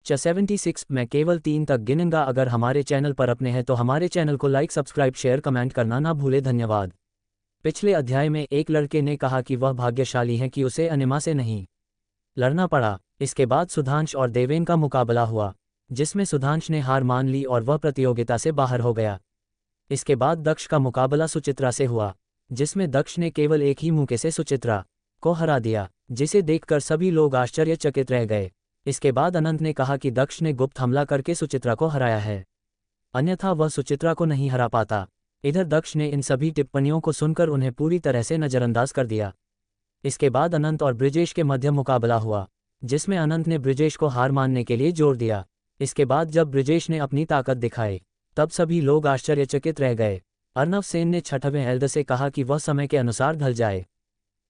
76 मैं केवल 3 तक गिनूंगा। अगर हमारे चैनल पर अपने हैं तो हमारे चैनल को लाइक सब्सक्राइब शेयर कमेंट करना ना भूले। धन्यवाद। पिछले अध्याय में एक लड़के ने कहा कि वह भाग्यशाली है कि उसे अनिमा से नहीं लड़ना पड़ा। इसके बाद सुधांश और देवेन का मुकाबला हुआ, जिसमें सुधांश ने हार मान ली और वह प्रतियोगिता से बाहर हो गया। इसके बाद दक्ष का मुकाबला सुचित्रा से हुआ, जिसमें दक्ष ने केवल एक ही मुक्के से सुचित्रा को हरा दिया, जिसे देखकर सभी लोग आश्चर्यचकित रह गए। इसके बाद अनंत ने कहा कि दक्ष ने गुप्त हमला करके सुचित्रा को हराया है, अन्यथा वह सुचित्रा को नहीं हरा पाता। इधर दक्ष ने इन सभी टिप्पणियों को सुनकर उन्हें पूरी तरह से नज़रअंदाज कर दिया। इसके बाद अनंत और ब्रिजेश के मध्य मुकाबला हुआ, जिसमें अनंत ने ब्रिजेश को हार मानने के लिए जोर दिया। इसके बाद जब ब्रिजेश ने अपनी ताकत दिखाई, तब सभी लोग आश्चर्यचकित रह गए। अर्णव सेन ने छठवें एल्डर से कहा कि वह समय के अनुसार ढल जाए,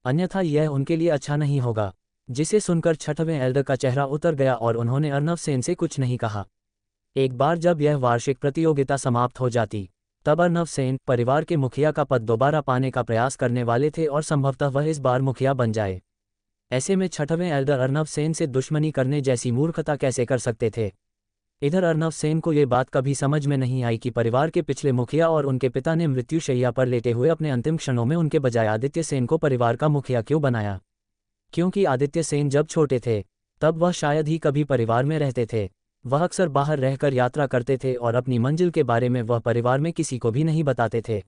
अन्यथा यह उनके लिए अच्छा नहीं होगा, जिसे सुनकर छठवें एल्डर का चेहरा उतर गया और उन्होंने अर्णव सेन से कुछ नहीं कहा। एक बार जब यह वार्षिक प्रतियोगिता समाप्त हो जाती, तब अर्णव सेन परिवार के मुखिया का पद दोबारा पाने का प्रयास करने वाले थे और संभवतः वह इस बार मुखिया बन जाए। ऐसे में छठवें एल्डर अर्णव सेन से दुश्मनी करने जैसी मूर्खता कैसे कर सकते थे। इधर अर्णव सेन को ये बात कभी समझ में नहीं आई कि परिवार के पिछले मुखिया और उनके पिता ने मृत्युशैया पर लेटे हुए अपने अंतिम क्षणों में उनके बजाय आदित्य सेन को परिवार का मुखिया क्यों बनाया। क्योंकि आदित्य सेन जब छोटे थे तब वह शायद ही कभी परिवार में रहते थे। वह अक्सर बाहर रहकर यात्रा करते थे और अपनी मंजिल के बारे में वह परिवार में किसी को भी नहीं बताते थे।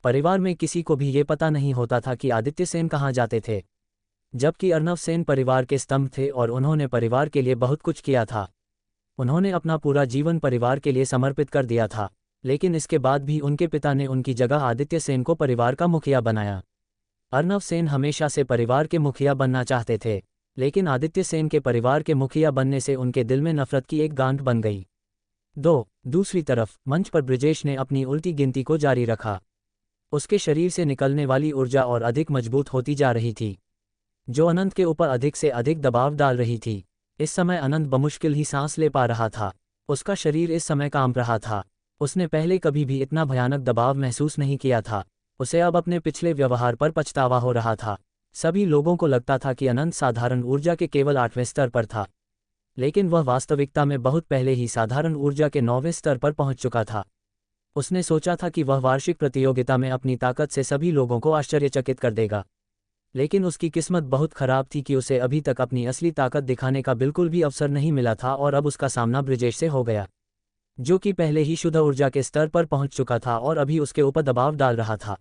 परिवार में किसी को भी ये पता नहीं होता था कि आदित्य सेन कहाँ जाते थे। जबकि अर्णव सेन परिवार के स्तंभ थे और उन्होंने परिवार के लिए बहुत कुछ किया था। उन्होंने अपना पूरा जीवन परिवार के लिए समर्पित कर दिया था, लेकिन इसके बाद भी उनके पिता ने उनकी जगह आदित्य सेन को परिवार का मुखिया बनाया। अर्णव सेन हमेशा से परिवार के मुखिया बनना चाहते थे, लेकिन आदित्य सेन के परिवार के मुखिया बनने से उनके दिल में नफरत की एक गांठ बन गई। दूसरी तरफ मंच पर ब्रिजेश ने अपनी उल्टी गिनती को जारी रखा। उसके शरीर से निकलने वाली ऊर्जा और अधिक मजबूत होती जा रही थी, जो अनंत के ऊपर अधिक से अधिक दबाव डाल रही थी। इस समय अनंत बमुश्किल ही सांस ले पा रहा था। उसका शरीर इस समय कांप रहा था। उसने पहले कभी भी इतना भयानक दबाव महसूस नहीं किया था। उसे अब अपने पिछले व्यवहार पर पछतावा हो रहा था। सभी लोगों को लगता था कि अनंत साधारण ऊर्जा के केवल 8वें स्तर पर था, लेकिन वह वास्तविकता में बहुत पहले ही साधारण ऊर्जा के 9वें स्तर पर पहुंच चुका था। उसने सोचा था कि वह वार्षिक प्रतियोगिता में अपनी ताकत से सभी लोगों को आश्चर्यचकित कर देगा, लेकिन उसकी किस्मत बहुत खराब थी कि उसे अभी तक अपनी असली ताकत दिखाने का बिल्कुल भी अवसर नहीं मिला था और अब उसका सामना ब्रिजेश से हो गया, जो कि पहले ही शुद्ध ऊर्जा के स्तर पर पहुंच चुका था और अभी उसके ऊपर दबाव डाल रहा था।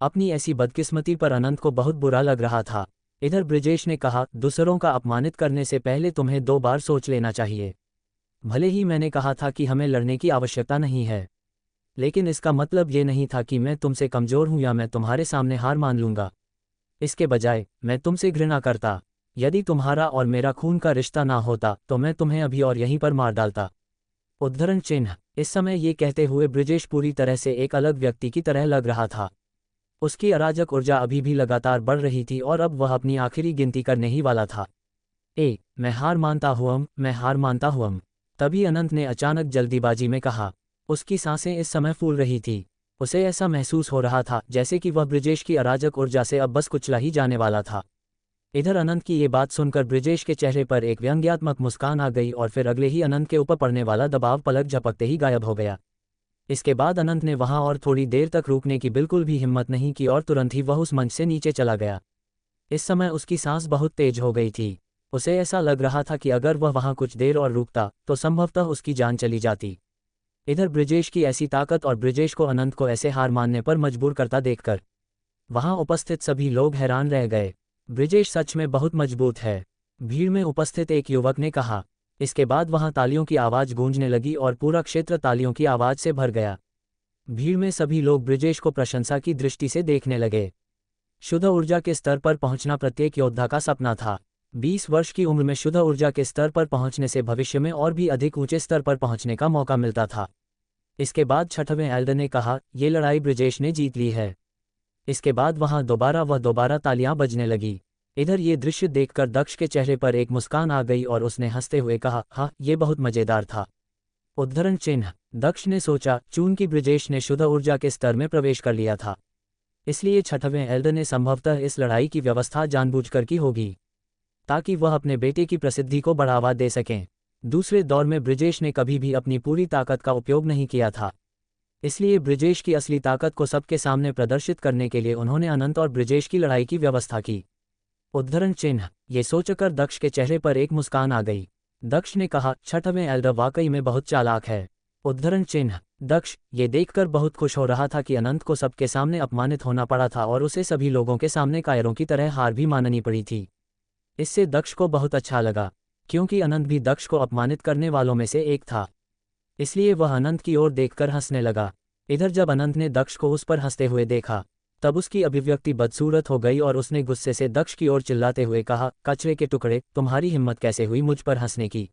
अपनी ऐसी बदकिस्मती पर अनंत को बहुत बुरा लग रहा था। इधर ब्रिजेश ने कहा, दूसरों का अपमानित करने से पहले तुम्हें 2 बार सोच लेना चाहिए। भले ही मैंने कहा था कि हमें लड़ने की आवश्यकता नहीं है, लेकिन इसका मतलब ये नहीं था कि मैं तुमसे कमज़ोर हूं या मैं तुम्हारे सामने हार मान लूंगा। इसके बजाय मैं तुमसे घृणा करता। यदि तुम्हारा और मेरा खून का रिश्ता ना होता तो मैं तुम्हें अभी और यहीं पर मार डालता। उद्धरण चिन्ह। इस समय ये कहते हुए ब्रिजेश पूरी तरह से एक अलग व्यक्ति की तरह लग रहा था। उसकी अराजक ऊर्जा अभी भी लगातार बढ़ रही थी और अब वह अपनी आखिरी गिनती करने ही वाला था। मैं हार मानता हूँ, मैं हार मानता हूँ। तभी अनंत ने अचानक जल्दीबाजी में कहा। उसकी सांसें इस समय फूल रही थी। उसे ऐसा महसूस हो रहा था जैसे कि वह ब्रिजेश की अराजक ऊर्जा से अब बस कुचला ही जाने वाला था। इधर अनंत की ये बात सुनकर ब्रिजेश के चेहरे पर एक व्यंग्यात्मक मुस्कान आ गई और फिर अगले ही अनंत के ऊपर पड़ने वाला दबाव पलक झपकते ही गायब हो गया। इसके बाद अनंत ने वहां और थोड़ी देर तक रुकने की बिल्कुल भी हिम्मत नहीं की और तुरंत ही वह उस मंच से नीचे चला गया। इस समय उसकी सांस बहुत तेज हो गई थी। उसे ऐसा लग रहा था कि अगर वह वहां कुछ देर और रुकता तो संभवतः उसकी जान चली जाती। इधर ब्रिजेश की ऐसी ताकत और ब्रिजेश को अनंत को ऐसे हार मानने पर मजबूर करता देखकर वहां उपस्थित सभी लोग हैरान रह गए। ब्रिजेश सच में बहुत मजबूत है, भीड़ में उपस्थित एक युवक ने कहा। इसके बाद वहां तालियों की आवाज़ गूंजने लगी और पूरा क्षेत्र तालियों की आवाज़ से भर गया। भीड़ में सभी लोग ब्रिजेश को प्रशंसा की दृष्टि से देखने लगे। शुद्ध ऊर्जा के स्तर पर पहुंचना प्रत्येक योद्धा का सपना था। 20 वर्ष की उम्र में शुद्ध ऊर्जा के स्तर पर पहुंचने से भविष्य में और भी अधिक ऊंचे स्तर पर पहुंचने का मौका मिलता था। इसके बाद छठवें एल्डर ने कहा, ये लड़ाई ब्रिजेश ने जीत ली है। इसके बाद वहां दोबारा तालियां बजने लगी। इधर ये दृश्य देखकर दक्ष के चेहरे पर एक मुस्कान आ गई और उसने हंसते हुए कहा, हाँ ये बहुत मजेदार था। उद्धरण चिन्ह। दक्ष ने सोचा, चूंकि ब्रिजेश ने शुद्ध ऊर्जा के स्तर में प्रवेश कर लिया था, इसलिए छठवें एल्डर ने संभवतः इस लड़ाई की व्यवस्था जानबूझकर की होगी, ताकि वह अपने बेटे की प्रसिद्धि को बढ़ावा दे सकें। दूसरे दौर में ब्रिजेश ने कभी भी अपनी पूरी ताकत का उपयोग नहीं किया था। इसलिए ब्रिजेश की असली ताकत को सबके सामने प्रदर्शित करने के लिए उन्होंने अनंत और ब्रिजेश की लड़ाई की व्यवस्था की। उद्धरण चिन्ह। ये सोचकर दक्ष के चेहरे पर एक मुस्कान आ गई। दक्ष ने कहा, छठवें एल्डर वाकई में बहुत चालाक है। उद्धरण चिन्ह। दक्ष ये देखकर बहुत खुश हो रहा था कि अनंत को सबके सामने अपमानित होना पड़ा था और उसे सभी लोगों के सामने कायरों की तरह हार भी माननी पड़ी थी। इससे दक्ष को बहुत अच्छा लगा, क्योंकि अनंत भी दक्ष को अपमानित करने वालों में से एक था। इसलिए वह अनंत की ओर देखकर हंसने लगा। इधर जब अनंत ने दक्ष को उस पर हंसते हुए देखा, तब उसकी अभिव्यक्ति बदसूरत हो गई और उसने गुस्से से दक्ष की ओर चिल्लाते हुए कहा, कचरे के टुकड़े, तुम्हारी हिम्मत कैसे हुई मुझ पर हंसने की?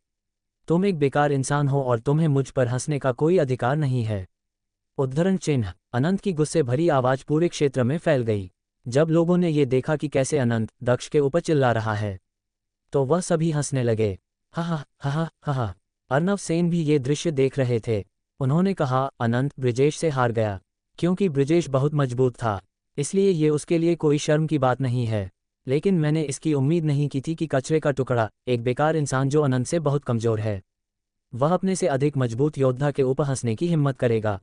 तुम एक बेकार इंसान हो और तुम्हें मुझ पर हंसने का कोई अधिकार नहीं है। उद्धरण चिन्ह। अनंत की गुस्से भरी आवाज पूरे क्षेत्र में फैल गई। जब लोगों ने ये देखा कि कैसे अनंत दक्ष के ऊपर चिल्ला रहा है, तो वह सभी हंसने लगे। हा हा हा हा हा हा। अर्नव सेन भी ये दृश्य देख रहे थे। उन्होंने कहा, अनंत ब्रिजेश से हार गया। क्योंकि ब्रिजेश बहुत मजबूत था, इसलिए ये उसके लिए कोई शर्म की बात नहीं है। लेकिन मैंने इसकी उम्मीद नहीं की थी कि कचरे का टुकड़ा, एक बेकार इंसान जो अनंत से बहुत कमजोर है, वह अपने से अधिक मजबूत योद्धा के ऊपर हंसने की हिम्मत करेगा।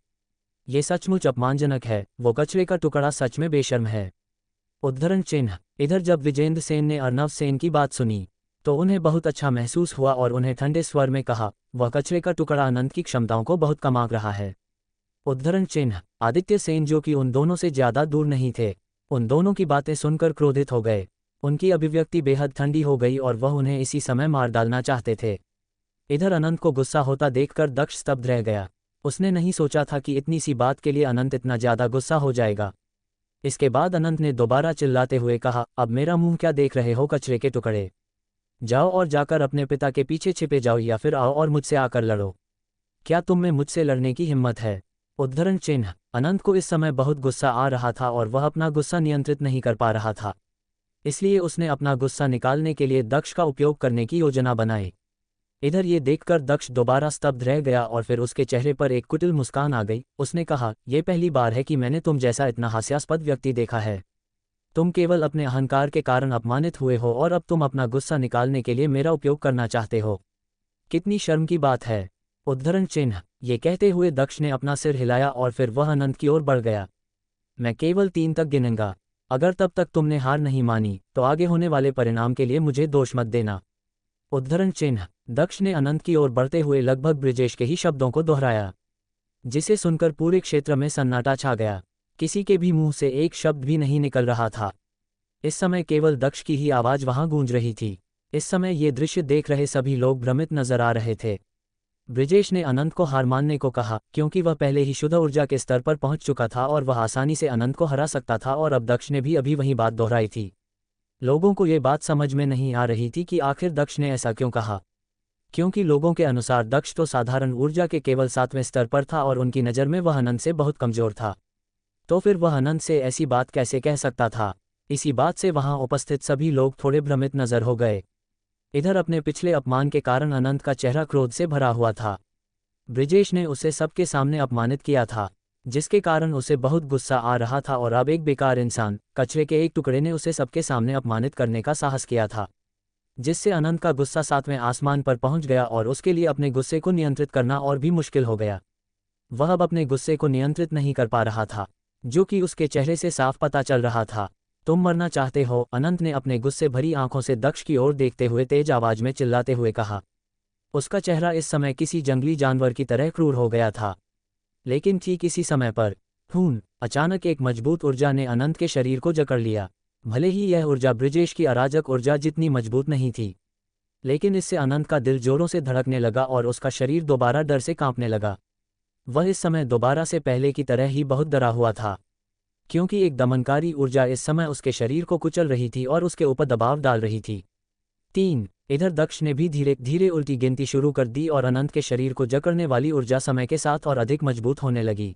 ये सचमुच अपमानजनक है। वो कचरे का टुकड़ा सच में बेशर्म है। उद्धरण चिन्ह। इधर जब विजेंद्र सेन ने अर्नव सेन की बात सुनी, तो उन्हें बहुत अच्छा महसूस हुआ और उन्हें ठंडे स्वर में कहा, वह कचरे का टुकड़ा अनंत की क्षमताओं को बहुत कम आंक रहा है। उद्धरण चिन्ह। आदित्य सेन, जो कि उन दोनों से ज्यादा दूर नहीं थे, उन दोनों की बातें सुनकर क्रोधित हो गए। उनकी अभिव्यक्ति बेहद ठंडी हो गई और वह उन्हें इसी समय मार डालना चाहते थे। इधर अनंत को गुस्सा होता देखकर दक्ष स्तब्ध रह गया। उसने नहीं सोचा था कि इतनी सी बात के लिए अनंत इतना ज्यादा गुस्सा हो जाएगा। इसके बाद अनंत ने दोबारा चिल्लाते हुए कहा, अब मेरा मुंह क्या देख रहे हो कचरे के टुकड़े? जाओ और जाकर अपने पिता के पीछे छिपे जाओ, या फिर आओ और मुझसे आकर लड़ो। क्या तुम में मुझसे लड़ने की हिम्मत है? उद्धरण चिन्ह। अनंत को इस समय बहुत गुस्सा आ रहा था और वह अपना गुस्सा नियंत्रित नहीं कर पा रहा था। इसलिए उसने अपना गुस्सा निकालने के लिए दक्ष का उपयोग करने की योजना बनाई। इधर ये देखकर दक्ष दोबारा स्तब्ध रह गया और फिर उसके चेहरे पर एक कुटिल मुस्कान आ गई। उसने कहा, यह पहली बार है कि मैंने तुम जैसा इतना हास्यास्पद व्यक्ति देखा है। तुम केवल अपने अहंकार के कारण अपमानित हुए हो और अब तुम अपना गुस्सा निकालने के लिए मेरा उपयोग करना चाहते हो। कितनी शर्म की बात है। उद्धरण चिन्ह। ये कहते हुए दक्ष ने अपना सिर हिलाया और फिर वह अनंत की ओर बढ़ गया। मैं केवल 3 तक गिनूंगा। अगर तब तक तुमने हार नहीं मानी तो आगे होने वाले परिणाम के लिए मुझे दोष मत देना। उद्धरण चिन्ह। दक्ष ने अनंत की ओर बढ़ते हुए लगभग ब्रिजेश के ही शब्दों को दोहराया, जिसे सुनकर पूरे क्षेत्र में सन्नाटा छा गया। किसी के भी मुंह से एक शब्द भी नहीं निकल रहा था। इस समय केवल दक्ष की ही आवाज वहां गूंज रही थी। इस समय ये दृश्य देख रहे सभी लोग भ्रमित नजर आ रहे थे। ब्रिजेश ने अनंत को हार मानने को कहा, क्योंकि वह पहले ही शुद्ध ऊर्जा के स्तर पर पहुंच चुका था और वह आसानी से अनंत को हरा सकता था, और अब दक्ष ने भी अभी वही बात दोहराई थी। लोगों को ये बात समझ में नहीं आ रही थी कि आखिर दक्ष ने ऐसा क्यों कहा, क्योंकि लोगों के अनुसार दक्ष तो साधारण ऊर्जा के केवल 7वें स्तर पर था और उनकी नज़र में वह अनंत से बहुत कमजोर था। तो फिर वह अनंत से ऐसी बात कैसे कह सकता था? इसी बात से वहां उपस्थित सभी लोग थोड़े भ्रमित नजर हो गए। इधर अपने पिछले अपमान के कारण अनंत का चेहरा क्रोध से भरा हुआ था। ब्रिजेश ने उसे सबके सामने अपमानित किया था, जिसके कारण उसे बहुत गुस्सा आ रहा था, और अब एक बेकार इंसान, कचरे के एक टुकड़े ने उसे सबके सामने अपमानित करने का साहस किया था, जिससे अनंत का गुस्सा 7वें आसमान पर पहुंच गया और उसके लिए अपने गुस्से को नियंत्रित करना और भी मुश्किल हो गया। वह अब अपने गुस्से को नियंत्रित नहीं कर पा रहा था, जो कि उसके चेहरे से साफ पता चल रहा था। तुम मरना चाहते हो? अनंत ने अपने गुस्से भरी आंखों से दक्ष की ओर देखते हुए तेज आवाज में चिल्लाते हुए कहा। उसका चेहरा इस समय किसी जंगली जानवर की तरह क्रूर हो गया था। लेकिन ठीक इसी समय पर अचानक एक मजबूत ऊर्जा ने अनंत के शरीर को जकड़ लिया। भले ही यह ऊर्जा ब्रिजेश की अराजक ऊर्जा जितनी मजबूत नहीं थी, लेकिन इससे अनंत का दिल जोरों से धड़कने लगा और उसका शरीर दोबारा डर से कांपने लगा। वह इस समय दोबारा से पहले की तरह ही बहुत डरा हुआ था, क्योंकि एक दमनकारी ऊर्जा इस समय उसके शरीर को कुचल रही थी और उसके ऊपर दबाव डाल रही थी। 3। इधर दक्ष ने भी धीरे धीरे उल्टी गिनती शुरू कर दी और अनंत के शरीर को जकड़ने वाली ऊर्जा समय के साथ और अधिक मजबूत होने लगी।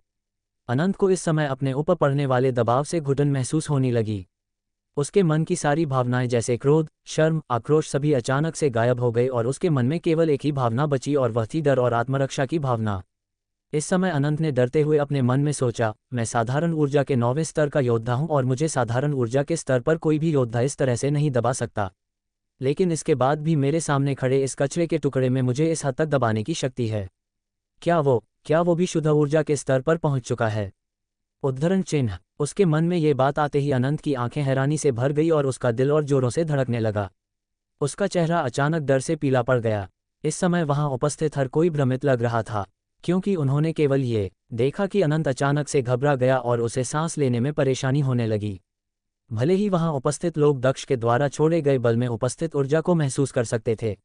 अनंत को इस समय अपने ऊपर पड़ने वाले दबाव से घुटन महसूस होने लगी। उसके मन की सारी भावनाएं जैसे क्रोध, शर्म, आक्रोश सभी अचानक से गायब हो गई और उसके मन में केवल एक ही भावना बची और वह थी डर और आत्मरक्षा की भावना। इस समय अनंत ने डरते हुए अपने मन में सोचा, मैं साधारण ऊर्जा के 9वें स्तर का योद्धा हूं और मुझे साधारण ऊर्जा के स्तर पर कोई भी योद्धा इस तरह से नहीं दबा सकता। लेकिन इसके बाद भी मेरे सामने खड़े इस कचरे के टुकड़े में मुझे इस हद तक दबाने की शक्ति है। क्या वो भी शुद्ध ऊर्जा के स्तर पर पहुंच चुका है? उद्धरण चिन्ह। उसके मन में ये बात आते ही अनंत की आंखें हैरानी से भर गई और उसका दिल और जोरों से धड़कने लगा। उसका चेहरा अचानक डर से पीला पड़ गया। इस समय वहां उपस्थित हर कोई भ्रमित लग रहा था, क्योंकि उन्होंने केवल ये देखा कि अनंत अचानक से घबरा गया और उसे सांस लेने में परेशानी होने लगी। भले ही वहां उपस्थित लोग दक्ष के द्वारा छोड़े गए बल में उपस्थित ऊर्जा को महसूस कर सकते थे,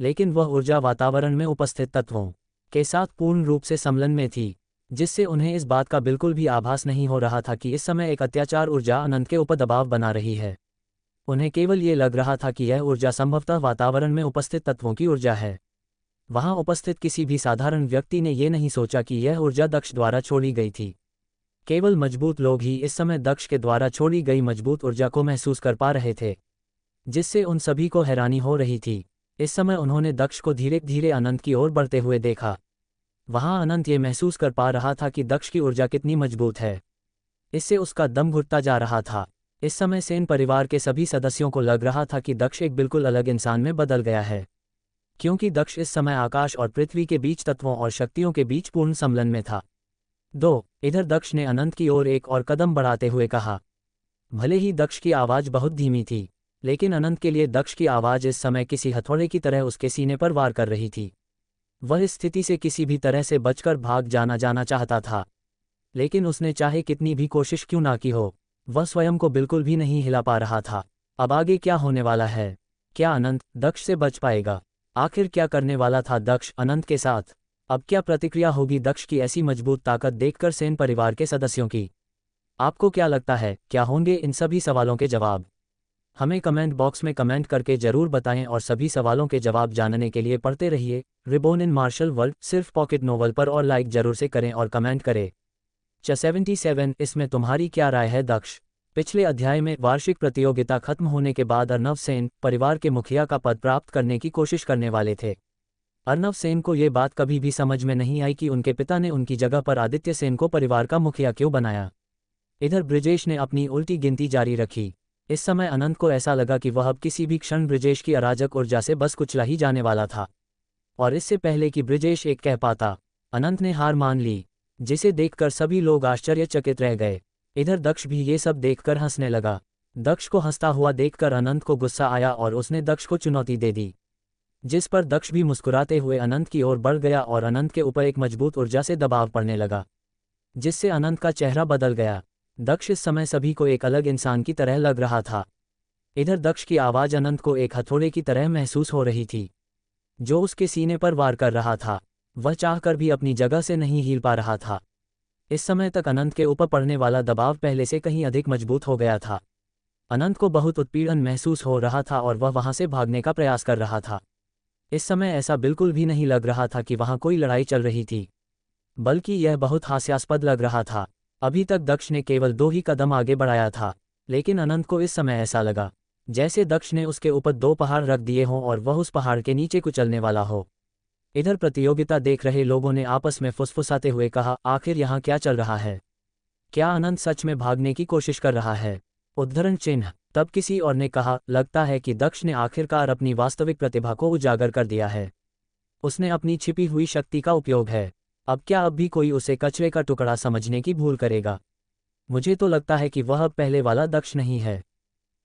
लेकिन वह ऊर्जा वातावरण में उपस्थित तत्वों के साथ पूर्ण रूप से संलग्न में थी, जिससे उन्हें इस बात का बिल्कुल भी आभास नहीं हो रहा था कि इस समय एक अत्याचार ऊर्जा अनंत के ऊपर दबाव बना रही है। उन्हें केवल ये लग रहा था कि यह ऊर्जा संभवतः वातावरण में उपस्थित तत्वों की ऊर्जा है। वहां उपस्थित किसी भी साधारण व्यक्ति ने यह नहीं सोचा कि यह ऊर्जा दक्ष द्वारा छोड़ी गई थी। केवल मजबूत लोग ही इस समय दक्ष के द्वारा छोड़ी गई मजबूत ऊर्जा को महसूस कर पा रहे थे, जिससे उन सभी को हैरानी हो रही थी। इस समय उन्होंने दक्ष को धीरे धीरे अनंत की ओर बढ़ते हुए देखा। वहां अनंत ये महसूस कर पा रहा था कि दक्ष की ऊर्जा कितनी मजबूत है। इससे उसका दम घुटता जा रहा था। इस समय सेन परिवार के सभी सदस्यों को लग रहा था कि दक्ष एक बिल्कुल अलग इंसान में बदल गया है, क्योंकि दक्ष इस समय आकाश और पृथ्वी के बीच तत्वों और शक्तियों के बीच पूर्ण संलग्न में था। इधर दक्ष ने अनंत की ओर एक और कदम बढ़ाते हुए कहा। भले ही दक्ष की आवाज़ बहुत धीमी थी, लेकिन अनंत के लिए दक्ष की आवाज़ इस समय किसी हथौड़े की तरह उसके सीने पर वार कर रही थी। वह इस स्थिति से किसी भी तरह से बचकर भाग जाना चाहता था, लेकिन उसने चाहे कितनी भी कोशिश क्यों ना की हो, वह स्वयं को बिल्कुल भी नहीं हिला पा रहा था। अब आगे क्या होने वाला है? क्या अनंत दक्ष से बच पाएगा? आखिर क्या करने वाला था दक्ष अनंत के साथ? अब क्या प्रतिक्रिया होगी दक्ष की ऐसी मजबूत ताकत देखकर सेन परिवार के सदस्यों की? आपको क्या लगता है, क्या होंगे इन सभी सवालों के जवाब? हमें कमेंट बॉक्स में कमेंट करके जरूर बताएं और सभी सवालों के जवाब जानने के लिए पढ़ते रहिए रिबॉर्न इन मार्शल वर्ल्ड सिर्फ पॉकेट नोवेल पर, और लाइक जरूर से करें और कमेंट करें। 77 इसमें तुम्हारी क्या राय है दक्ष? पिछले अध्याय में वार्षिक प्रतियोगिता खत्म होने के बाद अर्नव सेन परिवार के मुखिया का पद प्राप्त करने की कोशिश करने वाले थे। अर्नव सेन को ये बात कभी भी समझ में नहीं आई कि उनके पिता ने उनकी जगह पर आदित्य सेन को परिवार का मुखिया क्यों बनाया। इधर ब्रिजेश ने अपनी उल्टी गिनती जारी रखी। इस समय अनंत को ऐसा लगा कि वह अब किसी भी क्षण ब्रिजेश की अराजक ऊर्जा से बस कुचला ही जाने वाला था, और इससे पहले कि ब्रिजेश एक कह पाता, अनंत ने हार मान ली, जिसे देखकर सभी लोग आश्चर्यचकित रह गए। इधर दक्ष भी ये सब देखकर हंसने लगा। दक्ष को हंसता हुआ देखकर अनंत को गुस्सा आया और उसने दक्ष को चुनौती दे दी, जिस पर दक्ष भी मुस्कुराते हुए अनंत की ओर बढ़ गया और अनंत के ऊपर एक मजबूत ऊर्जा से दबाव पड़ने लगा, जिससे अनंत का चेहरा बदल गया। दक्ष इस समय सभी को एक अलग इंसान की तरह लग रहा था। इधर दक्ष की आवाज़ अनंत को एक हथौड़े की तरह महसूस हो रही थी, जो उसके सीने पर वार कर रहा था। वह चाहकर भी अपनी जगह से नहीं हिल पा रहा था। इस समय तक अनंत के ऊपर पड़ने वाला दबाव पहले से कहीं अधिक मजबूत हो गया था। अनंत को बहुत उत्पीड़न महसूस हो रहा था और वह वहां से भागने का प्रयास कर रहा था। इस समय ऐसा बिल्कुल भी नहीं लग रहा था कि वहां कोई लड़ाई चल रही थी, बल्कि यह बहुत हास्यास्पद लग रहा था। अभी तक दक्ष ने केवल 2 ही कदम आगे बढ़ाया था, लेकिन अनंत को इस समय ऐसा लगा जैसे दक्ष ने उसके ऊपर 2 पहाड़ रख दिए हों और वह उस पहाड़ के नीचे कुचलने वाला हो। इधर प्रतियोगिता देख रहे लोगों ने आपस में फुसफुसाते हुए कहा, आखिर यहाँ क्या चल रहा है? क्या अनंत सच में भागने की कोशिश कर रहा है? उद्धरण चिन्ह। तब किसी और ने कहा, लगता है कि दक्ष ने आखिरकार अपनी वास्तविक प्रतिभा को उजागर कर दिया है। उसने अपनी छिपी हुई शक्ति का उपयोग है। अब क्या अब भी कोई उसे कचरे का टुकड़ा समझने की भूल करेगा? मुझे तो लगता है कि वह अब पहले वाला दक्ष नहीं है,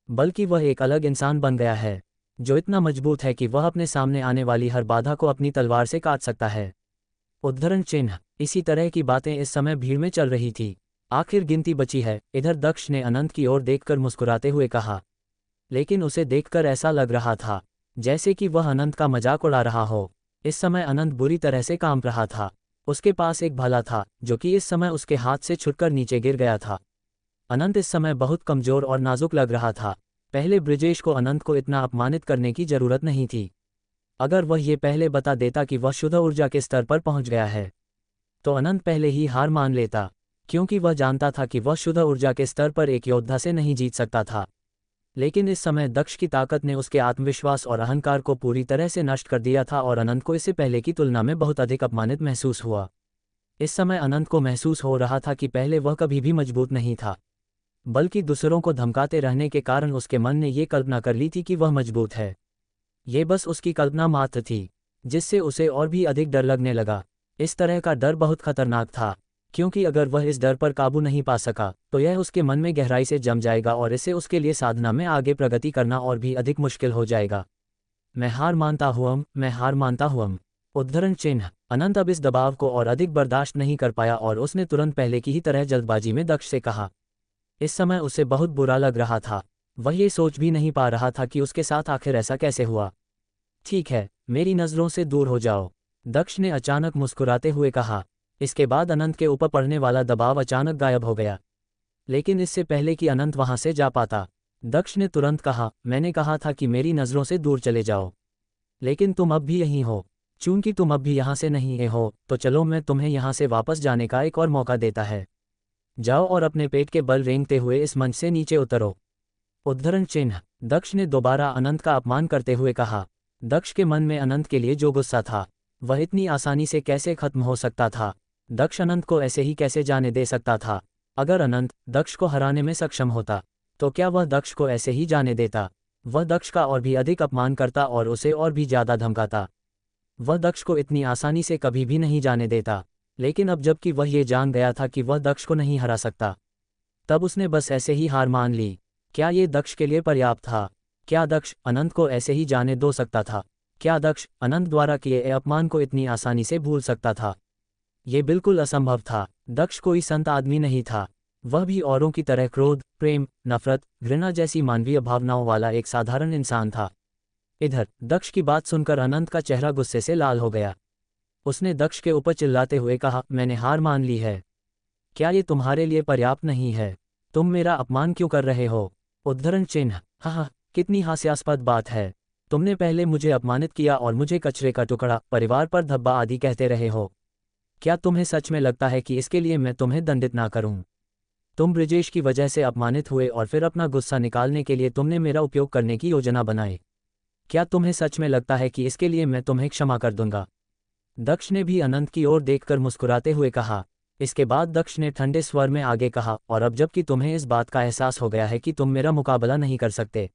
बल्कि वह एक अलग इंसान बन गया है, जो इतना मजबूत है कि वह अपने सामने आने वाली हर बाधा को अपनी तलवार से काट सकता है। उद्धरण चिन्ह। इसी तरह की बातें इस समय भीड़ में चल रही थी। आखिर गिनती बची है। इधर दक्ष ने अनंत की ओर देखकर मुस्कुराते हुए कहा, लेकिन उसे देखकर ऐसा लग रहा था जैसे कि वह अनंत का मजाक उड़ा रहा हो। इस समय अनंत बुरी तरह से कांप रहा था। उसके पास एक भाला था, जो कि इस समय उसके हाथ से छुटकर नीचे गिर गया था। अनंत इस समय बहुत कमजोर और नाजुक लग रहा था। पहले ब्रिजेश को अनंत को इतना अपमानित करने की जरूरत नहीं थी। अगर वह ये पहले बता देता कि वह शुद्ध ऊर्जा के स्तर पर पहुंच गया है, तो अनंत पहले ही हार मान लेता, क्योंकि वह जानता था कि वह शुद्ध ऊर्जा के स्तर पर एक योद्धा से नहीं जीत सकता था। लेकिन इस समय दक्ष की ताकत ने उसके आत्मविश्वास और अहंकार को पूरी तरह से नष्ट कर दिया था और अनंत को इससे पहले की तुलना में बहुत अधिक अपमानित महसूस हुआ। इस समय अनंत को महसूस हो रहा था कि पहले वह कभी भी मजबूत नहीं था। बल्कि दूसरों को धमकाते रहने के कारण उसके मन ने ये कल्पना कर ली थी कि वह मजबूत है। ये बस उसकी कल्पना मात्र थी, जिससे उसे और भी अधिक डर लगने लगा। इस तरह का डर बहुत खतरनाक था, क्योंकि अगर वह इस डर पर काबू नहीं पा सका तो यह उसके मन में गहराई से जम जाएगा और इससे उसके लिए साधना में आगे प्रगति करना और भी अधिक मुश्किल हो जाएगा। मैं हार मानता हूँ। उद्धरण चिन्ह। अनंत अब इस दबाव को और अधिक बर्दाश्त नहीं कर पाया और उसने तुरंत पहले की ही तरह जल्दबाजी में दक्ष से कहा। इस समय उसे बहुत बुरा लग रहा था। वह ये सोच भी नहीं पा रहा था कि उसके साथ आखिर ऐसा कैसे हुआ। ठीक है, मेरी नज़रों से दूर हो जाओ, दक्ष ने अचानक मुस्कुराते हुए कहा। इसके बाद अनंत के ऊपर पड़ने वाला दबाव अचानक गायब हो गया। लेकिन इससे पहले कि अनंत वहां से जा पाता, दक्ष ने तुरंत कहा, मैंने कहा था कि मेरी नज़रों से दूर चले जाओ, लेकिन तुम अब भी यहीं हो। चूंकि तुम अब भी यहाँ से नहीं हो, तो चलो मैं तुम्हें यहाँ से वापस जाने का एक और मौका देता है। जाओ और अपने पेट के बल रेंगते हुए इस मंच से नीचे उतरो। उद्धरण चिन्ह। दक्ष ने दोबारा अनंत का अपमान करते हुए कहा। दक्ष के मन में अनंत के लिए जो गुस्सा था, वह इतनी आसानी से कैसे खत्म हो सकता था। दक्ष अनंत को ऐसे ही कैसे जाने दे सकता था। अगर अनंत दक्ष को हराने में सक्षम होता, तो क्या वह दक्ष को ऐसे ही जाने देता। वह दक्ष का और भी अधिक अपमान करता और उसे और भी ज्यादा धमकाता। वह दक्ष को इतनी आसानी से कभी भी नहीं जाने देता। लेकिन अब जबकि वह ये जान गया था कि वह दक्ष को नहीं हरा सकता, तब उसने बस ऐसे ही हार मान ली। क्या ये दक्ष के लिए पर्याप्त था? क्या दक्ष अनंत को ऐसे ही जाने दो सकता था? क्या दक्ष अनंत द्वारा किए अपमान को इतनी आसानी से भूल सकता था? ये बिल्कुल असंभव था। दक्ष कोई संत आदमी नहीं था। वह भी औरों की तरह क्रोध, प्रेम, नफरत, घृणा जैसी मानवीय भावनाओं वाला एक साधारण इंसान था। इधर दक्ष की बात सुनकर अनंत का चेहरा गुस्से से लाल हो गया। उसने दक्ष के ऊपर चिल्लाते हुए कहा, मैंने हार मान ली है। क्या ये तुम्हारे लिए पर्याप्त नहीं है? तुम मेरा अपमान क्यों कर रहे हो? उद्धरण चिन्ह। हाँ, कितनी हास्यास्पद बात है। तुमने पहले मुझे अपमानित किया और मुझे कचरे का टुकड़ा, परिवार पर धब्बा आदि कहते रहे हो। क्या तुम्हें सच में लगता है कि इसके लिए मैं तुम्हें दंडित ना करूं? तुम ब्रिजेश की वजह से अपमानित हुए और फिर अपना गुस्सा निकालने के लिए तुमने मेरा उपयोग करने की योजना बनाई। क्या तुम्हें सच में लगता है कि इसके लिए मैं तुम्हें क्षमा कर दूंगा? दक्ष ने भी अनंत की ओर देखकर मुस्कुराते हुए कहा। इसके बाद दक्ष ने ठंडे स्वर में आगे कहा, और अब जबकि तुम्हें इस बात का एहसास हो गया है कि तुम मेरा मुकाबला नहीं कर सकते,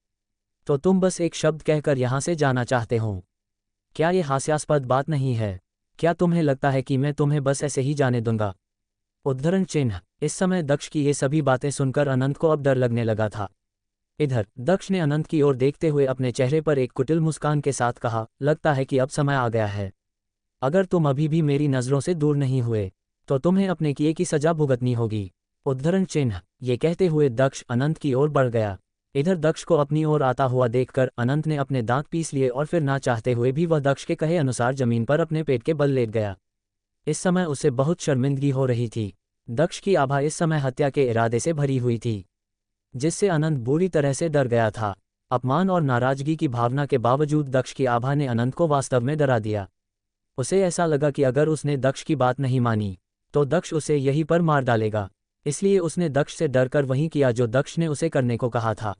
तो तुम बस एक शब्द कहकर यहाँ से जाना चाहते हो। क्या ये हास्यास्पद बात नहीं है? क्या तुम्हें लगता है कि मैं तुम्हें बस ऐसे ही जाने दूंगा? उद्धरण चिन्ह। इस समय दक्ष की ये सभी बातें सुनकर अनंत को अब डर लगने लगा था। इधर दक्ष ने अनंत की ओर देखते हुए अपने चेहरे पर एक कुटिल मुस्कान के साथ कहा, लगता है कि अब समय आ गया है। अगर तुम अभी भी मेरी नज़रों से दूर नहीं हुए, तो तुम्हें अपने किए की सजा भुगतनी होगी। उद्धरण चिन्ह। ये कहते हुए दक्ष अनंत की ओर बढ़ गया। इधर दक्ष को अपनी ओर आता हुआ देखकर अनंत ने अपने दांत पीस लिए और फिर ना चाहते हुए भी वह दक्ष के कहे अनुसार जमीन पर अपने पेट के बल लेट गया। इस समय उसे बहुत शर्मिंदगी हो रही थी। दक्ष की आभा इस समय हत्या के इरादे से भरी हुई थी, जिससे अनंत बुरी तरह से डर गया था। अपमान और नाराजगी की भावना के बावजूद दक्ष की आभा ने अनंत को वास्तव में डरा दिया। उसे ऐसा लगा कि अगर उसने दक्ष की बात नहीं मानी, तो दक्ष उसे यहीं पर मार डालेगा। इसलिए उसने दक्ष से डरकर वही किया जो दक्ष ने उसे करने को कहा था।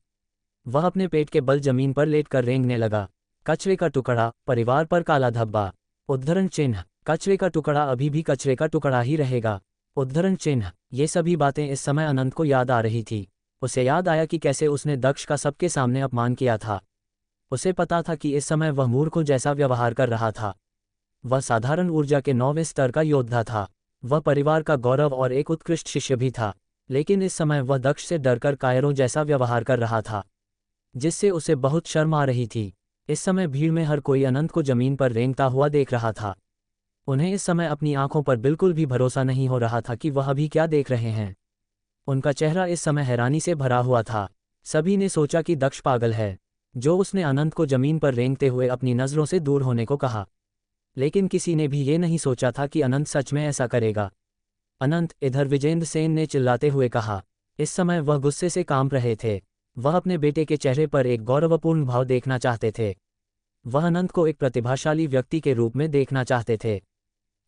वह अपने पेट के बल जमीन पर लेटकर रेंगने लगा। कचरे का टुकड़ा, परिवार पर काला धब्बा। उद्धरण चिन्ह। कचरे का टुकड़ा अभी भी कचरे का टुकड़ा ही रहेगा। उद्धरण चिन्ह। ये सभी बातें इस समय अनंत को याद आ रही थी। उसे याद आया कि कैसे उसने दक्ष का सबके सामने अपमान किया था। उसे पता था कि इस समय वह मूर्खों जैसा व्यवहार कर रहा था। वह साधारण ऊर्जा के 9वें स्तर का योद्धा था। वह परिवार का गौरव और एक उत्कृष्ट शिष्य भी था। लेकिन इस समय वह दक्ष से डरकर कायरों जैसा व्यवहार कर रहा था, जिससे उसे बहुत शर्म आ रही थी। इस समय भीड़ में हर कोई अनंत को जमीन पर रेंगता हुआ देख रहा था। उन्हें इस समय अपनी आंखों पर बिल्कुल भी भरोसा नहीं हो रहा था कि वह अभी क्या देख रहे हैं। उनका चेहरा इस समय हैरानी से भरा हुआ था। सभी ने सोचा कि दक्ष पागल है, जो उसने अनंत को जमीन पर रेंगते हुए अपनी नज़रों से दूर होने को कहा। लेकिन किसी ने भी ये नहीं सोचा था कि अनंत सच में ऐसा करेगा। अनंत, इधर विजेंद्र सेन ने चिल्लाते हुए कहा। इस समय वह गुस्से से कांप रहे थे। वह अपने बेटे के चेहरे पर एक गौरवपूर्ण भाव देखना चाहते थे। वह अनंत को एक प्रतिभाशाली व्यक्ति के रूप में देखना चाहते थे,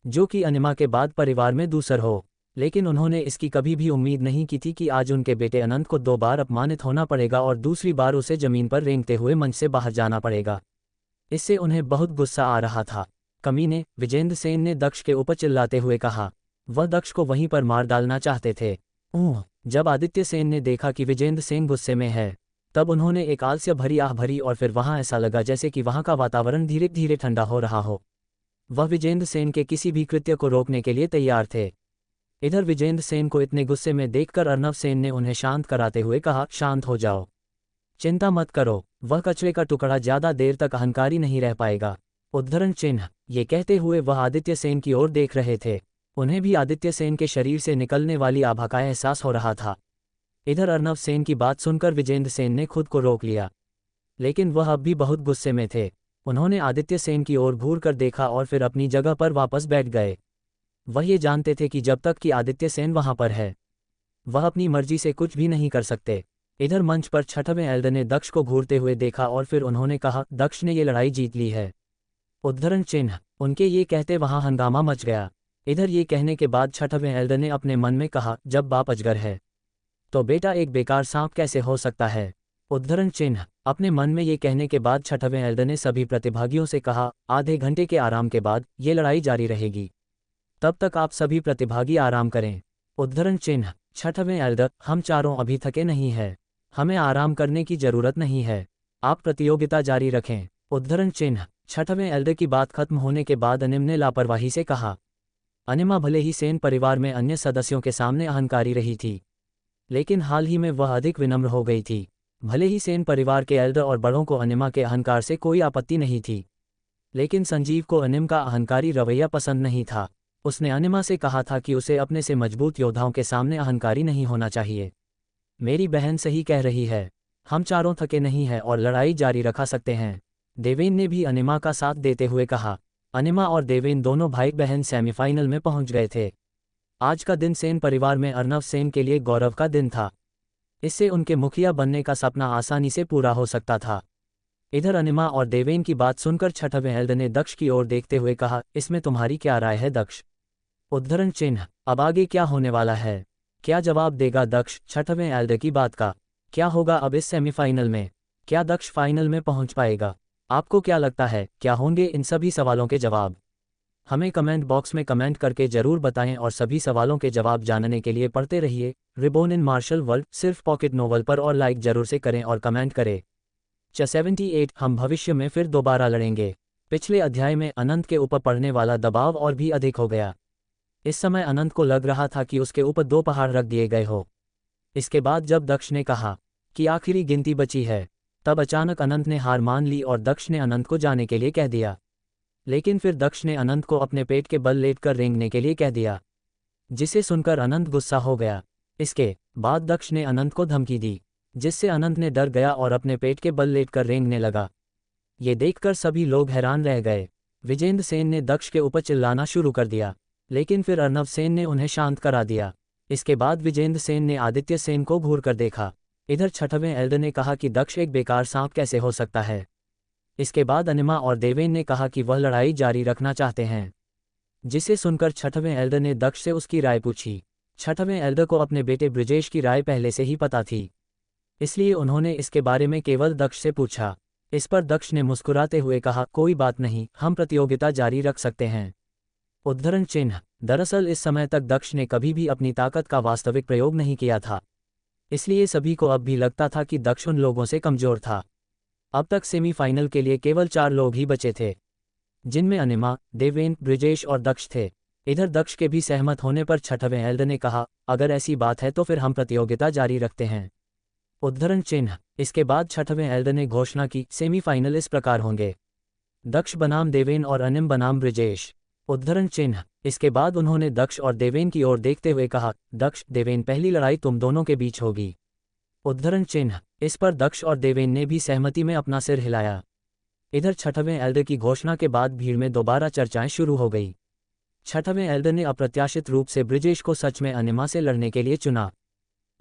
जो कि अनिमा के बाद परिवार में दूसर हो। लेकिन उन्होंने इसकी कभी भी उम्मीद नहीं की थी कि आज उनके बेटे अनंत को 2 बार अपमानित होना पड़ेगा और दूसरी बार उसे जमीन पर रेंगते हुए मंच से बाहर जाना पड़ेगा। इससे उन्हें बहुत गुस्सा आ रहा था। कमीने, विजेंद्र सेन ने दक्ष के ऊपर चिल्लाते हुए कहा। वह दक्ष को वहीं पर मार डालना चाहते थे। ओह, जब आदित्य सेन ने देखा कि विजेंद्र सेन गुस्से में है, तब उन्होंने एक आलस्य भरी आह भरी और फिर वहां ऐसा लगा जैसे कि वहां का वातावरण धीरे धीरे ठंडा हो रहा हो। वह विजेंद्र सेन के किसी भी कृत्य को रोकने के लिए तैयार थे। इधर विजेंद्र सेन को इतने गुस्से में देखकर अर्नव सेन ने उन्हें शांत कराते हुए कहा, शांत हो जाओ, चिंता मत करो, वह कचरे का टुकड़ा ज्यादा देर तक अहंकारी नहीं रह पाएगा। उद्धरण चिन्ह। ये कहते हुए वह आदित्य सेन की ओर देख रहे थे। उन्हें भी आदित्य सेन के शरीर से निकलने वाली आभा का एहसास हो रहा था। इधर अर्नव सेन की बात सुनकर विजेंद्र सेन ने खुद को रोक लिया, लेकिन वह अब भी बहुत गुस्से में थे। उन्होंने आदित्य सेन की ओर घूर कर देखा और फिर अपनी जगह पर वापस बैठ गए। वह ये जानते थे कि जब तक कि आदित्य सेन वहां पर है, वह अपनी मर्जी से कुछ भी नहीं कर सकते। इधर मंच पर छठवें एल्डर ने दक्ष को घूरते हुए देखा और फिर उन्होंने कहा, दक्ष ने ये लड़ाई जीत ली है। उद्धरण चिन्ह। उनके ये कहते वहां हंगामा मच गया। इधर ये कहने के बाद छठवें एल्डर ने अपने मन में कहा, जब बाप अजगर है तो बेटा एक बेकार सांप कैसे हो सकता है। उद्धरण चिन्ह। अपने मन में ये कहने के बाद छठवें एल्डर ने सभी प्रतिभागियों से कहा, आधे घंटे के आराम के बाद ये लड़ाई जारी रहेगी, तब तक आप सभी प्रतिभागी आराम करें। उद्धरण चिन्ह। छठवें एल्डर, हम चारों अभी थके नहीं हैं, हमें आराम करने की जरूरत नहीं है, आप प्रतियोगिता जारी रखें। उद्धरण चिन्ह। छठवें एल्डर की बात खत्म होने के बाद अनिम ने लापरवाही से कहा। अनिमा भले ही सेन परिवार में अन्य सदस्यों के सामने अहंकारी रही थी, लेकिन हाल ही में वह अधिक विनम्र हो गई थी। भले ही सेन परिवार के एल्डर और बड़ों को अनिमा के अहंकार से कोई आपत्ति नहीं थी, लेकिन संजीव को अनिम का अहंकारी रवैया पसंद नहीं था। उसने अनिमा से कहा था कि उसे अपने से मजबूत योद्धाओं के सामने अहंकारी नहीं होना चाहिए। मेरी बहन सही कह रही है, हम चारों थके नहीं हैं और लड़ाई जारी रखा सकते हैं। देवेन ने भी अनिमा का साथ देते हुए कहा। अनिमा और देवेन दोनों भाई बहन सेमीफाइनल में पहुंच गए थे। आज का दिन सेन परिवार में अर्नव सेन के लिए गौरव का दिन था। इससे उनके मुखिया बनने का सपना आसानी से पूरा हो सकता था। इधर अनिमा और देवेन की बात सुनकर छठवें एल्डर ने दक्ष की ओर देखते हुए कहा, इसमें तुम्हारी क्या राय है दक्ष। उद्धरण चिन्ह। अब आगे क्या होने वाला है, क्या जवाब देगा दक्ष छठवें एल्डर की बात का। क्या होगा अब इस सेमीफाइनल में, क्या दक्ष फाइनल में पहुंच पाएगा। आपको क्या लगता है, क्या होंगे इन सभी सवालों के जवाब। हमें कमेंट बॉक्स में कमेंट करके जरूर बताएं और सभी सवालों के जवाब जानने के लिए पढ़ते रहिए रिबॉर्न इन मार्शल वर्ल्ड सिर्फ पॉकेट नोवेल पर, और लाइक जरूर से करें और कमेंट करें। 78 हम भविष्य में फिर दोबारा लड़ेंगे। पिछले अध्याय में अनंत के ऊपर पड़ने वाला दबाव और भी अधिक हो गया। इस समय अनंत को लग रहा था कि उसके ऊपर 2 पहाड़ रख दिए गए हो। इसके बाद जब दक्ष ने कहा कि आखिरी गिनती बची है, तब अचानक अनंत ने हार मान ली और दक्ष ने अनंत को जाने के लिए कह दिया। लेकिन फिर दक्ष ने अनंत को अपने पेट के बल लेटकर रेंगने के लिए कह दिया, जिसे सुनकर अनंत गुस्सा हो गया। इसके बाद दक्ष ने अनंत को धमकी दी, जिससे अनंत ने डर गया और अपने पेट के बल लेटकर रेंगने लगा। ये देखकर सभी लोग हैरान रह गए। विजेंद्र सेन ने दक्ष के ऊपर चिल्लाना शुरू कर दिया, लेकिन फिर अर्नव सेन ने उन्हें शांत करा दिया। इसके बाद विजेंद्र सेन ने आदित्य सेन को घूर कर देखा। इधर छठवें एल्डर ने कहा कि दक्ष एक बेकार सांप कैसे हो सकता है। इसके बाद अनिमा और देवेन ने कहा कि वह लड़ाई जारी रखना चाहते हैं, जिसे सुनकर छठवें एल्डर ने दक्ष से उसकी राय पूछी। छठवें एल्डर को अपने बेटे ब्रिजेश की राय पहले से ही पता थी, इसलिए उन्होंने इसके बारे में केवल दक्ष से पूछा। इस पर दक्ष ने मुस्कुराते हुए कहा, कोई बात नहीं, हम प्रतियोगिता जारी रख सकते हैं। उद्धरण चिन्ह। दरअसल इस समय तक दक्ष ने कभी भी अपनी ताकत का वास्तविक प्रयोग नहीं किया था, इसलिए सभी को अब भी लगता था कि दक्ष उन लोगों से कमजोर था। अब तक सेमीफाइनल के लिए केवल 4 लोग ही बचे थे, जिनमें अनिमा, देवेन, ब्रिजेश और दक्ष थे। इधर दक्ष के भी सहमत होने पर छठवें एल्डर ने कहा, अगर ऐसी बात है तो फिर हम प्रतियोगिता जारी रखते हैं। उद्धरण चिन्ह। इसके बाद छठवें एल्डर ने घोषणा की, सेमीफाइनल इस प्रकार होंगे, दक्ष बनाम देवेन और अनिम बनाम ब्रिजेश। उद्धरण चिन्ह। इसके बाद उन्होंने दक्ष और देवेन की ओर देखते हुए कहा, दक्ष, देवेन, पहली लड़ाई तुम दोनों के बीच होगी। उद्धरण चिन्ह। इस पर दक्ष और देवेन ने भी सहमति में अपना सिर हिलाया। इधर छठवें एल्डर की घोषणा के बाद भीड़ में दोबारा चर्चाएं शुरू हो गई। छठवें एल्डर ने अप्रत्याशित रूप से ब्रिजेश को सच में अनिमा से लड़ने के लिए चुना।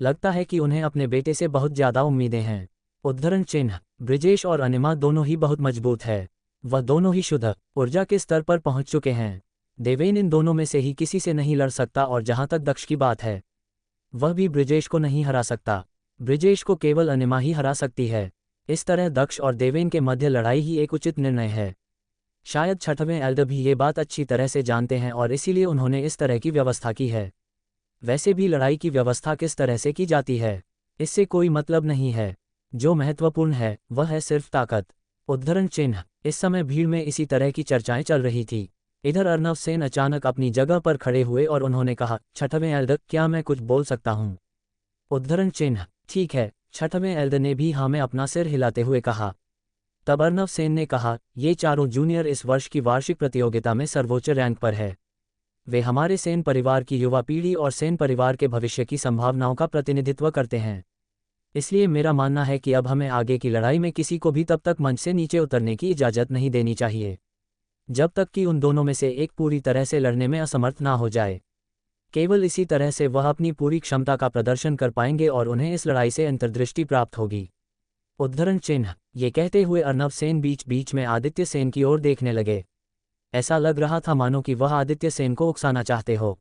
लगता है कि उन्हें अपने बेटे से बहुत ज्यादा उम्मीदें हैं। उद्धरण चिन्ह। ब्रिजेश और अनिमा दोनों ही बहुत मजबूत है, वह दोनों ही शुद्ध ऊर्जा के स्तर पर पहुंच चुके हैं। देवेन इन दोनों में से ही किसी से नहीं लड़ सकता, और जहां तक दक्ष की बात है, वह भी ब्रिजेश को नहीं हरा सकता। ब्रिजेश को केवल अनिमा ही हरा सकती है। इस तरह दक्ष और देवेन के मध्य लड़ाई ही एक उचित निर्णय है। शायद छठवें एल्डर भी ये बात अच्छी तरह से जानते हैं और इसीलिए उन्होंने इस तरह की व्यवस्था की है। वैसे भी लड़ाई की व्यवस्था किस तरह से की जाती है, इससे कोई मतलब नहीं है। जो महत्वपूर्ण है वह है सिर्फ ताकत। उद्धरण चिन्ह। इस समय भीड़ में इसी तरह की चर्चाएं चल रही थी। इधर अर्नव सेन अचानक अपनी जगह पर खड़े हुए और उन्होंने कहा, छठवें एल्डर, क्या मैं कुछ बोल सकता हूँ? उद्धरण चिन्ह। ठीक है, छठवें एल्डर ने भी हाँ में अपना सिर हिलाते हुए कहा। तब अर्नव सेन ने कहा, ये चारों जूनियर इस वर्ष की वार्षिक प्रतियोगिता में सर्वोच्च रैंक पर है। वे हमारे सेन परिवार की युवा पीढ़ी और सेन परिवार के भविष्य की संभावनाओं का प्रतिनिधित्व करते हैं। इसलिए मेरा मानना है कि अब हमें आगे की लड़ाई में किसी को भी तब तक मंच से नीचे उतरने की इजाज़त नहीं देनी चाहिए जब तक कि उन दोनों में से एक पूरी तरह से लड़ने में असमर्थ ना हो जाए। केवल इसी तरह से वह अपनी पूरी क्षमता का प्रदर्शन कर पाएंगे और उन्हें इस लड़ाई से अंतर्दृष्टि प्राप्त होगी। उद्धरण चिन्ह। ये कहते हुए अर्नव सेन बीच बीच में आदित्य सेन की ओर देखने लगे। ऐसा लग रहा था मानो कि वह आदित्य सेन को उकसाना चाहते हो।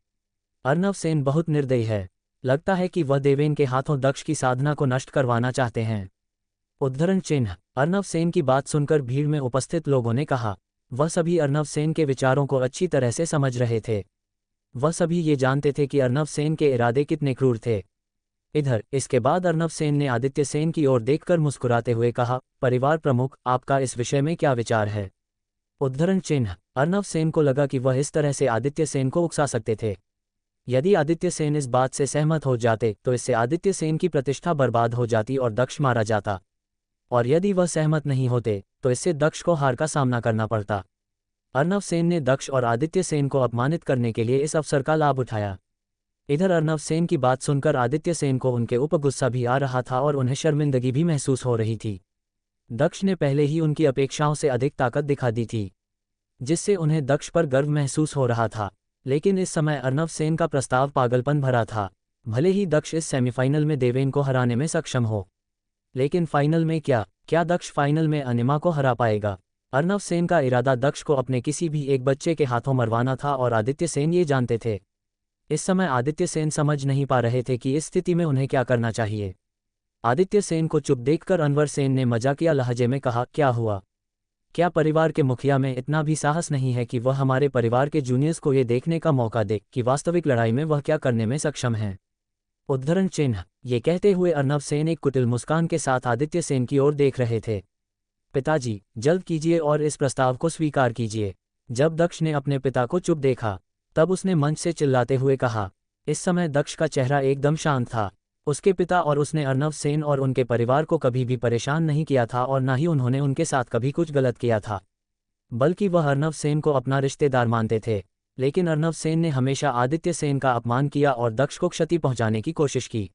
अर्नव सेन बहुत निर्दयी है। लगता है कि वह देवेन के हाथों दक्ष की साधना को नष्ट करवाना चाहते हैं। उद्धरण चिन्ह। अर्नव सेन की बात सुनकर भीड़ में उपस्थित लोगों ने कहा। वह सभी अर्नव सेन के विचारों को अच्छी तरह से समझ रहे थे। वह सभी ये जानते थे कि अर्नव सेन के इरादे कितने क्रूर थे। इधर इसके बाद अर्नव सेन ने आदित्य सेन की ओर देखकर मुस्कुराते हुए कहा, परिवार प्रमुख, आपका इस विषय में क्या विचार है? उद्धरण चिन्ह। अर्नव सेन को लगा कि वह इस तरह से आदित्य सेन को उकसा सकते थे। यदि आदित्य सेन इस बात से सहमत हो जाते तो इससे आदित्य सेन की प्रतिष्ठा बर्बाद हो जाती और दक्ष मारा जाता, और यदि वह सहमत नहीं होते तो इससे दक्ष को हार का सामना करना पड़ता। अर्नव सेन ने दक्ष और आदित्य सेन को अपमानित करने के लिए इस अवसर का लाभ उठाया। इधर अर्नव सेन की बात सुनकर आदित्य सेन को उनके ऊपर गुस्सा भी आ रहा था और उन्हें शर्मिंदगी भी महसूस हो रही थी। दक्ष ने पहले ही उनकी अपेक्षाओं से अधिक ताकत दिखा दी थी, जिससे उन्हें दक्ष पर गर्व महसूस हो रहा था। लेकिन इस समय अर्नव सेन का प्रस्ताव पागलपन भरा था। भले ही दक्ष इस सेमीफाइनल में देवेन को हराने में सक्षम हो, लेकिन फाइनल में क्या दक्ष फाइनल में अनिमा को हरा पाएगा? अर्नव सेन का इरादा दक्ष को अपने किसी भी एक बच्चे के हाथों मरवाना था और आदित्य सेन ये जानते थे। इस समय आदित्य सेन समझ नहीं पा रहे थे कि इस स्थिति में उन्हें क्या करना चाहिए। आदित्य सेन को चुप देखकर अनवर सेन ने मजाकिया लहजे में कहा, क्या हुआ? क्या परिवार के मुखिया में इतना भी साहस नहीं है कि वह हमारे परिवार के जूनियर्स को ये देखने का मौका दे कि वास्तविक लड़ाई में वह क्या करने में सक्षम हैं? उद्धरण चिन्ह। ये कहते हुए अर्नव सेन एक कुटिल मुस्कान के साथ आदित्य सेन की ओर देख रहे थे। पिताजी, जल्द कीजिए और इस प्रस्ताव को स्वीकार कीजिए। जब दक्ष ने अपने पिता को चुप देखा तब उसने मंच से चिल्लाते हुए कहा। इस समय दक्ष का चेहरा एकदम शांत था। उसके पिता और उसने अर्नव सेन और उनके परिवार को कभी भी परेशान नहीं किया था और ना ही उन्होंने उनके साथ कभी कुछ गलत किया था, बल्कि वह अर्नव सेन को अपना रिश्तेदार मानते थे। लेकिन अर्नव सेन ने हमेशा आदित्य सेन का अपमान किया और दक्ष को क्षति पहुंचाने की कोशिश की।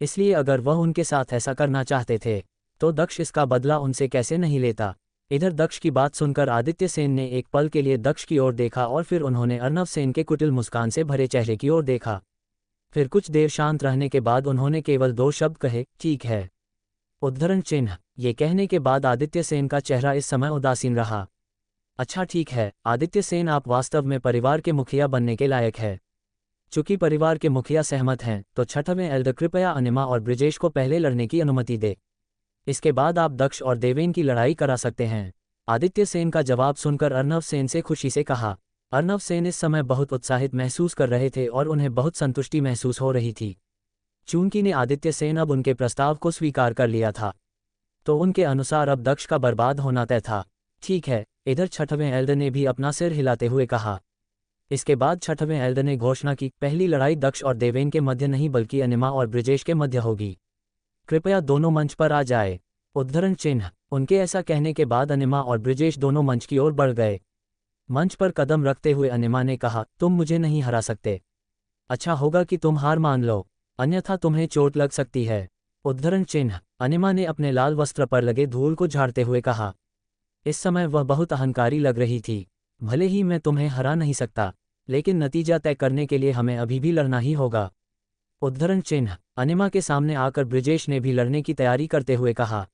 इसलिए अगर वह उनके साथ ऐसा करना चाहते थे तो दक्ष इसका बदला उनसे कैसे नहीं लेता। इधर दक्ष की बात सुनकर आदित्य सेन ने एक पल के लिए दक्ष की ओर देखा और फिर उन्होंने अर्नव सेन के कुटिल मुस्कान से भरे चेहरे की ओर देखा। फिर कुछ देर शांत रहने के बाद उन्होंने केवल 2 शब्द कहे, ठीक है। उद्धरण चिन्ह। ये कहने के बाद आदित्य सेन का चेहरा इस समय उदासीन रहा। अच्छा ठीक है आदित्य सेन, आप वास्तव में परिवार के मुखिया बनने के लायक है। चूंकि परिवार के मुखिया सहमत हैं तो छठवें एल्डर कृपया अनिमा और ब्रिजेश को पहले लड़ने की अनुमति दे। इसके बाद आप दक्ष और देवेन की लड़ाई करा सकते हैं। आदित्य सेन का जवाब सुनकर अर्नव सेन से खुशी से कहा। अर्नव सेन इस समय बहुत उत्साहित महसूस कर रहे थे और उन्हें बहुत संतुष्टि महसूस हो रही थी। चूंकि ने आदित्य सेन अब उनके प्रस्ताव को स्वीकार कर लिया था तो उनके अनुसार अब दक्ष का बर्बाद होना तय था। ठीक है। इधर छठवें एल्डर ने भी अपना सिर हिलाते हुए कहा। इसके बाद छठवें एल्डर ने घोषणा की, पहली लड़ाई दक्ष और देवेन के मध्य नहीं बल्कि अनिमा और ब्रिजेश के मध्य होगी। कृपया दोनों मंच पर आ जाए। उद्धरण चिन्ह। उनके ऐसा कहने के बाद अनिमा और ब्रिजेश दोनों मंच की ओर बढ़ गए। मंच पर कदम रखते हुए अनिमा ने कहा, तुम मुझे नहीं हरा सकते। अच्छा होगा कि तुम हार मान लो, अन्यथा तुम्हें चोट लग सकती है। उद्धरण चिन्ह। अनिमा ने अपने लाल वस्त्र पर लगे धूल को झाड़ते हुए कहा। इस समय वह बहुत अहंकारी लग रही थी। भले ही मैं तुम्हें हरा नहीं सकता, लेकिन नतीजा तय करने के लिए हमें अभी भी लड़ना ही होगा। उद्धरण चिन्ह। अनिमा के सामने आकर ब्रिजेश ने भी लड़ने की तैयारी करते हुए कहा।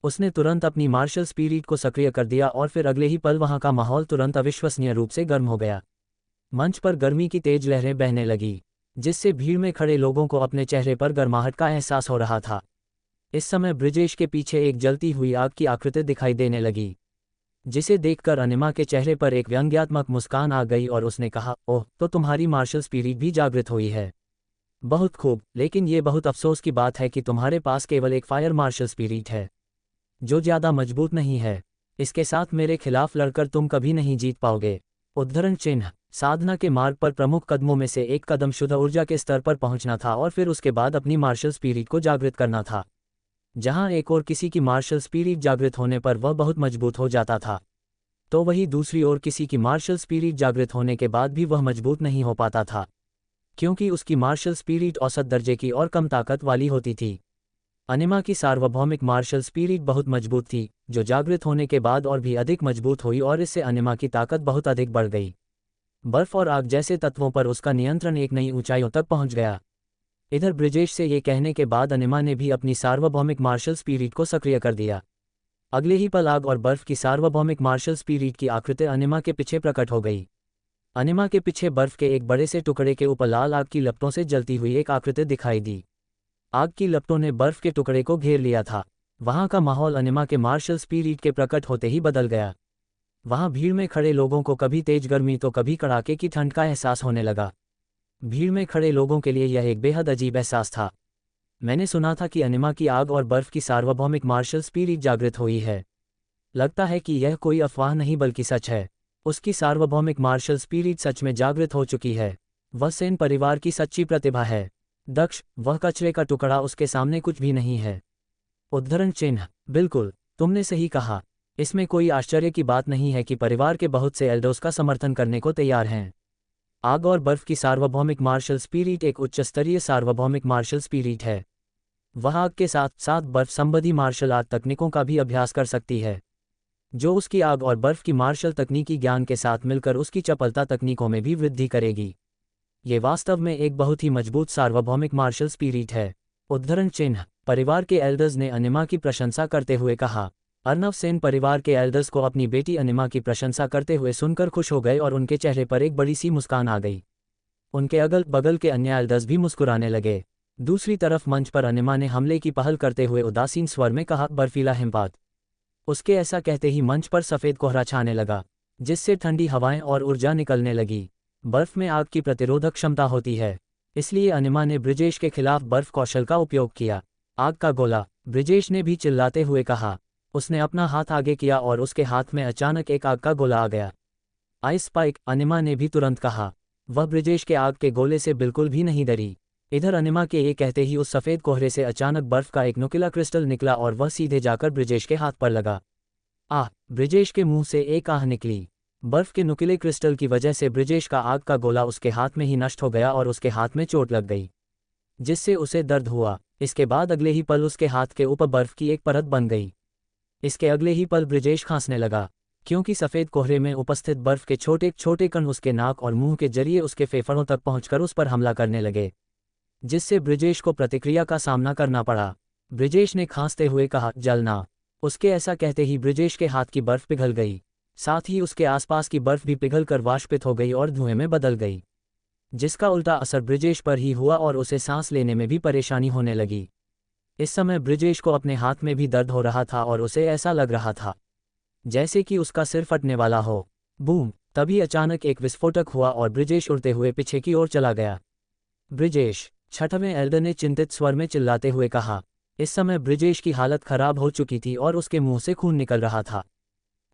उसने तुरंत अपनी मार्शल स्पिरिट को सक्रिय कर दिया और फिर अगले ही पल वहां का माहौल तुरंत अविश्वसनीय रूप से गर्म हो गया। मंच पर गर्मी की तेज लहरें बहने लगी, जिससे भीड़ में खड़े लोगों को अपने चेहरे पर गर्माहट का एहसास हो रहा था। इस समय ब्रिजेश के पीछे एक जलती हुई आग की आकृति दिखाई देने लगी, जिसे देखकर अनिमा के चेहरे पर एक व्यंग्यात्मक मुस्कान आ गई और उसने कहा, ओह, तो तुम्हारी मार्शल स्पिरिट भी जागृत हुई है। बहुत खूब, लेकिन ये बहुत अफसोस की बात है कि तुम्हारे पास केवल एक फायर मार्शल स्पिरिट है, जो ज़्यादा मजबूत नहीं है। इसके साथ मेरे खिलाफ लड़कर तुम कभी नहीं जीत पाओगे। उद्धरण चिन्ह। साधना के मार्ग पर प्रमुख कदमों में से एक कदम शुद्ध ऊर्जा के स्तर पर पहुंचना था और फिर उसके बाद अपनी मार्शल स्पिरिट को जागृत करना था। जहां एक और किसी की मार्शल स्पिरिट जागृत होने पर वह बहुत मजबूत हो जाता था, तो वही दूसरी ओर किसी की मार्शल स्पिरिट जागृत होने के बाद भी वह मजबूत नहीं हो पाता था, क्योंकि उसकी मार्शल स्पिरिट औसत दर्जे की और कम ताकत वाली होती थी। अनिमा की सार्वभौमिक मार्शल स्पिरिट बहुत मजबूत थी, जो जागृत होने के बाद और भी अधिक मजबूत हुई और इससे अनिमा की ताकत बहुत अधिक बढ़ गई। बर्फ और आग जैसे तत्वों पर उसका नियंत्रण एक नई ऊंचाइयों तक पहुंच गया। इधर ब्रिजेश से ये कहने के बाद अनिमा ने भी अपनी सार्वभौमिक मार्शल स्पिरिट को सक्रिय कर दिया। अगले ही पल आग और बर्फ की सार्वभौमिक मार्शल स्पिरिट की आकृति अनिमा के पीछे प्रकट हो गई। अनिमा के पीछे बर्फ के एक बड़े से टुकड़े के ऊपर लाल आग की लपटों से जलती हुई एक आकृति दिखाई दी। आग की लपटों ने बर्फ के टुकड़े को घेर लिया था। वहां का माहौल अनिमा के मार्शल स्पिरिट के प्रकट होते ही बदल गया। वहां भीड़ में खड़े लोगों को कभी तेज गर्मी तो कभी कड़ाके की ठंड का एहसास होने लगा। भीड़ में खड़े लोगों के लिए यह एक बेहद अजीब एहसास था। मैंने सुना था कि अनिमा की आग और बर्फ की सार्वभौमिक मार्शल स्पिरिट जागृत हुई है। लगता है कि यह कोई अफवाह नहीं बल्कि सच है। उसकी सार्वभौमिक मार्शल स्पिरिट सच में जागृत हो चुकी है। वह सेन परिवार की सच्ची प्रतिभा है। दक्ष, वह कचरे का टुकड़ा उसके सामने कुछ भी नहीं है। उद्धरण चिन्ह। बिल्कुल, तुमने सही कहा। इसमें कोई आश्चर्य की बात नहीं है कि परिवार के बहुत से एल्डर्स का समर्थन करने को तैयार हैं। आग और बर्फ की सार्वभौमिक मार्शल स्पिरिट एक उच्च स्तरीय सार्वभौमिक मार्शल स्पिरिट है। वह आग के साथ साथ बर्फ संबंधी मार्शल आर्ट तकनीकों का भी अभ्यास कर सकती है, जो उसकी आग और बर्फ की मार्शल तकनीकी ज्ञान के साथ मिलकर उसकी चपलता तकनीकों में भी वृद्धि करेगी। ये वास्तव में एक बहुत ही मजबूत सार्वभौमिक मार्शल स्पिरिट है। उद्धरण चिन्ह। परिवार के एल्डर्स ने अनिमा की प्रशंसा करते हुए कहा। अर्नव सेन परिवार के एल्डर्स को अपनी बेटी अनिमा की प्रशंसा करते हुए सुनकर खुश हो गए और उनके चेहरे पर एक बड़ी सी मुस्कान आ गई। उनके अगल बगल के अन्य एल्डर्स भी मुस्कुराने लगे। दूसरी तरफ मंच पर अनिमा ने हमले की पहल करते हुए उदासीन स्वर में कहा, बर्फीला हिमपात। उसके ऐसा कहते ही मंच पर सफ़ेद कोहरा छाने लगा, जिससे ठंडी हवाएं और ऊर्जा निकलने लगी। बर्फ में आग की प्रतिरोधक क्षमता होती है, इसलिए अनिमा ने ब्रिजेश के खिलाफ बर्फ कौशल का उपयोग किया। आग का गोला, ब्रिजेश ने भी चिल्लाते हुए कहा। उसने अपना हाथ आगे किया और उसके हाथ में अचानक एक आग का गोला आ गया। आइस स्पाइक, अनिमा ने भी तुरंत कहा। वह ब्रिजेश के आग के गोले से बिल्कुल भी नहीं डरी। इधर अनिमा के ये कहते ही उस सफ़ेद कोहरे से अचानक बर्फ का एक नुकीला क्रिस्टल निकला और वह सीधे जाकर ब्रिजेश के हाथ पर लगा। आह! ब्रिजेश के मुंह से एक आह निकली। बर्फ के नुकीले क्रिस्टल की वजह से ब्रिजेश का आग का गोला उसके हाथ में ही नष्ट हो गया और उसके हाथ में चोट लग गई, जिससे उसे दर्द हुआ। इसके बाद अगले ही पल उसके हाथ के ऊपर बर्फ की एक परत बन गई। इसके अगले ही पल ब्रिजेश खांसने लगा, क्योंकि सफ़ेद कोहरे में उपस्थित बर्फ के छोटे छोटे कण उसके नाक और मुंह के जरिए उसके फेफड़ों तक पहुंचकर उस पर हमला करने लगे, जिससे ब्रिजेश को प्रतिक्रिया का सामना करना पड़ा। ब्रिजेश ने खांसते हुए कहा, जलना। उसके ऐसा कहते ही ब्रिजेश के हाथ की बर्फ पिघल गई, साथ ही उसके आसपास की बर्फ भी पिघलकर वाष्पित हो गई और धुएं में बदल गई, जिसका उल्टा असर ब्रिजेश पर ही हुआ और उसे सांस लेने में भी परेशानी होने लगी। इस समय ब्रिजेश को अपने हाथ में भी दर्द हो रहा था और उसे ऐसा लग रहा था जैसे कि उसका सिर फटने वाला हो। बूम! तभी अचानक एक विस्फोटक हुआ और ब्रिजेश उड़ते हुए पीछे की ओर चला गया। ब्रिजेश! छठवें एल्डर ने चिंतित स्वर में चिल्लाते हुए कहा। इस समय ब्रिजेश की हालत खराब हो चुकी थी और उसके मुंह से खून निकल रहा था।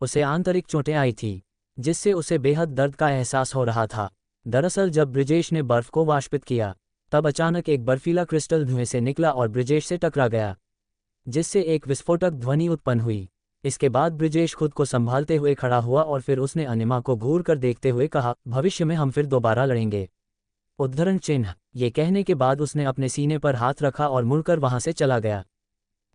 उसे आंतरिक चोटें आई थी, जिससे उसे बेहद दर्द का एहसास हो रहा था। दरअसल जब ब्रिजेश ने बर्फ को वाष्पित किया, तब अचानक एक बर्फीला क्रिस्टल धुएं से निकला और ब्रिजेश से टकरा गया, जिससे एक विस्फोटक ध्वनि उत्पन्न हुई। इसके बाद ब्रिजेश खुद को संभालते हुए खड़ा हुआ और फिर उसने अनिमा को घूर कर देखते हुए कहा, भविष्य में हम फिर दोबारा लड़ेंगे। उद्धरण चिन्ह। ये कहने के बाद उसने अपने सीने पर हाथ रखा और मुड़कर वहां से चला गया,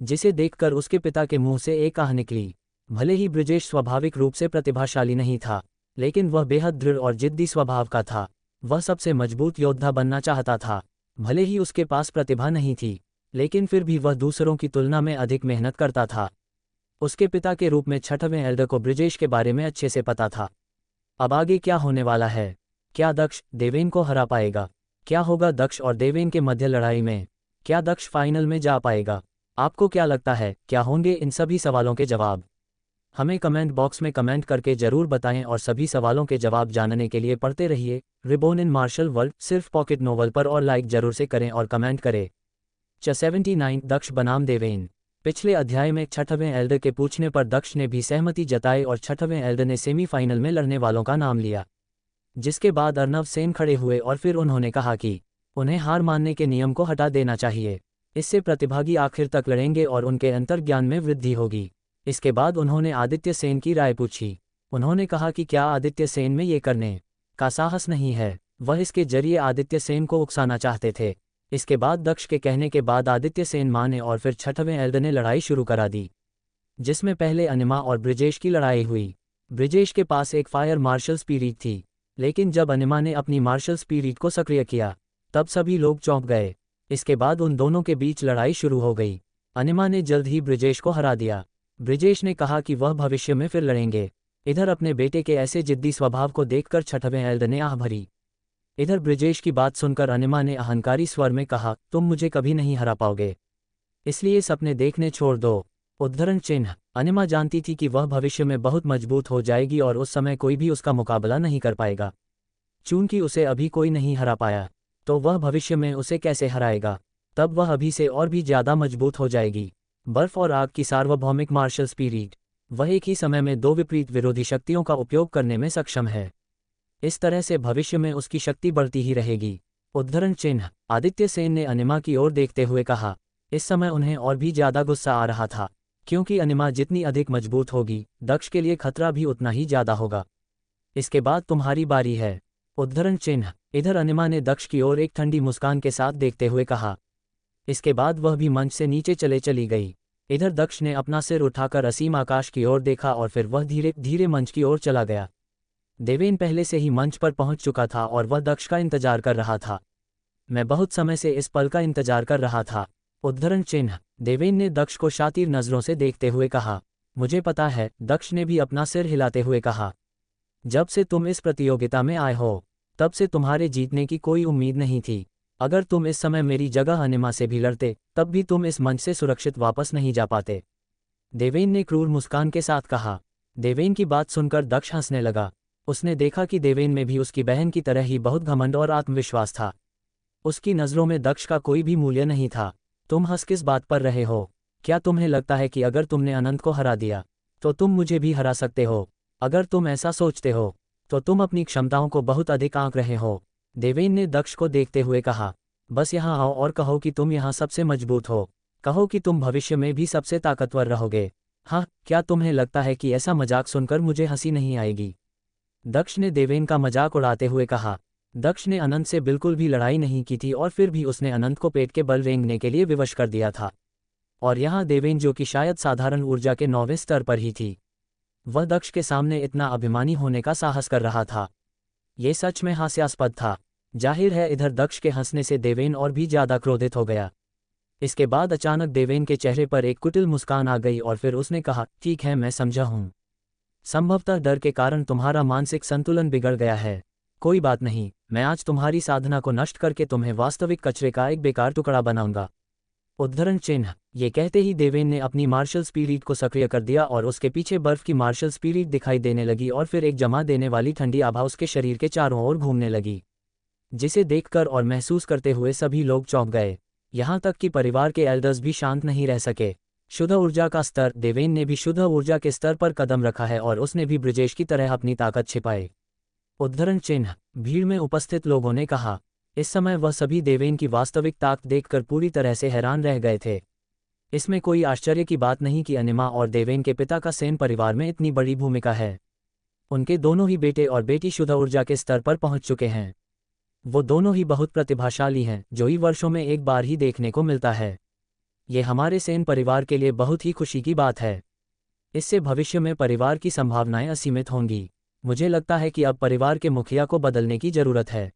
जिसे देखकर उसके पिता के मुंह से एक आह निकली। भले ही ब्रिजेश स्वाभाविक रूप से प्रतिभाशाली नहीं था, लेकिन वह बेहद दृढ़ और जिद्दी स्वभाव का था। वह सबसे मजबूत योद्धा बनना चाहता था। भले ही उसके पास प्रतिभा नहीं थी, लेकिन फिर भी वह दूसरों की तुलना में अधिक मेहनत करता था। उसके पिता के रूप में छठवें एल्डर को ब्रिजेश के बारे में अच्छे से पता था। अब आगे क्या होने वाला है? क्या दक्ष देवेन को हरा पाएगा? क्या होगा दक्ष और देवेन के मध्य लड़ाई में? क्या दक्ष फाइनल में जा पाएगा? आपको क्या लगता है, क्या होंगे इन सभी सवालों के जवाब? हमें कमेंट बॉक्स में कमेंट करके ज़रूर बताएं और सभी सवालों के जवाब जानने के लिए पढ़ते रहिए रिबोन इन मार्शल वर्ल्ड सिर्फ पॉकेट नोवेल पर और लाइक जरूर से करें और कमेंट करें। 79 दक्ष बनाम देवेन। पिछले अध्याय में 6वें एल्डर के पूछने पर दक्ष ने भी सहमति जताई और 6वें एल्डर ने सेमीफाइनल में लड़ने वालों का नाम लिया, जिसके बाद अर्नव सेन खड़े हुए और फिर उन्होंने कहा कि उन्हें हार मानने के नियम को हटा देना चाहिए। इससे प्रतिभागी आखिर तक लड़ेंगे और उनके अंतर्ज्ञान में वृद्धि होगी। इसके बाद उन्होंने आदित्य सेन की राय पूछी। उन्होंने कहा कि क्या आदित्य सेन में ये करने का साहस नहीं है। वह इसके जरिए आदित्य सेन को उकसाना चाहते थे। इसके बाद दक्ष के कहने के बाद आदित्य सेन माने और फिर 6वें एल्डर ने लड़ाई शुरू करा दी, जिसमें पहले अनिमा और ब्रिजेश की लड़ाई हुई। ब्रिजेश के पास एक फायर मार्शल स्पिरिट थी, लेकिन जब अनिमा ने अपनी मार्शल स्पिरिट को सक्रिय किया तब सभी लोग चौंक गए। इसके बाद उन दोनों के बीच लड़ाई शुरू हो गई। अनिमा ने जल्द ही ब्रिजेश को हरा दिया। ब्रिजेश ने कहा कि वह भविष्य में फिर लड़ेंगे। इधर अपने बेटे के ऐसे जिद्दी स्वभाव को देखकर 6वें एल्डर ने आह भरी। इधर ब्रिजेश की बात सुनकर अनिमा ने अहंकारी स्वर में कहा, तुम मुझे कभी नहीं हरा पाओगे, इसलिए सपने देखने छोड़ दो। उद्धरण चिन्ह। अनिमा जानती थी कि वह भविष्य में बहुत मजबूत हो जाएगी और उस समय कोई भी उसका मुकाबला नहीं कर पाएगा। चूंकि उसे अभी कोई नहीं हरा पाया, तो वह भविष्य में उसे कैसे हराएगा। तब वह अभी से और भी ज़्यादा मजबूत हो जाएगी। बर्फ और आग की सार्वभौमिक मार्शल स्पिरिट। वह एक ही समय में दो विपरीत विरोधी शक्तियों का उपयोग करने में सक्षम है। इस तरह से भविष्य में उसकी शक्ति बढ़ती ही रहेगी। उद्धरण चिन्ह। आदित्य सेन ने अनिमा की ओर देखते हुए कहा। इस समय उन्हें और भी ज़्यादा गुस्सा आ रहा था, क्योंकि अनिमा जितनी अधिक मजबूत होगी, दक्ष के लिए खतरा भी उतना ही ज़्यादा होगा। इसके बाद तुम्हारी बारी है। उद्धरण चिन्ह। इधर अनिमा ने दक्ष की ओर एक ठंडी मुस्कान के साथ देखते हुए कहा। इसके बाद वह भी मंच से नीचे चली गई। इधर दक्ष ने अपना सिर उठाकर असीम आकाश की ओर देखा और फिर वह धीरे धीरे मंच की ओर चला गया। देवेन पहले से ही मंच पर पहुंच चुका था और वह दक्ष का इंतजार कर रहा था। मैं बहुत समय से इस पल का इंतजार कर रहा था। उद्धरण चिन्ह। देवेन ने दक्ष को शातिर नज़रों से देखते हुए कहा। मुझे पता है, दक्ष ने भी अपना सिर हिलाते हुए कहा। जब से तुम इस प्रतियोगिता में आए हो, तब से तुम्हारे जीतने की कोई उम्मीद नहीं थी। अगर तुम इस समय मेरी जगह अनिमा से भी लड़ते, तब भी तुम इस मंच से सुरक्षित वापस नहीं जा पाते। देवेन ने क्रूर मुस्कान के साथ कहा। देवेन की बात सुनकर दक्ष हंसने लगा। उसने देखा कि देवेन में भी उसकी बहन की तरह ही बहुत घमंड और आत्मविश्वास था। उसकी नज़रों में दक्ष का कोई भी मूल्य नहीं था। तुम हंस किस बात पर रहे हो? क्या तुम्हें लगता है कि अगर तुमने अनंत को हरा दिया, तो तुम मुझे भी हरा सकते हो? अगर तुम ऐसा सोचते हो, तो तुम अपनी क्षमताओं को बहुत अधिक आंक रहे हो। देवेन ने दक्ष को देखते हुए कहा। बस यहाँ आओ और कहो कि तुम यहाँ सबसे मजबूत हो। कहो कि तुम भविष्य में भी सबसे ताकतवर रहोगे। हाँ, क्या तुम्हें लगता है कि ऐसा मजाक सुनकर मुझे हंसी नहीं आएगी? दक्ष ने देवेन का मजाक उड़ाते हुए कहा। दक्ष ने अनंत से बिल्कुल भी लड़ाई नहीं की थी और फिर भी उसने अनंत को पेट के बल रेंगने के लिए विवश कर दिया था। और यहाँ देवेन, जो कि शायद साधारण ऊर्जा के 9वें स्तर पर ही थी, वह दक्ष के सामने इतना अभिमानी होने का साहस कर रहा था। ये सच में हास्यास्पद था। जाहिर है इधर दक्ष के हंसने से देवेन और भी ज़्यादा क्रोधित हो गया। इसके बाद अचानक देवेन के चेहरे पर एक कुटिल मुस्कान आ गई और फिर उसने कहा, ठीक है, मैं समझा हूँ। संभवतः डर के कारण तुम्हारा मानसिक संतुलन बिगड़ गया है। कोई बात नहीं, मैं आज तुम्हारी साधना को नष्ट करके तुम्हें वास्तविक कचरे का एक बेकार टुकड़ा बनाऊंगा। उद्धरण चिन्ह। ये कहते ही देवेन ने अपनी मार्शल स्पिरिट को सक्रिय कर दिया और उसके पीछे बर्फ की मार्शल स्पिरिट दिखाई देने लगी और फिर एक जमा देने वाली ठंडी आभा उसके शरीर के चारों ओर घूमने लगी, जिसे देखकर और महसूस करते हुए सभी लोग चौंक गए। यहाँ तक कि परिवार के एल्डर्स भी शांत नहीं रह सके। शुद्ध ऊर्जा का स्तर। देवेन ने भी शुद्ध ऊर्जा के स्तर पर कदम रखा है और उसने भी ब्रिजेश की तरह अपनी ताकत छिपाई। उद्धरण चिन्ह। भीड़ में उपस्थित लोगों ने कहा। इस समय वह सभी देवेन की वास्तविक ताकत देखकर पूरी तरह से हैरान रह गए थे। इसमें कोई आश्चर्य की बात नहीं कि अनिमा और देवेन के पिता का सेन परिवार में इतनी बड़ी भूमिका है। उनके दोनों ही बेटे और बेटी शुद्ध ऊर्जा के स्तर पर पहुंच चुके हैं। वो दोनों ही बहुत प्रतिभाशाली हैं, जो ही वर्षों में एक बार ही देखने को मिलता है। ये हमारे सेन परिवार के लिए बहुत ही खुशी की बात है। इससे भविष्य में परिवार की संभावनाएं असीमित होंगी। मुझे लगता है कि अब परिवार के मुखिया को बदलने की जरूरत है।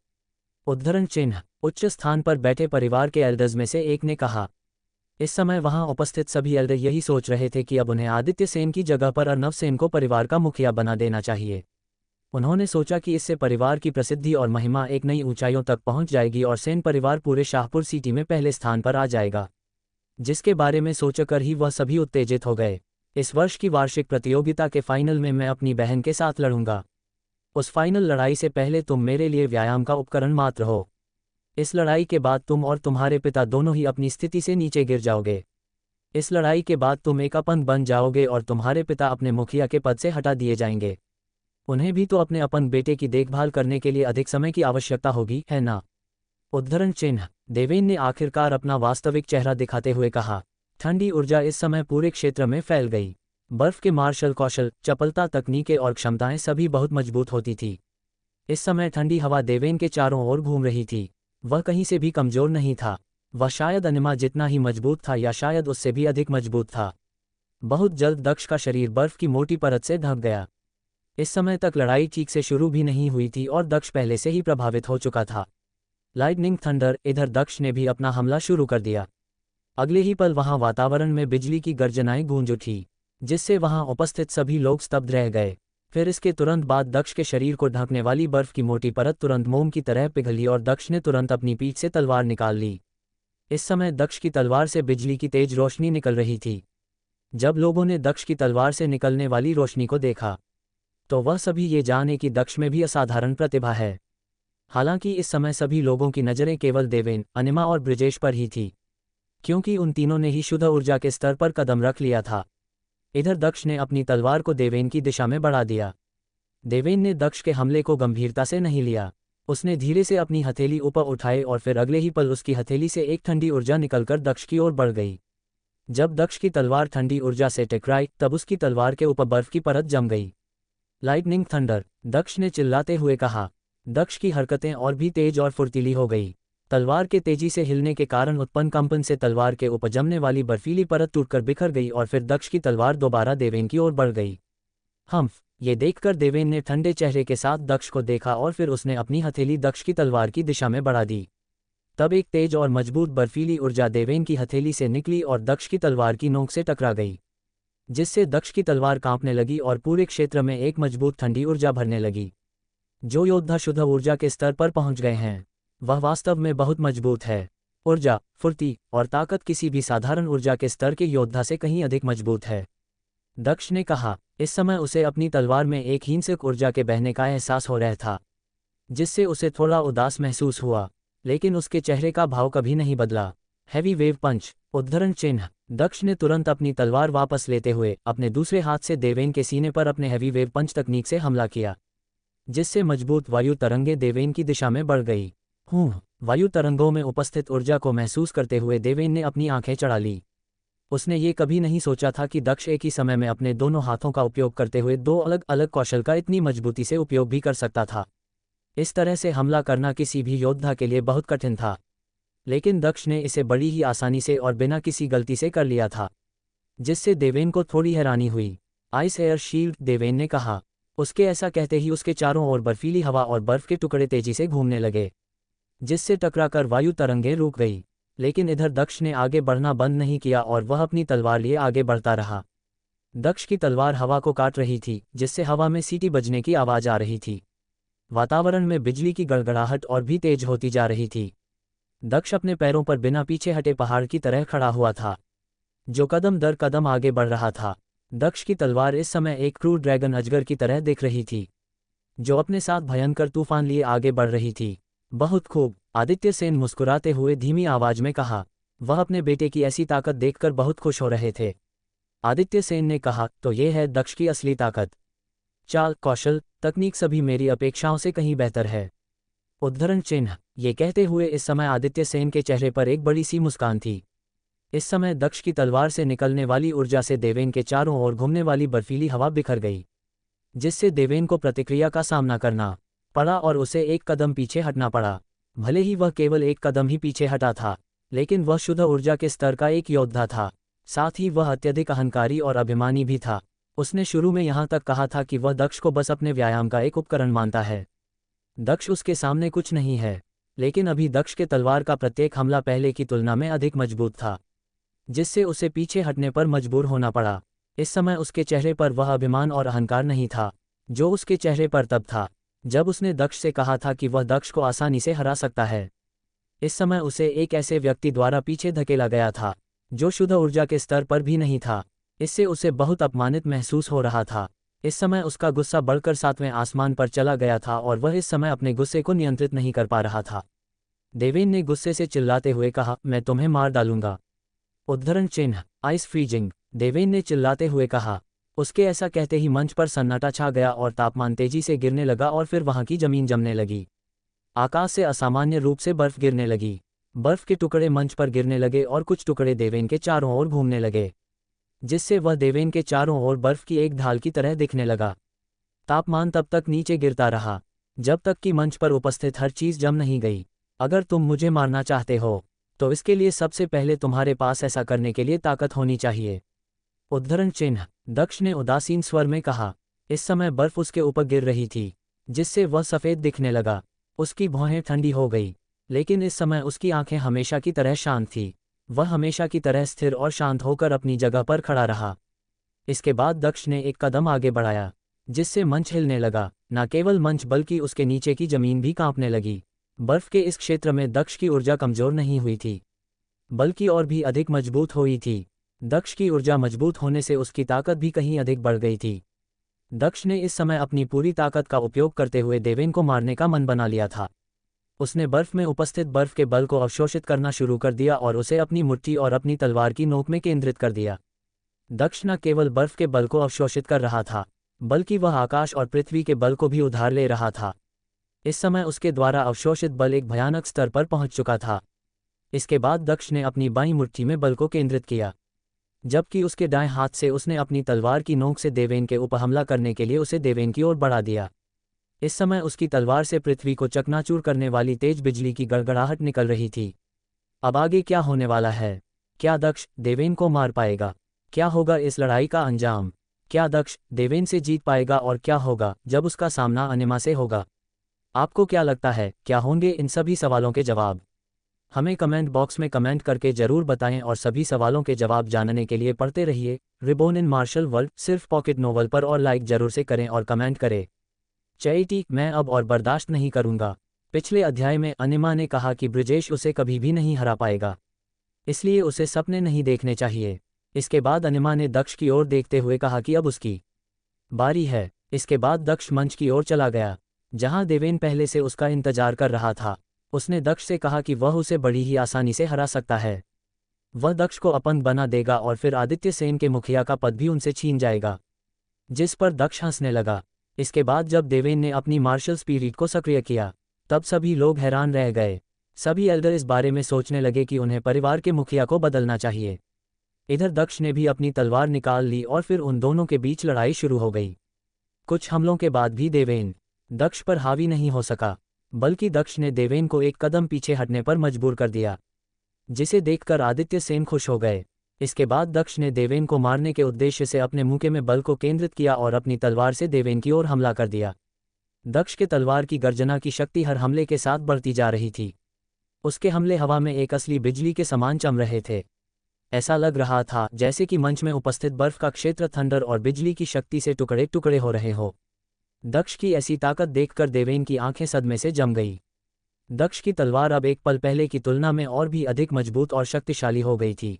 उद्धरण चिन्ह। उच्च स्थान पर बैठे परिवार के एल्डर्स में से एक ने कहा। इस समय वहां उपस्थित सभी एल्डर यही सोच रहे थे कि अब उन्हें आदित्य सेन की जगह पर अर्नव सेन को परिवार का मुखिया बना देना चाहिए। उन्होंने सोचा कि इससे परिवार की प्रसिद्धि और महिमा एक नई ऊंचाइयों तक पहुंच जाएगी और सेन परिवार पूरे शाहपुर सिटी में पहले स्थान पर आ जाएगा, जिसके बारे में सोचकर ही वह सभी उत्तेजित हो गए। इस वर्ष की वार्षिक प्रतियोगिता के फाइनल में मैं अपनी बहन के साथ लड़ूंगा। उस फाइनल लड़ाई से पहले तुम मेरे लिए व्यायाम का उपकरण मात्र हो। इस लड़ाई के बाद तुम और तुम्हारे पिता दोनों ही अपनी स्थिति से नीचे गिर जाओगे। इस लड़ाई के बाद तुम एक अपंग बन जाओगे और तुम्हारे पिता अपने मुखिया के पद से हटा दिए जाएंगे। उन्हें भी तो अपने अपंग बेटे की देखभाल करने के लिए अधिक समय की आवश्यकता होगी, है ना? उद्धरण चिन्ह। देवेन ने आखिरकार अपना वास्तविक चेहरा दिखाते हुए कहा। ठंडी ऊर्जा इस समय पूरे क्षेत्र में फैल गई। बर्फ के मार्शल कौशल, चपलता, तकनीकें और क्षमताएं सभी बहुत मजबूत होती थी। इस समय ठंडी हवा देवेन के चारों ओर घूम रही थी। वह कहीं से भी कमजोर नहीं था। वह शायद अनिमा जितना ही मजबूत था या शायद उससे भी अधिक मजबूत था। बहुत जल्द दक्ष का शरीर बर्फ की मोटी परत से ढक गया। इस समय तक लड़ाई ठीक से शुरू भी नहीं हुई थी और दक्ष पहले से ही प्रभावित हो चुका था। Lightning thunder. इधर दक्ष ने भी अपना हमला शुरू कर दिया। अगले ही पल वहां वातावरण में बिजली की गर्जनाएं गूंज उठी, जिससे वहां उपस्थित सभी लोग स्तब्ध रह गए। फिर इसके तुरंत बाद दक्ष के शरीर को ढकने वाली बर्फ की मोटी परत तुरंत मोम की तरह पिघली और दक्ष ने तुरंत अपनी पीठ से तलवार निकाल ली। इस समय दक्ष की तलवार से बिजली की तेज रोशनी निकल रही थी। जब लोगों ने दक्ष की तलवार से निकलने वाली रोशनी को देखा तो वह सभी ये जाने कि दक्ष में भी असाधारण प्रतिभा है। हालांकि इस समय सभी लोगों की नज़रें केवल देवेन, अनिमा और ब्रिजेश पर ही थी, क्योंकि उन तीनों ने ही शुद्ध ऊर्जा के स्तर पर कदम रख लिया था। इधर दक्ष ने अपनी तलवार को देवेन की दिशा में बढ़ा दिया। देवेन ने दक्ष के हमले को गंभीरता से नहीं लिया। उसने धीरे से अपनी हथेली ऊपर उठाई और फिर अगले ही पल उसकी हथेली से एक ठंडी ऊर्जा निकलकर दक्ष की ओर बढ़ गई। जब दक्ष की तलवार ठंडी ऊर्जा से टकराई तब उसकी तलवार के ऊपर बर्फ की परत जम गई। Lightning thunder. दक्ष ने चिल्लाते हुए कहा। दक्ष की हरकतें और भी तेज और फुर्तीली हो गई। तलवार के तेजी से हिलने के कारण उत्पन्न कंपन से तलवार के ऊपर जमने वाली बर्फीली परत टूटकर बिखर गई और फिर दक्ष की तलवार दोबारा देवेन की ओर बढ़ गई। ये देखकर देवेन ने ठंडे चेहरे के साथ दक्ष को देखा और फिर उसने अपनी हथेली दक्ष की तलवार की दिशा में बढ़ा दी। तब एक तेज और मजबूत बर्फीली ऊर्जा देवेन की हथेली से निकली और दक्ष की तलवार की नोक से टकरा गई, जिससे दक्ष की तलवार कांपने लगी और पूरे क्षेत्र में एक मजबूत ठंडी ऊर्जा भरने लगी। जो योद्धा शुद्ध ऊर्जा के स्तर पर पहुंच गए हैं वह वास्तव में बहुत मजबूत है। ऊर्जा, फुर्ती और ताकत किसी भी साधारण ऊर्जा के स्तर के योद्धा से कहीं अधिक मजबूत है, दक्ष ने कहा। इस समय उसे अपनी तलवार में एक हिंसक ऊर्जा के बहने का एहसास हो रहा था, जिससे उसे थोड़ा उदास महसूस हुआ, लेकिन उसके चेहरे का भाव कभी नहीं बदला। हैवी वेव पंच। उद्धरण चिन्ह। दक्ष ने तुरंत अपनी तलवार वापस लेते हुए अपने दूसरे हाथ से देवेन के सीने पर अपने हैवी वेव पंच तकनीक से हमला किया, जिससे मजबूत वायु तरंगें देवेन की दिशा में बढ़ गई। वायु तरंगों में उपस्थित ऊर्जा को महसूस करते हुए देवेन ने अपनी आंखें चढ़ा ली। उसने ये कभी नहीं सोचा था कि दक्ष एक ही समय में अपने दोनों हाथों का उपयोग करते हुए दो अलग अलग कौशल का इतनी मजबूती से उपयोग भी कर सकता था। इस तरह से हमला करना किसी भी योद्धा के लिए बहुत कठिन था, लेकिन दक्ष ने इसे बड़ी ही आसानी से और बिना किसी गलती से कर लिया था, जिससे देवेन को थोड़ी हैरानी हुई। आइस एयर शील्ड, देवेन ने कहा। उसके ऐसा कहते ही उसके चारों ओर बर्फीली हवा और बर्फ के टुकड़े तेजी से घूमने लगे, जिससे टकराकर वायु तरंगें रुक गई। लेकिन इधर दक्ष ने आगे बढ़ना बंद नहीं किया और वह अपनी तलवार लिए आगे बढ़ता रहा। दक्ष की तलवार हवा को काट रही थी, जिससे हवा में सीटी बजने की आवाज आ रही थी। वातावरण में बिजली की गड़गड़ाहट और भी तेज होती जा रही थी। दक्ष अपने पैरों पर बिना पीछे हटे पहाड़ की तरह खड़ा हुआ था, जो कदम दर कदम आगे बढ़ रहा था। दक्ष की तलवार इस समय एक क्रूर ड्रैगन अजगर की तरह दिख रही थी, जो अपने साथ भयंकर तूफान लिए आगे बढ़ रही थी। बहुत खूब, आदित्य सेन मुस्कुराते हुए धीमी आवाज में कहा। वह अपने बेटे की ऐसी ताकत देखकर बहुत खुश हो रहे थे। आदित्य सेन ने कहा, तो ये है दक्ष की असली ताकत। चाल, कौशल, तकनीक सभी मेरी अपेक्षाओं से कहीं बेहतर है। उद्धरण चिन्ह। ये कहते हुए इस समय आदित्य सेन के चेहरे पर एक बड़ी सी मुस्कान थी। इस समय दक्ष की तलवार से निकलने वाली ऊर्जा से देवेन के चारों ओर घूमने वाली बर्फीली हवा बिखर गई, जिससे देवेन को प्रतिक्रिया का सामना करना पड़ा और उसे एक कदम पीछे हटना पड़ा। भले ही वह केवल एक कदम ही पीछे हटा था, लेकिन वह शुद्ध ऊर्जा के स्तर का एक योद्धा था। साथ ही वह अत्यधिक अहंकारी और अभिमानी भी था। उसने शुरू में यहाँ तक कहा था कि वह दक्ष को बस अपने व्यायाम का एक उपकरण मानता है। दक्ष उसके सामने कुछ नहीं है, लेकिन अभी दक्ष के तलवार का प्रत्येक हमला पहले की तुलना में अधिक मजबूत था, जिससे उसे पीछे हटने पर मजबूर होना पड़ा। इस समय उसके चेहरे पर वह अभिमान और अहंकार नहीं था, जो उसके चेहरे पर तब था जब उसने दक्ष से कहा था कि वह दक्ष को आसानी से हरा सकता है। इस समय उसे एक ऐसे व्यक्ति द्वारा पीछे धकेला गया था, जो शुद्ध ऊर्जा के स्तर पर भी नहीं था। इससे उसे बहुत अपमानित महसूस हो रहा था। इस समय उसका गुस्सा बढ़कर 7वें आसमान पर चला गया था और वह इस समय अपने गुस्से को नियंत्रित नहीं कर पा रहा था। देवेन ने गुस्से से चिल्लाते हुए कहा, मैं तुम्हें मार डालूंगा। उद्धरण चिन्ह आइस फ्रीजिंग, देवेन ने चिल्लाते हुए कहा। उसके ऐसा कहते ही मंच पर सन्नाटा छा गया और तापमान तेजी से गिरने लगा और फिर वहां की जमीन जमने लगी। आकाश से असामान्य रूप से बर्फ गिरने लगी। बर्फ के टुकड़े मंच पर गिरने लगे और कुछ टुकड़े देवेन के चारों ओर घूमने लगे, जिससे वह देवेन के चारों ओर बर्फ की एक ढाल की तरह दिखने लगा। तापमान तब तक नीचे गिरता रहा जब तक कि मंच पर उपस्थित हर चीज जम नहीं गई। अगर तुम मुझे मारना चाहते हो तो इसके लिए सबसे पहले तुम्हारे पास ऐसा करने के लिए ताकत होनी चाहिए। उद्धरण चिन्ह दक्ष ने उदासीन स्वर में कहा। इस समय बर्फ उसके ऊपर गिर रही थी, जिससे वह सफ़ेद दिखने लगा। उसकी भौहें ठंडी हो गई, लेकिन इस समय उसकी आंखें हमेशा की तरह शांत थी। वह हमेशा की तरह स्थिर और शांत होकर अपनी जगह पर खड़ा रहा। इसके बाद दक्ष ने एक कदम आगे बढ़ाया, जिससे मंच हिलने लगा। न केवल मंच बल्कि उसके नीचे की जमीन भी कांपने लगी। बर्फ के इस क्षेत्र में दक्ष की ऊर्जा कमजोर नहीं हुई थी, बल्कि और भी अधिक मजबूत हुई थी। दक्ष की ऊर्जा मजबूत होने से उसकी ताकत भी कहीं अधिक बढ़ गई थी। दक्ष ने इस समय अपनी पूरी ताकत का उपयोग करते हुए देवेन को मारने का मन बना लिया था। उसने बर्फ में उपस्थित बर्फ के बल को अवशोषित करना शुरू कर दिया और उसे अपनी मुट्ठी और अपनी तलवार की नोक में केंद्रित कर दिया। दक्ष न केवल बर्फ के बल को अवशोषित कर रहा था, बल्कि वह आकाश और पृथ्वी के बल को भी उधार ले रहा था। इस समय उसके द्वारा अवशोषित बल एक भयानक स्तर पर पहुंच चुका था। इसके बाद दक्ष ने अपनी बाईं मुट्ठी में बल को केंद्रित किया, जबकि उसके दाएं हाथ से उसने अपनी तलवार की नोक से देवेन के ऊपर हमला करने के लिए उसे देवेन की ओर बढ़ा दिया। इस समय उसकी तलवार से पृथ्वी को चकनाचूर करने वाली तेज बिजली की गड़गड़ाहट निकल रही थी। अब आगे क्या होने वाला है? क्या दक्ष देवेन को मार पाएगा? क्या होगा इस लड़ाई का अंजाम? क्या दक्ष देवेन से जीत पाएगा और क्या होगा जब उसका सामना अनिमा से होगा? आपको क्या लगता है, क्या होंगे इन सभी सवालों के जवाब? हमें कमेंट बॉक्स में कमेंट करके जरूर बताएं और सभी सवालों के जवाब जानने के लिए पढ़ते रहिए रिबॉर्न इन मार्शल वर्ल्ड सिर्फ पॉकेट नोवेल पर, और लाइक जरूर से करें और कमेंट करें। चैटी, मैं अब और बर्दाश्त नहीं करूंगा। पिछले अध्याय में अनिमा ने कहा कि ब्रिजेश उसे कभी भी नहीं हरा पाएगा, इसलिए उसे सपने नहीं देखने चाहिए। इसके बाद अनिमा ने दक्ष की ओर देखते हुए कहा कि अब उसकी बारी है। इसके बाद दक्ष मंच की ओर चला गया, जहां देवेन पहले से उसका इंतजार कर रहा था। उसने दक्ष से कहा कि वह उसे बड़ी ही आसानी से हरा सकता है। वह दक्ष को अपंग बना देगा और फिर आदित्य सेन के मुखिया का पद भी उनसे छीन जाएगा, जिस पर दक्ष हंसने लगा। इसके बाद जब देवेन ने अपनी मार्शल स्पिरिट को सक्रिय किया, तब सभी लोग हैरान रह गए। सभी एल्डर इस बारे में सोचने लगे कि उन्हें परिवार के मुखिया को बदलना चाहिए। इधर दक्ष ने भी अपनी तलवार निकाल ली और फिर उन दोनों के बीच लड़ाई शुरू हो गई। कुछ हमलों के बाद भी देवेन दक्ष पर हावी नहीं हो सका, बल्कि दक्ष ने देवेन को एक कदम पीछे हटने पर मजबूर कर दिया, जिसे देखकर आदित्य सेन खुश हो गए। इसके बाद दक्ष ने देवेन को मारने के उद्देश्य से अपने मुक्के में बल को केंद्रित किया और अपनी तलवार से देवेन की ओर हमला कर दिया। दक्ष के तलवार की गर्जना की शक्ति हर हमले के साथ बढ़ती जा रही थी। उसके हमले हवा में एक असली बिजली के समान चम रहे थे। ऐसा लग रहा था जैसे कि मंच में उपस्थित बर्फ का क्षेत्र थंडर और बिजली की शक्ति से टुकड़े टुकड़े हो रहे हो। दक्ष की ऐसी ताकत देखकर देवेन की आंखें सदमे से जम गई। दक्ष की तलवार अब एक पल पहले की तुलना में और भी अधिक मजबूत और शक्तिशाली हो गई थी।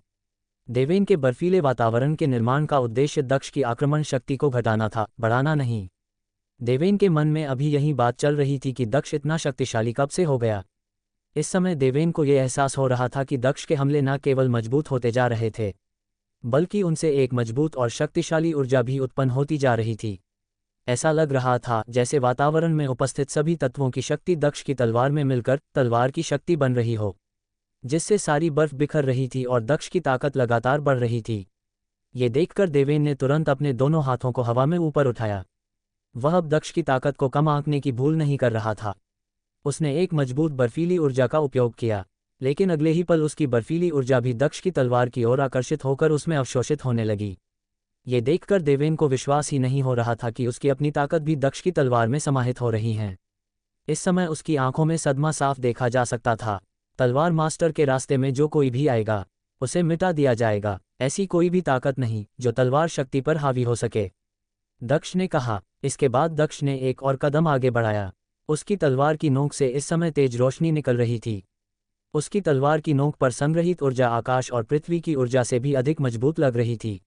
देवेन के बर्फीले वातावरण के निर्माण का उद्देश्य दक्ष की आक्रमण शक्ति को घटाना था, बढ़ाना नहीं। देवेन के मन में अभी यही बात चल रही थी कि दक्ष इतना शक्तिशाली कब से हो गया। इस समय देवेन को यह एहसास हो रहा था कि दक्ष के हमले न केवल मजबूत होते जा रहे थे, बल्कि उनसे एक मजबूत और शक्तिशाली ऊर्जा भी उत्पन्न होती जा रही थी। ऐसा लग रहा था जैसे वातावरण में उपस्थित सभी तत्वों की शक्ति दक्ष की तलवार में मिलकर तलवार की शक्ति बन रही हो, जिससे सारी बर्फ बिखर रही थी और दक्ष की ताकत लगातार बढ़ रही थी। ये देखकर देवेन ने तुरंत अपने दोनों हाथों को हवा में ऊपर उठाया। वह अब दक्ष की ताकत को कम आंकने की भूल नहीं कर रहा था। उसने एक मजबूत बर्फीली ऊर्जा का उपयोग किया, लेकिन अगले ही पल उसकी बर्फीली ऊर्जा भी दक्ष की तलवार की ओर आकर्षित होकर उसमें अवशोषित होने लगी। ये देखकर देवेन को विश्वास ही नहीं हो रहा था कि उसकी अपनी ताकत भी दक्ष की तलवार में समाहित हो रही है। इस समय उसकी आंखों में सदमा साफ देखा जा सकता था। तलवार मास्टर के रास्ते में जो कोई भी आएगा, उसे मिटा दिया जाएगा। ऐसी कोई भी ताकत नहीं जो तलवार शक्ति पर हावी हो सके, दक्ष ने कहा। इसके बाद दक्ष ने एक और कदम आगे बढ़ाया। उसकी तलवार की नोक से इस समय तेज रोशनी निकल रही थी। उसकी तलवार की नोक पर संग्रहित ऊर्जा आकाश और पृथ्वी की ऊर्जा से भी अधिक मजबूत लग रही थी।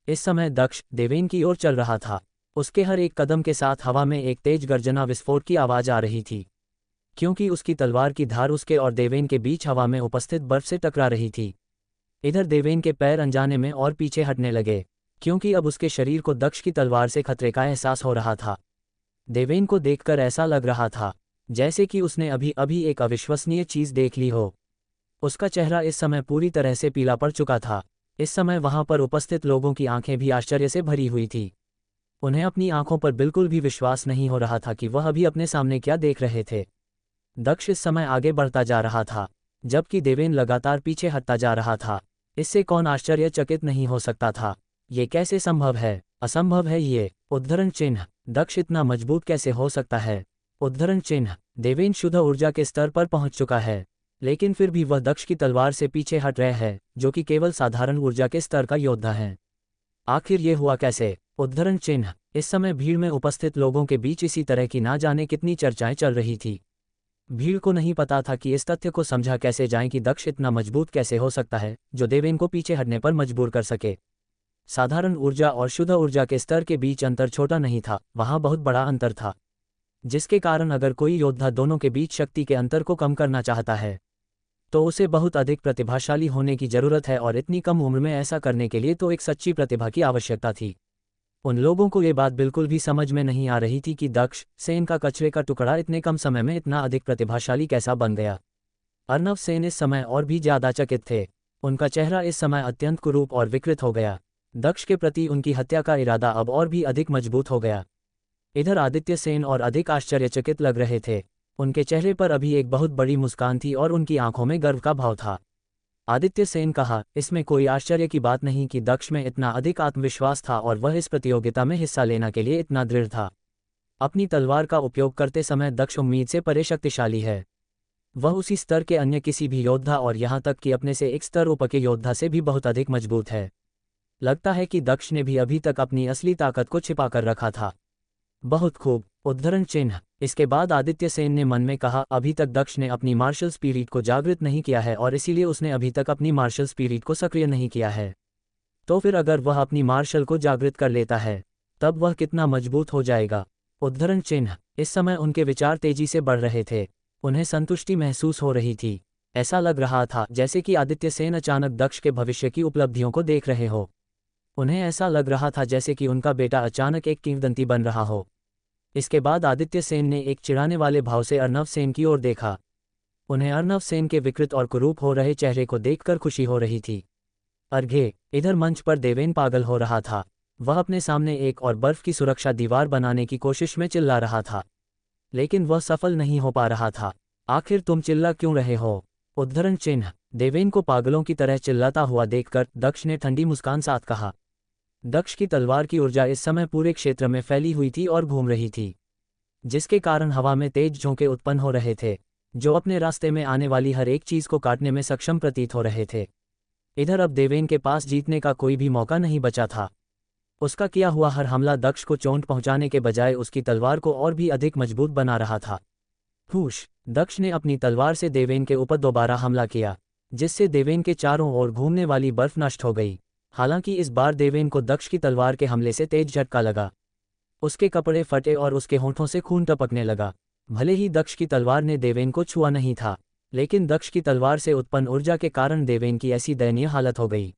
इस समय दक्ष देवेन की ओर चल रहा था। उसके हर एक कदम के साथ हवा में एक तेज गर्जना विस्फोट की आवाज़ आ रही थी, क्योंकि उसकी तलवार की धार उसके और देवेन के बीच हवा में उपस्थित बर्फ से टकरा रही थी। इधर देवेन के पैर अनजाने में और पीछे हटने लगे, क्योंकि अब उसके शरीर को दक्ष की तलवार से खतरे का एहसास हो रहा था। देवेन को देखकर ऐसा लग रहा था जैसे कि उसने अभी अभी एक अविश्वसनीय चीज़ देख ली हो। उसका चेहरा इस समय पूरी तरह से पीला पड़ चुका था। इस समय वहां पर उपस्थित लोगों की आंखें भी आश्चर्य से भरी हुई थी। उन्हें अपनी आंखों पर बिल्कुल भी विश्वास नहीं हो रहा था कि वह अभी अपने सामने क्या देख रहे थे। दक्ष इस समय आगे बढ़ता जा रहा था, जबकि देवेन लगातार पीछे हटता जा रहा था। इससे कौन आश्चर्यचकित नहीं हो सकता था। ये कैसे संभव है? असंभव है ये। उद्धरण चिन्ह। दक्ष इतना मजबूत कैसे हो सकता है? उद्धरण चिन्ह। देवेन शुद्ध ऊर्जा के स्तर पर पहुंच चुका है, लेकिन फिर भी वह दक्ष की तलवार से पीछे हट रहा है, जो कि केवल साधारण ऊर्जा के स्तर का योद्धा है। आखिर ये हुआ कैसे? उद्धरण चिन्ह। इस समय भीड़ में उपस्थित लोगों के बीच इसी तरह की ना जाने कितनी चर्चाएं चल रही थी। भीड़ को नहीं पता था कि इस तथ्य को समझा कैसे जाए कि दक्ष इतना मजबूत कैसे हो सकता है जो देवेन को पीछे हटने पर मजबूर कर सके। साधारण ऊर्जा और शुद्ध ऊर्जा के स्तर के बीच अंतर छोटा नहीं था, वहां बहुत बड़ा अंतर था, जिसके कारण अगर कोई योद्धा दोनों के बीच शक्ति के अंतर को कम करना चाहता है तो उसे बहुत अधिक प्रतिभाशाली होने की जरूरत है, और इतनी कम उम्र में ऐसा करने के लिए तो एक सच्ची प्रतिभा की आवश्यकता थी। उन लोगों को ये बात बिल्कुल भी समझ में नहीं आ रही थी कि दक्ष सेन का कचरे का टुकड़ा इतने कम समय में इतना अधिक प्रतिभाशाली कैसा बन गया। अर्नव सेन इस समय और भी ज्यादा चकित थे। उनका चेहरा इस समय अत्यंत कुरूप और विकृत हो गया। दक्ष के प्रति उनकी हत्या का इरादा अब और भी अधिक मजबूत हो गया। इधर आदित्य सेन और अधिक आश्चर्यचकित लग रहे थे। उनके चेहरे पर अभी एक बहुत बड़ी मुस्कान थी और उनकी आंखों में गर्व का भाव था। आदित्य सेन कहा, इसमें कोई आश्चर्य की बात नहीं कि दक्ष में इतना अधिक आत्मविश्वास था और वह इस प्रतियोगिता में हिस्सा लेने के लिए इतना दृढ़ था। अपनी तलवार का उपयोग करते समय दक्ष उम्मीद से परे शक्तिशाली है। वह उसी स्तर के अन्य किसी भी योद्धा और यहाँ तक कि अपने से एक स्तर ऊपर के योद्धा से भी बहुत अधिक मजबूत है। लगता है कि दक्ष ने भी अभी तक अपनी असली ताकत को छिपा कर रखा था। बहुत खूब। उद्धरण चिन्ह। इसके बाद आदित्य सेन ने मन में कहा, अभी तक दक्ष ने अपनी मार्शल स्पिरिट को जागृत नहीं किया है और इसीलिए उसने अभी तक अपनी मार्शल स्पिरिट को सक्रिय नहीं किया है। तो फिर अगर वह अपनी मार्शल को जागृत कर लेता है तब वह कितना मजबूत हो जाएगा। उद्धरण चिन्ह। इस समय उनके विचार तेजी से बढ़ रहे थे। उन्हें संतुष्टि महसूस हो रही थी। ऐसा लग रहा था जैसे कि आदित्य सेन अचानक दक्ष के भविष्य की उपलब्धियों को देख रहे हो। उन्हें ऐसा लग रहा था जैसे कि उनका बेटा अचानक एक किंवदंती बन रहा हो। इसके बाद आदित्य सेन ने एक चिढ़ाने वाले भाव से अर्नव सेन की ओर देखा। उन्हें अर्नव सेन के विकृत और कुरूप हो रहे चेहरे को देखकर खुशी हो रही थी। अर्घे। इधर मंच पर देवेन पागल हो रहा था। वह अपने सामने एक और बर्फ की सुरक्षा दीवार बनाने की कोशिश में चिल्ला रहा था, लेकिन वह सफल नहीं हो पा रहा था। आखिर तुम चिल्ला क्यों रहे हो? उद्धरण चिन्ह। देवेन को पागलों की तरह चिल्लाता हुआ देखकर दक्ष ने ठंडी मुस्कान साथ कहा। दक्ष की तलवार की ऊर्जा इस समय पूरे क्षेत्र में फैली हुई थी और घूम रही थी, जिसके कारण हवा में तेज झोंके उत्पन्न हो रहे थे, जो अपने रास्ते में आने वाली हर एक चीज को काटने में सक्षम प्रतीत हो रहे थे। इधर अब देवेन के पास जीतने का कोई भी मौका नहीं बचा था। उसका किया हुआ हर हमला दक्ष को चोट पहुंचाने के बजाय उसकी तलवार को और भी अधिक मजबूत बना रहा था। हुश। दक्ष ने अपनी तलवार से देवेन के ऊपर दोबारा हमला किया, जिससे देवेन के चारों ओर घूमने वाली बर्फ नष्ट हो गई। हालांकि इस बार देवेन को दक्ष की तलवार के हमले से तेज झटका लगा। उसके कपड़े फटे और उसके होंठों से खून टपकने लगा। भले ही दक्ष की तलवार ने देवेन को छुआ नहीं था, लेकिन दक्ष की तलवार से उत्पन्न ऊर्जा के कारण देवेन की ऐसी दयनीय हालत हो गई।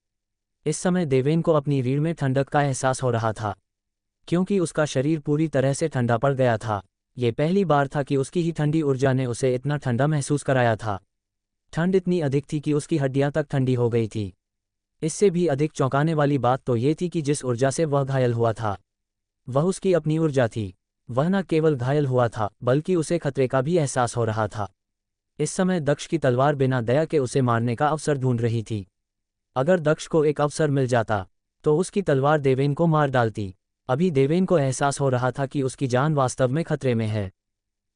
इस समय देवेन को अपनी रीढ़ में ठंडक का एहसास हो रहा था, क्योंकि उसका शरीर पूरी तरह से ठंडा पड़ गया था। ये पहली बार था कि उसकी ही ठंडी ऊर्जा ने उसे इतना ठंडा महसूस कराया था। ठंड इतनी अधिक थी कि उसकी हड्डियां तक ठंडी हो गई थी। इससे भी अधिक चौंकाने वाली बात तो ये थी कि जिस ऊर्जा से वह घायल हुआ था वह उसकी अपनी ऊर्जा थी। वह न केवल घायल हुआ था बल्कि उसे खतरे का भी एहसास हो रहा था। इस समय दक्ष की तलवार बिना दया के उसे मारने का अवसर ढूंढ रही थी। अगर दक्ष को एक अवसर मिल जाता तो उसकी तलवार देवेन को मार डालती। अभी देवेन को एहसास हो रहा था कि उसकी जान वास्तव में खतरे में है।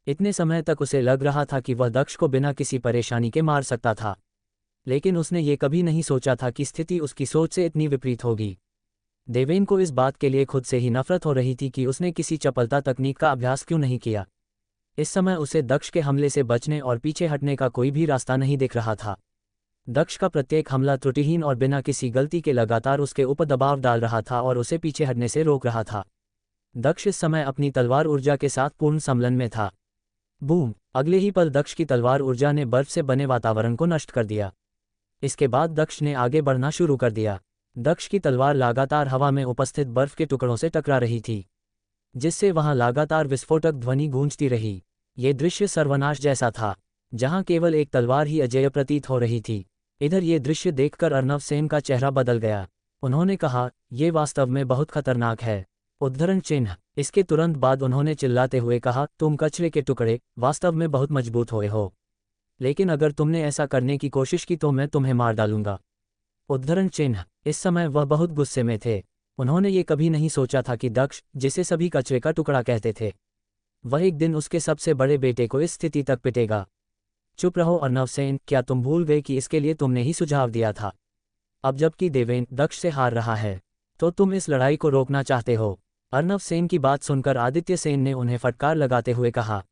इतने समय तक उसे लग रहा था कि वह दक्ष को बिना किसी परेशानी के मार सकता था, लेकिन उसने ये कभी नहीं सोचा था कि स्थिति उसकी सोच से इतनी विपरीत होगी। देवेन को इस बात के लिए खुद से ही नफरत हो रही थी कि उसने किसी चपलता तकनीक का अभ्यास क्यों नहीं किया। इस समय उसे दक्ष के हमले से बचने और पीछे हटने का कोई भी रास्ता नहीं दिख रहा था। दक्ष का प्रत्येक हमला त्रुटिहीन और बिना किसी गलती के लगातार उसके ऊपर दबाव डाल रहा था और उसे पीछे हटने से रोक रहा था। दक्ष इस समय अपनी तलवार ऊर्जा के साथ पूर्ण सम्मिलन में था। बूम! अगले ही पल दक्ष की तलवार ऊर्जा ने बर्फ से बने वातावरण को नष्ट कर दिया। इसके बाद दक्ष ने आगे बढ़ना शुरू कर दिया। दक्ष की तलवार लगातार हवा में उपस्थित बर्फ के टुकड़ों से टकरा रही थी, जिससे वहां लगातार विस्फोटक ध्वनि गूंजती रही। ये दृश्य सर्वनाश जैसा था, जहां केवल एक तलवार ही अजेय प्रतीत हो रही थी। इधर ये दृश्य देखकर अर्नव सेन का चेहरा बदल गया। उन्होंने कहा, ये वास्तव में बहुत खतरनाक है। उद्धरण चिन्ह। इसके तुरंत बाद उन्होंने चिल्लाते हुए कहा, तुम कचरे के टुकड़े, वास्तव में बहुत मजबूत हुए हो, लेकिन अगर तुमने ऐसा करने की कोशिश की तो मैं तुम्हें मार डालूंगा। उद्धरण चिन्ह। इस समय वह बहुत गुस्से में थे। उन्होंने ये कभी नहीं सोचा था कि दक्ष, जिसे सभी कचरे का टुकड़ा कहते थे, वह एक दिन उसके सबसे बड़े बेटे को इस स्थिति तक पिटेगा। चुप रहो अर्नव सेन, क्या तुम भूल गए कि इसके लिए तुमने ही सुझाव दिया था? अब जबकि देवेन दक्ष से हार रहा है, तो तुम इस लड़ाई को रोकना चाहते हो? अर्नव सेन की बात सुनकर आदित्य सेन ने उन्हें फटकार लगाते हुए कहा,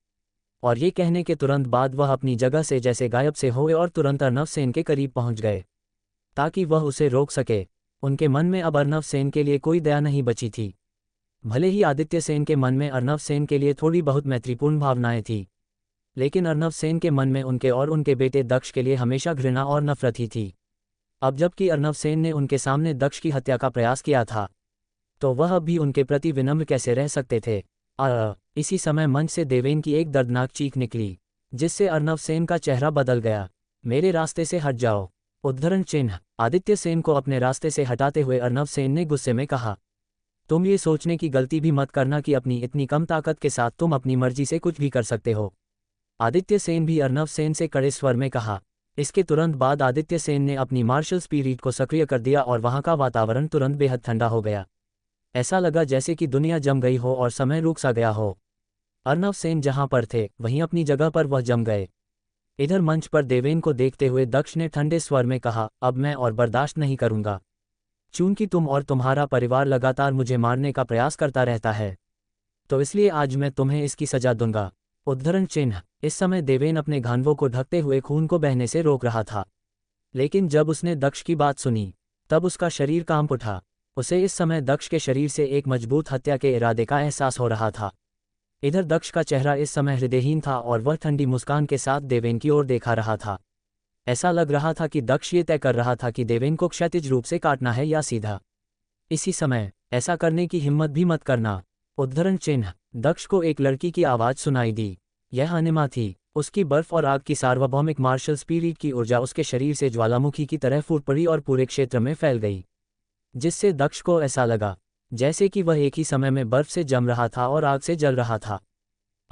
और ये कहने के तुरंत बाद वह अपनी जगह से जैसे गायब से हुए और तुरंत अर्नव सेन के करीब पहुंच गए, ताकि वह उसे रोक सके। उनके मन में अब अर्नव सेन के लिए कोई दया नहीं बची थी। भले ही आदित्य सेन के मन में अर्नव सेन के लिए थोड़ी बहुत मैत्रीपूर्ण भावनाएं थी, लेकिन अर्नव सेन के मन में उनके और उनके बेटे दक्ष के लिए हमेशा घृणा और नफरत ही थी। अब जबकि अर्नव सेन ने उनके सामने दक्ष की हत्या का प्रयास किया था, तो वह अब भी उनके प्रति विनम्र कैसे रह सकते थे? इसी समय मंच से देवेन की एक दर्दनाक चीख निकली, जिससे अर्नव सेन का चेहरा बदल गया। मेरे रास्ते से हट जाओ। उद्धरण चिन्ह। आदित्य सेन को अपने रास्ते से हटाते हुए अर्नव सेन ने गुस्से में कहा, तुम ये सोचने की गलती भी मत करना कि अपनी इतनी कम ताकत के साथ तुम अपनी मर्जी से कुछ भी कर सकते हो। आदित्य सेन भी अर्नव सेन से कड़े स्वर में कहा। इसके तुरंत बाद आदित्य सेन ने अपनी मार्शल स्पिरिट को सक्रिय कर दिया और वहां का वातावरण तुरंत बेहद ठंडा हो गया। ऐसा लगा जैसे कि दुनिया जम गई हो और समय रुक सा गया हो। अर्नव सेन जहां पर थे वहीं अपनी जगह पर वह जम गए। इधर मंच पर देवेन को देखते हुए दक्ष ने ठंडे स्वर में कहा, अब मैं और बर्दाश्त नहीं करूंगा। चूंकि तुम और तुम्हारा परिवार लगातार मुझे मारने का प्रयास करता रहता है, तो इसलिए आज मैं तुम्हें इसकी सजा दूंगा। उद्धरण चिन्ह। इस समय देवेन अपने घानवों को ढकते हुए खून को बहने से रोक रहा था, लेकिन जब उसने दक्ष की बात सुनी तब उसका शरीर कांप उठा। उसे इस समय दक्ष के शरीर से एक मजबूत हत्या के इरादे का एहसास हो रहा था। इधर दक्ष का चेहरा इस समय हृदयहीन था और वह ठंडी मुस्कान के साथ देवेन की ओर देखा रहा था। ऐसा लग रहा था कि दक्ष ये तय कर रहा था कि देवेन को क्षैतिज रूप से काटना है या सीधा। इसी समय ऐसा करने की हिम्मत भी मत करना। उद्धरण चिन्ह। दक्ष को एक लड़की की आवाज़ सुनाई दी। यह अनिमा थी। उसकी बर्फ और आग की सार्वभौमिक मार्शल स्पिरिट की ऊर्जा उसके शरीर से ज्वालामुखी की तरह फूट पड़ी और पूरे क्षेत्र में फैल गई, जिससे दक्ष को ऐसा लगा जैसे कि वह एक ही समय में बर्फ से जम रहा था और आग से जल रहा था।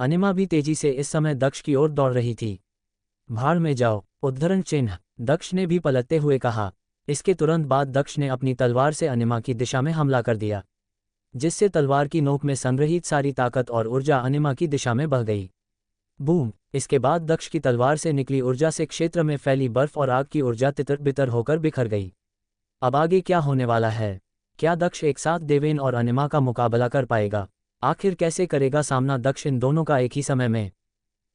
अनिमा भी तेजी से इस समय दक्ष की ओर दौड़ रही थी। भाड़ में जाओ। उद्धरण चिन्ह। दक्ष ने भी पलटते हुए कहा। इसके तुरंत बाद दक्ष ने अपनी तलवार से अनिमा की दिशा में हमला कर दिया, जिससे तलवार की नोक में संग्रहित सारी ताकत और ऊर्जा अनिमा की दिशा में बह गई। बूम! इसके बाद दक्ष की तलवार से निकली ऊर्जा से क्षेत्र में फैली बर्फ और आग की ऊर्जा तितर बितर होकर बिखर गई। अब आगे क्या होने वाला है? क्या दक्ष एक साथ देवेन और अनिमा का मुकाबला कर पाएगा? आखिर कैसे करेगा सामना दक्ष इन दोनों का एक ही समय में?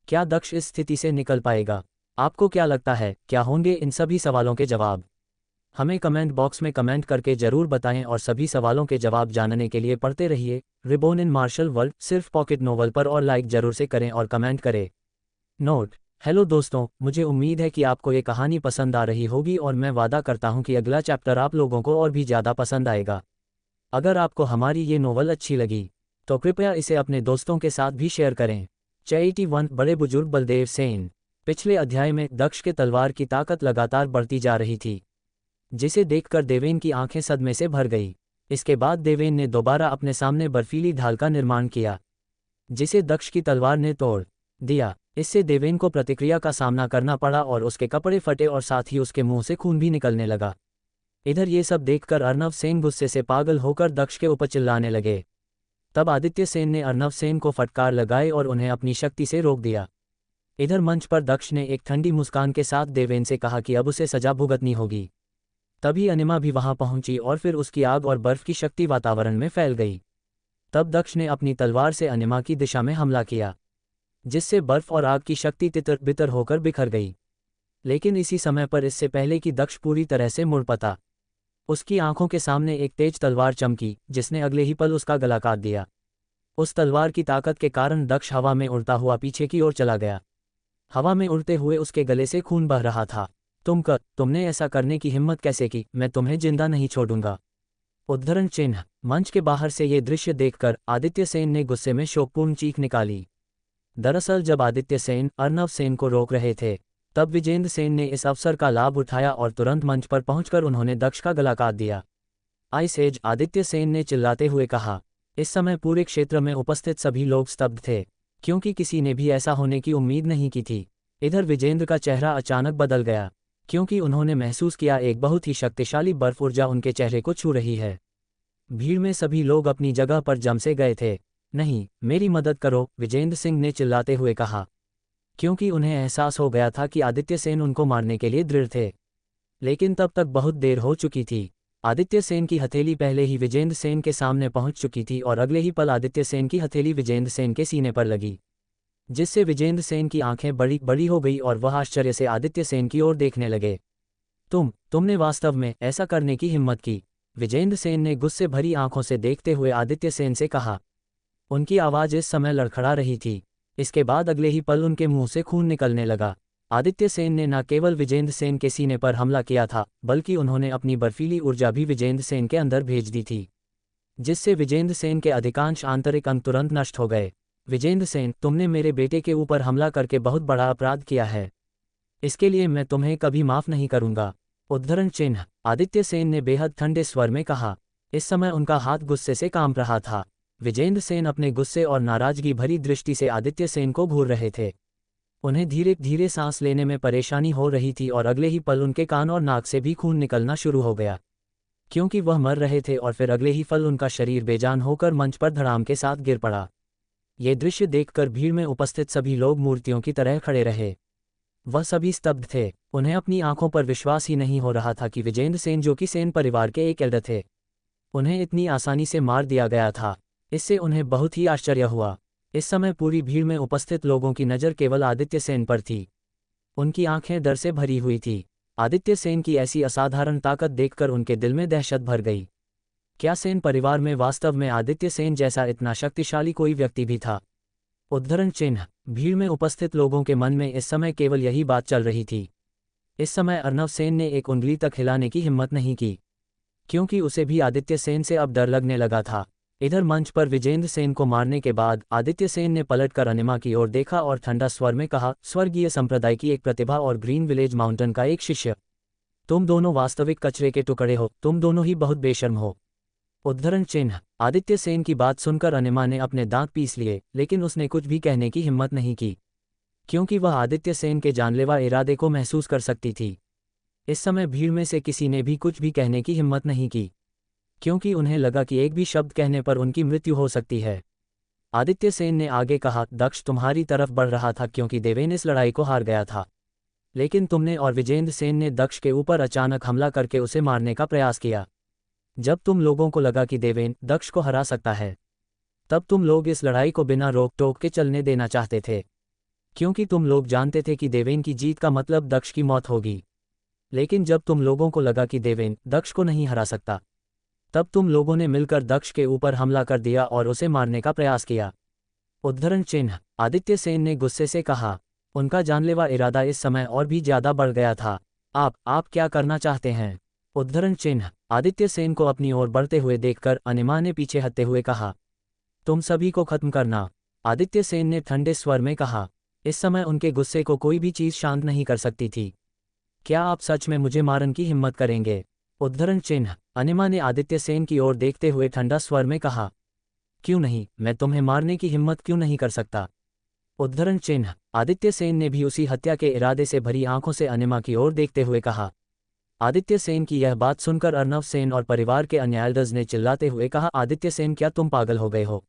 क्या दक्ष इस स्थिति से निकल पाएगा? आपको क्या लगता है, क्या होंगे इन सभी सवालों के जवाब? हमें कमेंट बॉक्स में कमेंट करके जरूर बताएं और सभी सवालों के जवाब जानने के लिए पढ़ते रहिए रिबॉर्न इन मार्शल वर्ल्ड सिर्फ पॉकेट नोवेल पर, और लाइक जरूर से करें और कमेंट करें। नोट: हेलो दोस्तों, मुझे उम्मीद है कि आपको ये कहानी पसंद आ रही होगी और मैं वादा करता हूँ कि अगला चैप्टर आप लोगों को और भी ज़्यादा पसंद आएगा। अगर आपको हमारी ये नोवेल अच्छी लगी तो कृपया इसे अपने दोस्तों के साथ भी शेयर करें। चैरिटी 1। बड़े बुजुर्ग बलदेव सेन। पिछले अध्याय में दक्ष के तलवार की ताकत लगातार बढ़ती जा रही थी, जिसे देखकर देवेन की आंखें सदमे से भर गई। इसके बाद देवेन ने दोबारा अपने सामने बर्फीली ढाल का निर्माण किया, जिसे दक्ष की तलवार ने तोड़ दिया। इससे देवेन को प्रतिक्रिया का सामना करना पड़ा और उसके कपड़े फटे और साथ ही उसके मुंह से खून भी निकलने लगा। इधर ये सब देखकर अर्नव सेन गुस्से से पागल होकर दक्ष के ऊपर चिल्लाने लगे। तब आदित्य सेन ने अर्नव सेन को फटकार लगाए और उन्हें अपनी शक्ति से रोक दिया। इधर मंच पर दक्ष ने एक ठंडी मुस्कान के साथ देवेन से कहा कि अब उसे सजा भुगतनी होगी। तभी अनिमा भी वहां पहुंची और फिर उसकी आग और बर्फ की शक्ति वातावरण में फैल गई। तब दक्ष ने अपनी तलवार से अनिमा की दिशा में हमला किया, जिससे बर्फ और आग की शक्ति तितर बितर होकर बिखर गई। लेकिन इसी समय पर, इससे पहले कि दक्ष पूरी तरह से मुड़ पता, उसकी आंखों के सामने एक तेज तलवार चमकी, जिसने अगले ही पल उसका गला काट दिया। उस तलवार की ताकत के कारण दक्ष हवा में उड़ता हुआ पीछे की ओर चला गया। हवा में उड़ते हुए उसके गले से खून बह रहा था। तुमने ऐसा करने की हिम्मत कैसे की? मैं तुम्हें जिंदा नहीं छोड़ूंगा। उद्धरण चिन्ह। मंच के बाहर से ये दृश्य देखकर आदित्य सेन ने गुस्से में शोकपूर्ण चीख निकाली। दरअसल जब आदित्य सेन अर्नव सेन को रोक रहे थे, तब विजेंद्र सेन ने इस अवसर का लाभ उठाया और तुरंत मंच पर पहुंचकर उन्होंने दक्ष का गला काट दिया। आइस एज, आदित्य सेन ने चिल्लाते हुए कहा। इस समय पूरे क्षेत्र में उपस्थित सभी लोग स्तब्ध थे, क्योंकि किसी ने भी ऐसा होने की उम्मीद नहीं की थी। इधर विजेंद्र का चेहरा अचानक बदल गया, क्योंकि उन्होंने महसूस किया एक बहुत ही शक्तिशाली बर्फ ऊर्जा उनके चेहरे को छू रही है। भीड़ में सभी लोग अपनी जगह पर जम से गए थे। नहीं, मेरी मदद करो, विजेंद्र सिंह ने चिल्लाते हुए कहा, क्योंकि उन्हें एहसास हो गया था कि आदित्य सेन उनको मारने के लिए दृढ़ थे। लेकिन तब तक बहुत देर हो चुकी थी। आदित्य सेन की हथेली पहले ही विजेंद्र सेन के सामने पहुंच चुकी थी और अगले ही पल आदित्य सेन की हथेली विजेंद्र सेन के सीने पर लगी, जिससे विजेंद्र सेन की आंखें बड़ी बड़ी हो गई और वह आश्चर्य से आदित्य सेन की ओर देखने लगे। तुमने वास्तव में ऐसा करने की हिम्मत की? विजेंद्र सेन ने गुस्से भरी आंखों से देखते हुए आदित्य सेन से कहा। उनकी आवाज़ इस समय लड़खड़ा रही थी। इसके बाद अगले ही पल उनके मुंह से खून निकलने लगा। आदित्य सेन ने न केवल विजेंद्र सेन के सीने पर हमला किया था, बल्कि उन्होंने अपनी बर्फीली ऊर्जा भी विजेंद्र सेन के अंदर भेज दी थी, जिससे विजेंद्र सेन के अधिकांश आंतरिक अंग तुरंत नष्ट हो गए। विजेंद्र सेन, तुमने मेरे बेटे के ऊपर हमला करके बहुत बड़ा अपराध किया है। इसके लिए मैं तुम्हें कभी माफ नहीं करूंगा। उद्धरण चिन्ह। आदित्य सेन ने बेहद ठंडे स्वर में कहा। इस समय उनका हाथ गुस्से से कांप रहा था। विजेंद्र सेन अपने गुस्से और नाराजगी भरी दृष्टि से आदित्य सेन को घूर रहे थे। उन्हें धीरे धीरे सांस लेने में परेशानी हो रही थी और अगले ही पल उनके कान और नाक से भी खून निकलना शुरू हो गया, क्योंकि वह मर रहे थे। और फिर अगले ही पल उनका शरीर बेजान होकर मंच पर धड़ाम के साथ गिर पड़ा। ये दृश्य देखकर भीड़ में उपस्थित सभी लोग मूर्तियों की तरह खड़े रहे। वह सभी स्तब्ध थे। उन्हें अपनी आंखों पर विश्वास ही नहीं हो रहा था कि विजेंद्र सेन, जो कि सेन परिवार के एक एल्डर थे, उन्हें इतनी आसानी से मार दिया गया था। इससे उन्हें बहुत ही आश्चर्य हुआ। इस समय पूरी भीड़ में उपस्थित लोगों की नज़र केवल आदित्य सेन पर थी। उनकी आंखें डर से भरी हुई थी। आदित्य सेन की ऐसी असाधारण ताकत देखकर उनके दिल में दहशत भर गई। क्या सेन परिवार में वास्तव में आदित्य सेन जैसा इतना शक्तिशाली कोई व्यक्ति भी था? उद्धरण चिन्ह। भीड़ में उपस्थित लोगों के मन में इस समय केवल यही बात चल रही थी। इस समय अर्नव सेन ने एक उंगली तक हिलाने की हिम्मत नहीं की, क्योंकि उसे भी आदित्य सेन से अब डर लगने लगा था। इधर मंच पर विजेंद्र सेन को मारने के बाद आदित्य सेन ने पलटकर अनिमा की ओर देखा और ठंडा स्वर में कहा, स्वर्गीय संप्रदाय की एक प्रतिभा और ग्रीन विलेज माउंटेन का एक शिष्य, तुम दोनों वास्तविक कचरे के टुकड़े हो। तुम दोनों ही बहुत बेशर्म हो। उद्धरण चिन्ह। आदित्य सेन की बात सुनकर अनिमा ने अपने दांत पीस लिए, लेकिन उसने कुछ भी कहने की हिम्मत नहीं की, क्योंकि वह आदित्य सेन के जानलेवा इरादे को महसूस कर सकती थी। इस समय भीड़ में से किसी ने भी कुछ भी कहने की हिम्मत नहीं की, क्योंकि उन्हें लगा कि एक भी शब्द कहने पर उनकी मृत्यु हो सकती है। आदित्य सेन ने आगे कहा, दक्ष तुम्हारी तरफ बढ़ रहा था क्योंकि देवेन इस लड़ाई को हार गया था, लेकिन तुमने और विजेंद्र सेन ने दक्ष के ऊपर अचानक हमला करके उसे मारने का प्रयास किया। जब तुम लोगों को लगा कि देवेन दक्ष को हरा सकता है, तब तुम लोग इस लड़ाई को बिना रोक टोक के चलने देना चाहते थे, क्योंकि तुम लोग जानते थे कि देवेन की जीत का मतलब दक्ष की मौत होगी। लेकिन जब तुम लोगों को लगा कि देवेन दक्ष को नहीं हरा सकता, तब तुम लोगों ने मिलकर दक्ष के ऊपर हमला कर दिया और उसे मारने का प्रयास किया। उद्धरण चिन्ह। आदित्य सेन ने गुस्से से कहा। उनका जानलेवा इरादा इस समय और भी ज्यादा बढ़ गया था। आप क्या करना चाहते हैं? उद्धरण चिन्ह। आदित्य सेन को अपनी ओर बढ़ते हुए देखकर अनिमा ने पीछे हटते हुए कहा, तुम सभी को खत्म करना। आदित्य सेन ने ठंडे स्वर में कहा। इस समय उनके गुस्से को कोई भी चीज शांत नहीं कर सकती थी। क्या आप सच में मुझे मारने की हिम्मत करेंगे? उद्धरण चिन्ह। अनिमा ने आदित्य सेन की ओर देखते हुए ठंडा स्वर में कहा, क्यों नहीं, मैं तुम्हें मारने की हिम्मत क्यों नहीं कर सकता? उद्धरण चिन्ह। आदित्य सेन ने भी उसी हत्या के इरादे से भरी आंखों से अनिमा की ओर देखते हुए कहा। आदित्य सेन की यह बात सुनकर अर्नव सेन और परिवार के अन्य एल्डर्स ने चिल्लाते हुए कहा, आदित्य सेन, क्या तुम पागल हो गए हो?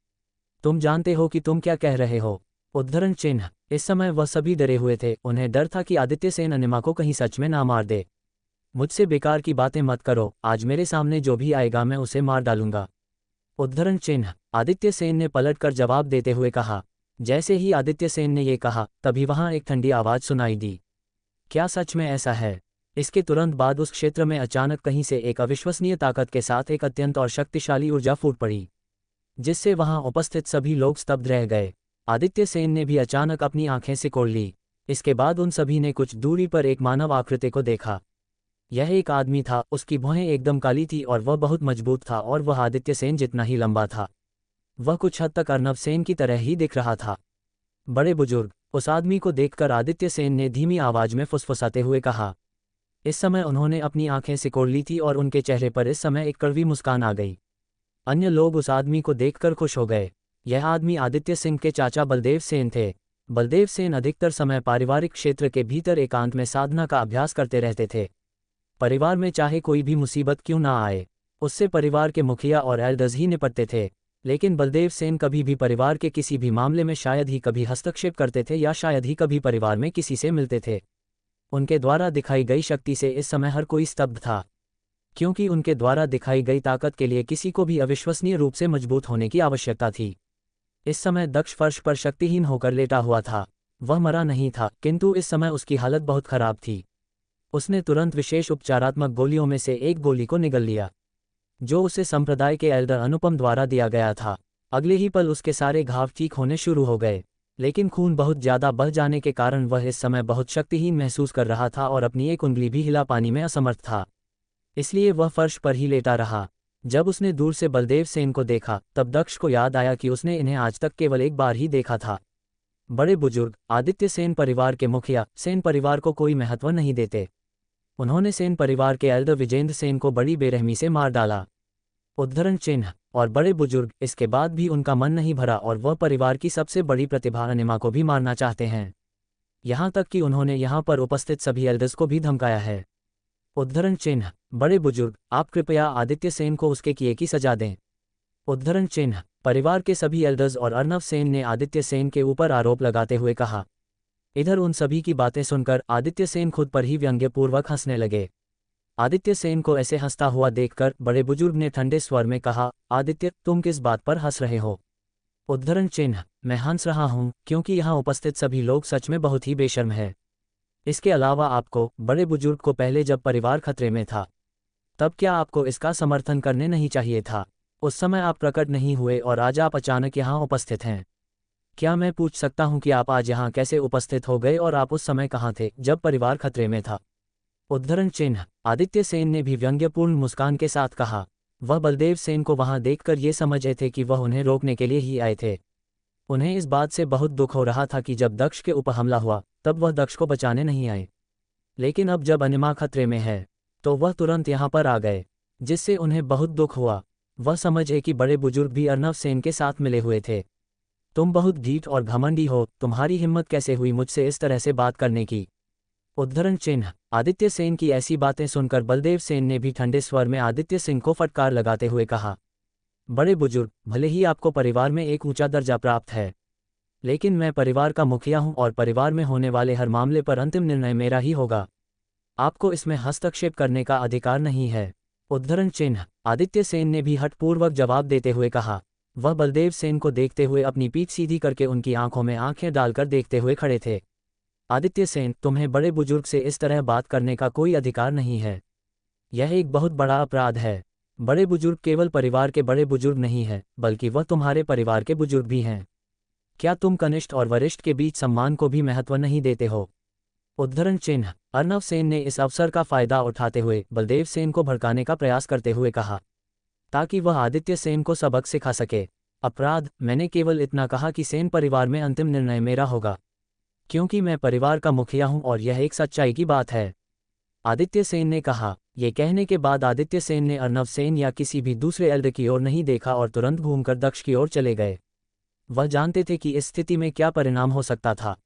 तुम जानते हो कि तुम क्या कह रहे हो? उद्धरण चिन्ह। इस समय वह सभी डरे हुए थे। उन्हें डर था कि आदित्य सेन अनिमा को कहीं सच में ना मार दे। मुझसे बेकार की बातें मत करो, आज मेरे सामने जो भी आएगा मैं उसे मार डालूंगा। उद्धरण चिन्ह। आदित्य सेन ने पलटकर जवाब देते हुए कहा। जैसे ही आदित्य सेन ने ये कहा, तभी वहां एक ठंडी आवाज सुनाई दी। क्या सच में ऐसा है? इसके तुरंत बाद उस क्षेत्र में अचानक कहीं से एक अविश्वसनीय ताकत के साथ एक अत्यंत और शक्तिशाली ऊर्जा फूट पड़ी। जिससे वहां उपस्थित सभी लोग स्तब्ध रह गए। आदित्य सेन ने भी अचानक अपनी आंखें सिकोड़ ली। इसके बाद उन सभी ने कुछ दूरी पर एक मानव आकृति को देखा। यह एक आदमी था, उसकी भौहें एकदम काली थी और वह बहुत मजबूत था और वह आदित्य सेन जितना ही लंबा था। वह कुछ हद तक अर्नब सेन की तरह ही दिख रहा था। बड़े बुजुर्ग, उस आदमी को देखकर आदित्य सेन ने धीमी आवाज में फुसफुसाते हुए कहा। इस समय उन्होंने अपनी आंखें सिकोड़ ली थी और उनके चेहरे पर इस समय एक कड़वी मुस्कान आ गई। अन्य लोग उस आदमी को देखकर खुश हो गए। यह आदमी आदित्य सिंह के चाचा बलदेव सेन थे। बलदेव सेन अधिकतर समय पारिवारिक क्षेत्र के भीतर एकांत में साधना का अभ्यास करते रहते थे। परिवार में चाहे कोई भी मुसीबत क्यों ना आए, उससे परिवार के मुखिया और एल्डर्स ही निपटते थे। लेकिन बलदेव सेन कभी भी परिवार के किसी भी मामले में शायद ही कभी हस्तक्षेप करते थे या शायद ही कभी परिवार में किसी से मिलते थे। उनके द्वारा दिखाई गई शक्ति से इस समय हर कोई स्तब्ध था, क्योंकि उनके द्वारा दिखाई गई ताकत के लिए किसी को भी अविश्वसनीय रूप से मजबूत होने की आवश्यकता थी। इस समय दक्ष फर्श पर शक्तिहीन होकर लेटा हुआ था। वह मरा नहीं था, किंतु इस समय उसकी हालत बहुत खराब थी। उसने तुरंत विशेष उपचारात्मक गोलियों में से एक गोली को निगल लिया, जो उसे संप्रदाय के एल्डर अनुपम द्वारा दिया गया था। अगले ही पल उसके सारे घाव ठीक होने शुरू हो गए, लेकिन खून बहुत ज्यादा बह जाने के कारण वह इस समय बहुत शक्तिहीन महसूस कर रहा था और अपनी एक उंगली भी हिला पाने में असमर्थ था। इसलिए वह फर्श पर ही लेटा रहा। जब उसने दूर से बलदेव सेन को देखा, तब दक्ष को याद आया कि उसने इन्हें आज तक केवल एक बार ही देखा था। बड़े बुजुर्ग, आदित्य सेन परिवार के मुखिया सेन परिवार को कोई महत्व नहीं देते। उन्होंने सेन परिवार के एल्डर विजेंद्र सेन को बड़ी बेरहमी से मार डाला। उद्धरण चिन्ह। और बड़े बुजुर्ग, इसके बाद भी उनका मन नहीं भरा और वह परिवार की सबसे बड़ी प्रतिभा अनिमा को भी मारना चाहते हैं। यहाँ तक कि उन्होंने यहाँ पर उपस्थित सभी एल्डर्स को भी धमकाया है। उद्धरण चिन्ह। बड़े बुजुर्ग, आप कृपया आदित्य सेन को उसके किए की सजा दें। उद्धरण चिन्ह। परिवार के सभी एल्डर्स और अर्नव सेन ने आदित्य सेन के ऊपर आरोप लगाते हुए कहा। इधर उन सभी की बातें सुनकर आदित्य सेन खुद पर ही व्यंग्यपूर्वक हंसने लगे। आदित्य सेन को ऐसे हंसता हुआ देखकर बड़े बुजुर्ग ने ठंडे स्वर में कहा, आदित्य, तुम किस बात पर हंस रहे हो? उद्धरण चिन्ह। मैं हंस रहा हूं क्योंकि यहाँ उपस्थित सभी लोग सच में बहुत ही बेशर्म है। इसके अलावा आपको, बड़े बुजुर्ग को, पहले जब परिवार खतरे में था तब क्या आपको इसका समर्थन करने नहीं चाहिए था? उस समय आप प्रकट नहीं हुए और आज आप अचानक यहाँ उपस्थित हैं। क्या मैं पूछ सकता हूँ कि आप आज यहाँ कैसे उपस्थित हो गए और आप उस समय कहाँ थे जब परिवार खतरे में था? उद्धरण चिन्ह। आदित्य सेन ने भी व्यंग्यपूर्ण मुस्कान के साथ कहा। वह बलदेव सेन को वहां देखकर ये समझे थे कि वह उन्हें रोकने के लिए ही आए थे। उन्हें इस बात से बहुत दुख हो रहा था कि जब दक्ष के ऊपर हमला हुआ तब वह दक्ष को बचाने नहीं आए, लेकिन अब जब अनिमा खतरे में है तो वह तुरंत यहाँ पर आ गए, जिससे उन्हें बहुत दुख हुआ। वह समझे कि बड़े बुजुर्ग भी अर्नव सेन के साथ मिले हुए थे। तुम बहुत ढीठ और घमंडी हो, तुम्हारी हिम्मत कैसे हुई मुझसे इस तरह से बात करने की? उद्धरण चिन्ह। आदित्य सेन की ऐसी बातें सुनकर बलदेव सेन ने भी ठंडे स्वर में आदित्य सिंह को फटकार लगाते हुए कहा। बड़े बुजुर्ग, भले ही आपको परिवार में एक ऊंचा दर्जा प्राप्त है, लेकिन मैं परिवार का मुखिया हूं और परिवार में होने वाले हर मामले पर अंतिम निर्णय मेरा ही होगा। आपको इसमें हस्तक्षेप करने का अधिकार नहीं है। उद्धरण चिन्ह। आदित्य सेन ने भी हठपूर्वक जवाब देते हुए कहा। वह बलदेव सेन को देखते हुए अपनी पीठ सीधी करके उनकी आंखों में आंखें डालकर देखते हुए खड़े थे। आदित्य सेन, तुम्हें बड़े बुजुर्ग से इस तरह बात करने का कोई अधिकार नहीं है। यह एक बहुत बड़ा अपराध है। बड़े बुजुर्ग केवल परिवार के बड़े बुजुर्ग नहीं है, बल्कि वह तुम्हारे परिवार के बुजुर्ग भी हैं। क्या तुम कनिष्ठ और वरिष्ठ के बीच सम्मान को भी महत्व नहीं देते हो? उद्धरण चिन्ह। अर्नव सेन ने इस अवसर का फायदा उठाते हुए बलदेव सेन को भड़काने का प्रयास करते हुए कहा, ताकि वह आदित्य सेन को सबक सिखा सके। अपराध? मैंने केवल इतना कहा कि सेन परिवार में अंतिम निर्णय मेरा होगा, क्योंकि मैं परिवार का मुखिया हूं और यह एक सच्चाई की बात है, आदित्य सेन ने कहा। यह कहने के बाद आदित्य सेन ने अर्नव सेन या किसी भी दूसरे एल्डर की ओर नहीं देखा और तुरंत घूमकर दक्ष की ओर चले गए। वह जानते थे कि इस स्थिति में क्या परिणाम हो सकता था।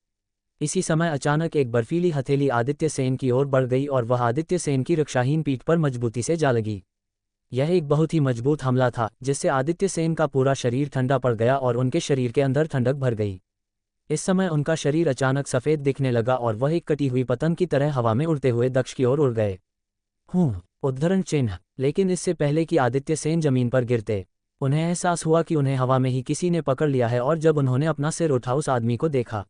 इसी समय अचानक एक बर्फीली हथेली आदित्य सेन की ओर बढ़ गई और वह आदित्य सेन की रक्षाहीन पीठ पर मजबूती से जा लगी। यह एक बहुत ही मजबूत हमला था, जिससे आदित्य सेन का पूरा शरीर ठंडा पड़ गया और उनके शरीर के अंदर ठंडक भर गई। इस समय उनका शरीर अचानक सफ़ेद दिखने लगा और वह एक कटी हुई पतंग की तरह हवा में उड़ते हुए दक्ष की ओर उड़ गए। उद्धरण चिन्ह। लेकिन इससे पहले कि आदित्य सेन जमीन पर गिरते, उन्हें एहसास हुआ कि उन्हें हवा में ही किसी ने पकड़ लिया है और जब उन्होंने अपना सिर उठा उस आदमी को देखा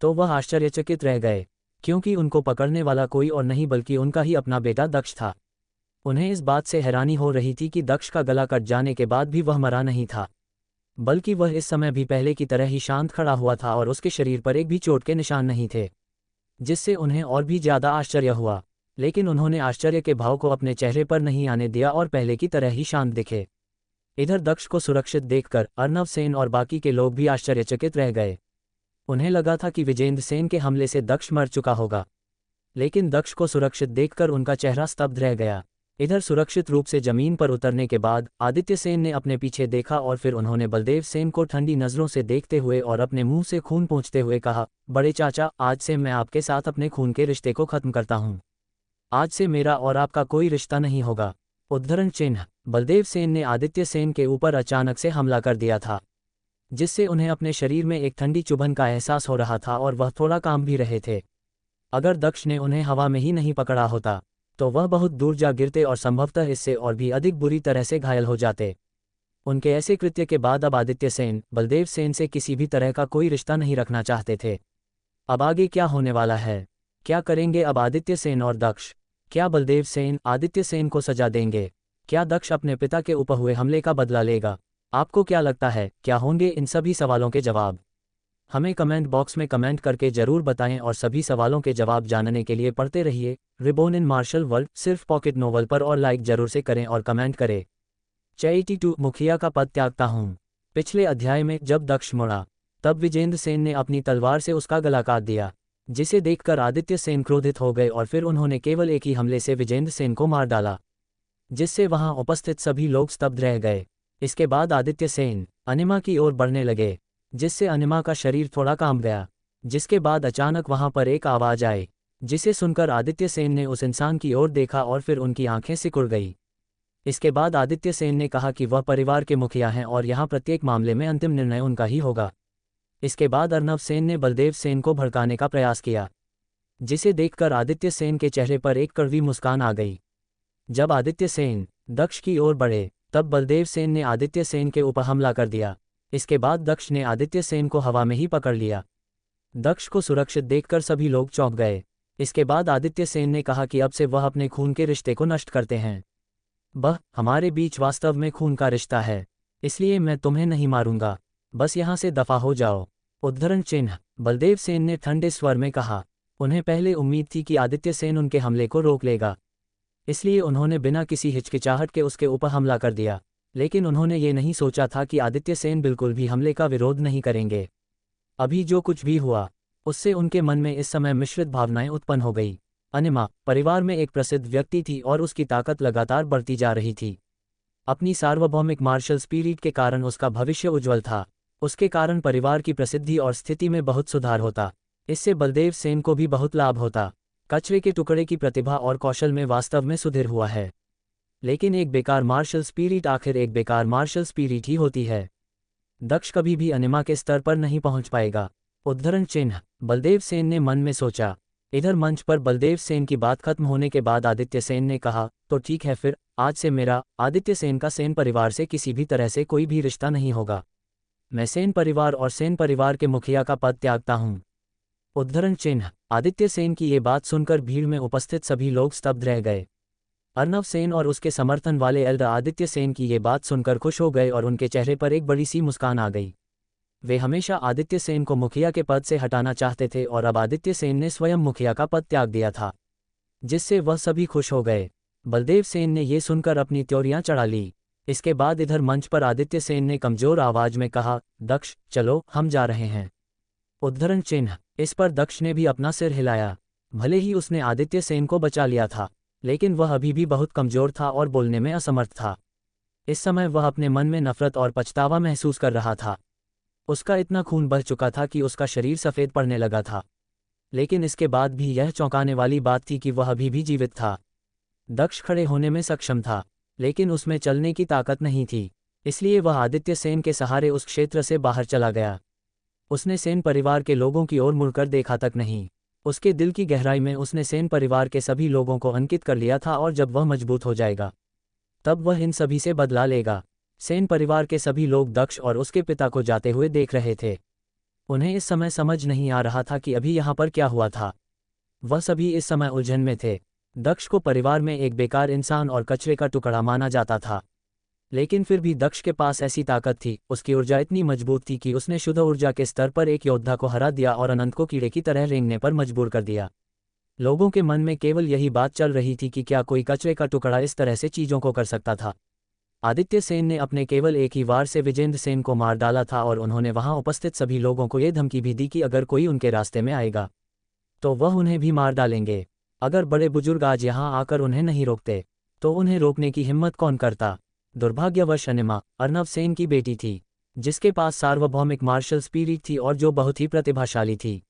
तो वह आश्चर्यचकित रह गए, क्योंकि उनको पकड़ने वाला कोई और नहीं बल्कि उनका ही अपना बेटा दक्ष था। उन्हें इस बात से हैरानी हो रही थी कि दक्ष का गला कट जाने के बाद भी वह मरा नहीं था। बल्कि वह इस समय भी पहले की तरह ही शांत खड़ा हुआ था और उसके शरीर पर एक भी चोट के निशान नहीं थे, जिससे उन्हें और भी ज्यादा आश्चर्य हुआ। लेकिन उन्होंने आश्चर्य के भाव को अपने चेहरे पर नहीं आने दिया और पहले की तरह ही शांत दिखे। इधर दक्ष को सुरक्षित देखकर अर्नव सेन और बाकी के लोग भी आश्चर्यचकित रह गए। उन्हें लगा था कि विजेंद्र सेन के हमले से दक्ष मर चुका होगा, लेकिन दक्ष को सुरक्षित देखकर उनका चेहरा स्तब्ध रह गया। इधर सुरक्षित रूप से जमीन पर उतरने के बाद आदित्य सेन ने अपने पीछे देखा और फिर उन्होंने बलदेव सेन को ठंडी नज़रों से देखते हुए और अपने मुंह से खून पोंछते हुए कहा, बड़े चाचा, आज से मैं आपके साथ अपने खून के रिश्ते को खत्म करता हूँ। आज से मेरा और आपका कोई रिश्ता नहीं होगा। उद्धरण चिन्ह। बलदेव सेन ने आदित्य सेन के ऊपर अचानक से हमला कर दिया था, जिससे उन्हें अपने शरीर में एक ठंडी चुभन का एहसास हो रहा था और वह थोड़ा कांप भी रहे थे। अगर दक्ष ने उन्हें हवा में ही नहीं पकड़ा होता तो वह बहुत दूर जा गिरते और संभवतः इससे और भी अधिक बुरी तरह से घायल हो जाते। उनके ऐसे कृत्य के बाद अब आदित्य सेन बलदेव सेन से किसी भी तरह का कोई रिश्ता नहीं रखना चाहते थे। अब आगे क्या होने वाला है? क्या करेंगे अब आदित्य सेन और दक्ष? क्या बलदेव सेन आदित्य सेन को सजा देंगे? क्या दक्ष अपने पिता के ऊपर हुए हमले का बदला लेगा? आपको क्या लगता है, क्या होंगे इन सभी सवालों के जवाब? हमें कमेंट बॉक्स में कमेंट करके जरूर बताएं और सभी सवालों के जवाब जानने के लिए पढ़ते रहिए रिबॉर्न इन मार्शल वर्ल्ड सिर्फ पॉकेट नोवेल पर, और लाइक जरूर से करें और कमेंट करें। चैरिटी 2 मुखिया का पद त्यागता हूँ। पिछले अध्याय में जब दक्ष मुड़ा तब विजेंद्र सेन ने अपनी तलवार से उसका गला काट दिया, जिसे देखकर आदित्य सेन क्रोधित हो गए और फिर उन्होंने केवल एक ही हमले से विजेंद्र सेन को मार डाला, जिससे वहां उपस्थित सभी लोग स्तब्ध रह गए। इसके बाद आदित्य सेन अनिमा की ओर बढ़ने लगे, जिससे अनिमा का शरीर थोड़ा कांप गया। जिसके बाद अचानक वहां पर एक आवाज आई, जिसे सुनकर आदित्य सेन ने उस इंसान की ओर देखा और फिर उनकी आंखें सिकुड़ गई। इसके बाद आदित्य सेन ने कहा कि वह परिवार के मुखिया हैं और यहाँ प्रत्येक मामले में अंतिम निर्णय उनका ही होगा। इसके बाद अर्नव सेन ने बलदेव सेन को भड़काने का प्रयास किया, जिसे देखकर आदित्य सेन के चेहरे पर एक कड़वी मुस्कान आ गई। जब आदित्य सेन दक्ष की ओर बढ़े तब बलदेव सेन ने आदित्य सेन के ऊपर हमला कर दिया। इसके बाद दक्ष ने आदित्य सेन को हवा में ही पकड़ लिया। दक्ष को सुरक्षित देखकर सभी लोग चौंक गए। इसके बाद आदित्य सेन ने कहा कि अब से वह अपने खून के रिश्ते को नष्ट करते हैं। हमारे बीच वास्तव में खून का रिश्ता है, इसलिए मैं तुम्हें नहीं मारूंगा, बस यहाँ से दफा हो जाओ। उद्धरण चिन्ह। बलदेव सेन ने ठंडे स्वर में कहा। उन्हें पहले उम्मीद थी कि आदित्य सेन उनके हमले को रोक लेगा, इसलिए उन्होंने बिना किसी हिचकिचाहट के उसके ऊपर हमला कर दिया। लेकिन उन्होंने ये नहीं सोचा था कि आदित्य सेन बिल्कुल भी हमले का विरोध नहीं करेंगे। अभी जो कुछ भी हुआ उससे उनके मन में इस समय मिश्रित भावनाएं उत्पन्न हो गई। अनिमा परिवार में एक प्रसिद्ध व्यक्ति थी और उसकी ताकत लगातार बढ़ती जा रही थी। अपनी सार्वभौमिक मार्शल स्पिरिट के कारण उसका भविष्य उज्ज्वल था। उसके कारण परिवार की प्रसिद्धि और स्थिति में बहुत सुधार होता। इससे बलदेव सेन को भी बहुत लाभ होता। कचरे के टुकड़े की प्रतिभा और कौशल में वास्तव में सुधर हुआ है, लेकिन एक बेकार मार्शल स्पिरिट आखिर एक बेकार मार्शल स्पिरिट ही होती है। दक्ष कभी भी अनिमा के स्तर पर नहीं पहुंच पाएगा। उद्धरण चिन्ह। बलदेव सेन ने मन में सोचा। इधर मंच पर बलदेव सेन की बात खत्म होने के बाद आदित्य सेन ने कहा, तो ठीक है फिर, आज से मेरा आदित्य सेन का सेन परिवार से किसी भी तरह से कोई भी रिश्ता नहीं होगा। मैं सेन परिवार और सेन परिवार के मुखिया का पद त्यागता हूँ। उद्धरण चिन्ह। आदित्य सेन की ये बात सुनकर भीड़ में उपस्थित सभी लोग स्तब्ध रह गए। अर्नव सेन और उसके समर्थन वाले एल्डर आदित्य सेन की ये बात सुनकर खुश हो गए और उनके चेहरे पर एक बड़ी सी मुस्कान आ गई। वे हमेशा आदित्य सेन को मुखिया के पद से हटाना चाहते थे और अब आदित्य सेन ने स्वयं मुखिया का पद त्याग दिया था, जिससे वह सभी खुश हो गए। बलदेव सेन ने ये सुनकर अपनी त्योरियां चढ़ा ली। इसके बाद इधर मंच पर आदित्य सेन ने कमजोर आवाज में कहा, दक्ष चलो हम जा रहे हैं। उद्धरण चिन्ह। इस पर दक्ष ने भी अपना सिर हिलाया। भले ही उसने आदित्य सेन को बचा लिया था, लेकिन वह अभी भी बहुत कमजोर था और बोलने में असमर्थ था। इस समय वह अपने मन में नफरत और पछतावा महसूस कर रहा था। उसका इतना खून बह चुका था कि उसका शरीर सफ़ेद पड़ने लगा था, लेकिन इसके बाद भी यह चौंकाने वाली बात थी कि वह अभी भी जीवित था। दक्ष खड़े होने में सक्षम था, लेकिन उसमें चलने की ताकत नहीं थी, इसलिए वह आदित्य सेन के सहारे उस क्षेत्र से बाहर चला गया। उसने सेन परिवार के लोगों की ओर मुड़कर देखा तक नहीं। उसके दिल की गहराई में उसने सेन परिवार के सभी लोगों को अंकित कर लिया था और जब वह मजबूत हो जाएगा तब वह इन सभी से बदला लेगा। सेन परिवार के सभी लोग दक्ष और उसके पिता को जाते हुए देख रहे थे। उन्हें इस समय समझ नहीं आ रहा था कि अभी यहाँ पर क्या हुआ था। वह सभी इस समय उलझन में थे। दक्ष को परिवार में एक बेकार इंसान और कचरे का टुकड़ा माना जाता था, लेकिन फिर भी दक्ष के पास ऐसी ताकत थी, उसकी ऊर्जा इतनी मजबूत थी कि उसने शुद्ध ऊर्जा के स्तर पर एक योद्धा को हरा दिया और अनंत को कीड़े की तरह रेंगने पर मजबूर कर दिया। लोगों के मन में केवल यही बात चल रही थी कि क्या कोई कचरे का टुकड़ा इस तरह से चीज़ों को कर सकता था। आदित्य सेन ने अपने केवल एक ही वार से विजेंद्र सेन को मार डाला था और उन्होंने वहां उपस्थित सभी लोगों को ये धमकी भी दी कि अगर कोई उनके रास्ते में आएगा तो वह उन्हें भी मार डालेंगे। अगर बड़े बुजुर्ग आज यहाँ आकर उन्हें नहीं रोकते तो उन्हें रोकने की हिम्मत कौन करता। दुर्भाग्यवश अनिमा अर्नव सेन की बेटी थी, जिसके पास सार्वभौमिक मार्शल स्पिरिट थी और जो बहुत ही प्रतिभाशाली थी,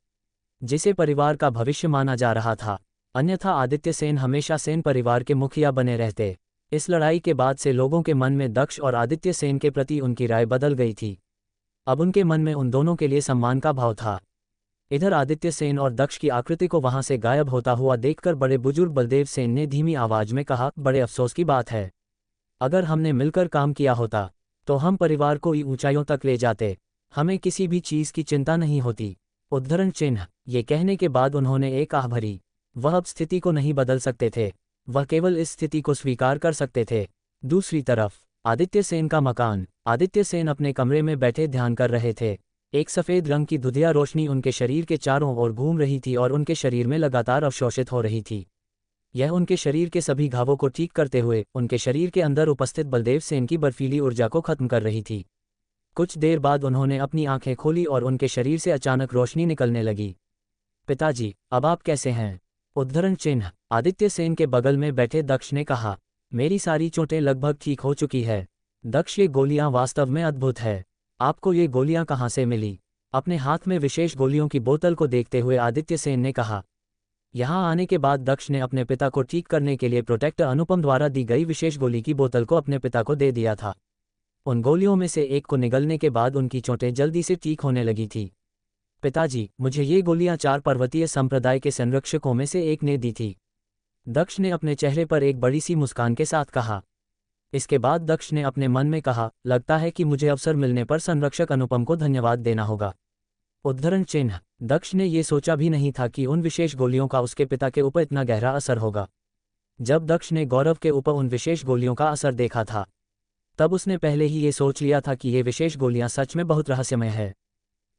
जिसे परिवार का भविष्य माना जा रहा था। अन्यथा आदित्य सेन हमेशा सेन परिवार के मुखिया बने रहते। इस लड़ाई के बाद से लोगों के मन में दक्ष और आदित्य सेन के प्रति उनकी राय बदल गई थी। अब उनके मन में उन दोनों के लिए सम्मान का भाव था। इधर आदित्य सेन और दक्ष की आकृति को वहां से गायब होता हुआ देखकर बड़े बुजुर्ग बलदेव सेन ने धीमी आवाज में कहा, बड़े अफसोस की बात है, अगर हमने मिलकर काम किया होता तो हम परिवार को ऊंचाइयों तक ले जाते, हमें किसी भी चीज की चिंता नहीं होती। उद्धरण चिन्ह। ये कहने के बाद उन्होंने एक आह भरी। वह अब स्थिति को नहीं बदल सकते थे, वह केवल इस स्थिति को स्वीकार कर सकते थे। दूसरी तरफ आदित्य सेन का मकान। आदित्य सेन अपने कमरे में बैठे ध्यान कर रहे थे। एक सफ़ेद रंग की धुंधिया रोशनी उनके शरीर के चारों ओर घूम रही थी और उनके शरीर में लगातार अवशोषित हो रही थी। यह उनके शरीर के सभी घावों को ठीक करते हुए उनके शरीर के अंदर उपस्थित बलदेव सेन की बर्फीली ऊर्जा को खत्म कर रही थी। कुछ देर बाद उन्होंने अपनी आंखें खोली और उनके शरीर से अचानक रोशनी निकलने लगी। पिताजी, अब आप कैसे हैं? उद्धरण चिन्ह। आदित्य सेन के बगल में बैठे दक्ष ने कहा, मेरी सारी चोटें लगभग ठीक हो चुकी है। दक्ष, ये गोलियां वास्तव में अद्भुत है। आपको ये गोलियां कहाँ से मिली? अपने हाथ में विशेष गोलियों की बोतल को देखते हुए आदित्य सेन ने कहा। यहाँ आने के बाद दक्ष ने अपने पिता को ठीक करने के लिए प्रोटेक्टर अनुपम द्वारा दी गई विशेष गोली की बोतल को अपने पिता को दे दिया था। उन गोलियों में से एक को निगलने के बाद उनकी चोटें जल्दी से ठीक होने लगी थी। पिताजी, मुझे ये गोलियां 4 पर्वतीय संप्रदाय के संरक्षकों में से एक ने दी थी। दक्ष ने अपने चेहरे पर एक बड़ी सी मुस्कान के साथ कहा। इसके बाद दक्ष ने अपने मन में कहा, लगता है कि मुझे अवसर मिलने पर संरक्षक अनुपम को धन्यवाद देना होगा। उद्धरण चिन्ह। दक्ष ने ये सोचा भी नहीं था कि उन विशेष गोलियों का उसके पिता के ऊपर इतना गहरा असर होगा। जब दक्ष ने गौरव के ऊपर उन विशेष गोलियों का असर देखा था, तब उसने पहले ही ये सोच लिया था कि ये विशेष गोलियां सच में बहुत रहस्यमय है।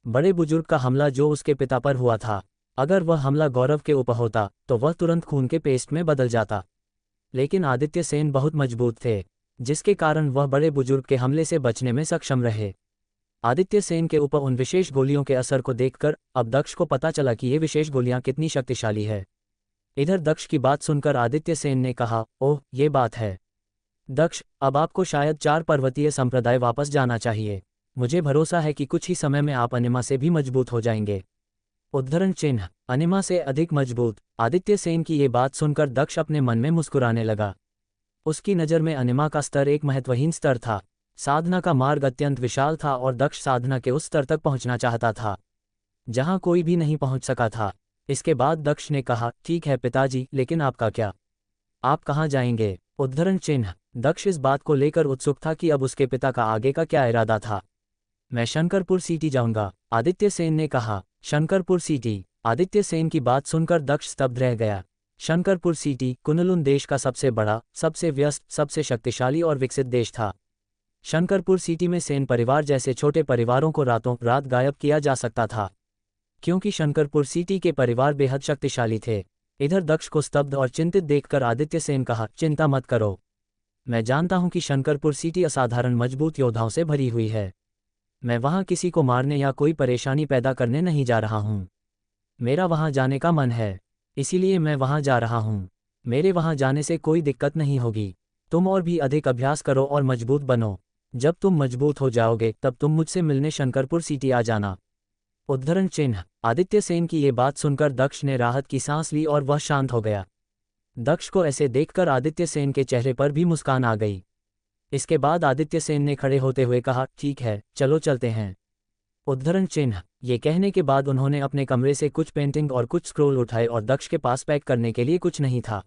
बड़े बुजुर्ग का हमला जो उसके पिता पर हुआ था, अगर वह हमला गौरव के ऊपर होता तो वह तुरंत खून के पेस्ट में बदल जाता। लेकिन आदित्य सेन बहुत मजबूत थे, जिसके कारण वह बड़े बुजुर्ग के हमले से बचने में सक्षम रहे। आदित्य सेन के ऊपर उन विशेष गोलियों के असर को देखकर अब दक्ष को पता चला कि ये विशेष गोलियां कितनी शक्तिशाली है। इधर दक्ष की बात सुनकर आदित्य सेन ने कहा, ओह, ये बात है। दक्ष, अब आपको शायद 4 पर्वतीय संप्रदाय वापस जाना चाहिए। मुझे भरोसा है कि कुछ ही समय में आप अनिमा से भी मजबूत हो जाएंगे। उद्धरण चिन्ह। अनिमा से अधिक मजबूत। आदित्य सेन की ये बात सुनकर दक्ष अपने मन में मुस्कुराने लगा। उसकी नज़र में अनिमा का स्तर एक महत्वहीन स्तर था। साधना का मार्ग अत्यंत विशाल था और दक्ष साधना के उस स्तर तक पहुंचना चाहता था जहां कोई भी नहीं पहुंच सका था। इसके बाद दक्ष ने कहा, ठीक है पिताजी, लेकिन आपका क्या? आप कहाँ जाएंगे? उद्धरण चिन्ह। दक्ष इस बात को लेकर उत्सुक था कि अब उसके पिता का आगे का क्या इरादा था। मैं शंकरपुर सिटी जाऊंगा, आदित्य सेन ने कहा। शंकरपुर सिटी। आदित्य सेन की बात सुनकर दक्ष स्तब्ध रह गया। शंकरपुर सिटी कुनलुन देश का सबसे बड़ा, सबसे व्यस्त, सबसे शक्तिशाली और विकसित देश था। शंकरपुर सिटी में सेन परिवार जैसे छोटे परिवारों को रातों रात गायब किया जा सकता था, क्योंकि शंकरपुर सिटी के परिवार बेहद शक्तिशाली थे। इधर दक्ष को स्तब्ध और चिंतित देखकर आदित्य सेन कहा, चिंता मत करो, मैं जानता हूं कि शंकरपुर सिटी असाधारण मजबूत योद्धाओं से भरी हुई है। मैं वहां किसी को मारने या कोई परेशानी पैदा करने नहीं जा रहा हूं। मेरा वहां जाने का मन है, इसीलिए मैं वहां जा रहा हूं। मेरे वहां जाने से कोई दिक्कत नहीं होगी। तुम और भी अधिक अभ्यास करो और मजबूत बनो। जब तुम मजबूत हो जाओगे तब तुम मुझसे मिलने शंकरपुर सिटी आ जाना। उद्धरण चिन्ह। आदित्य सेन की ये बात सुनकर दक्ष ने राहत की सांस ली और वह शांत हो गया। दक्ष को ऐसे देखकर आदित्य सेन के चेहरे पर भी मुस्कान आ गई। इसके बाद आदित्य सेन ने खड़े होते हुए कहा, ठीक है, चलो चलते हैं। उद्धरण चिन्ह। ये कहने के बाद उन्होंने अपने कमरे से कुछ पेंटिंग और कुछ स्क्रोल उठाए और दक्ष के पास पैक करने के लिए कुछ नहीं था,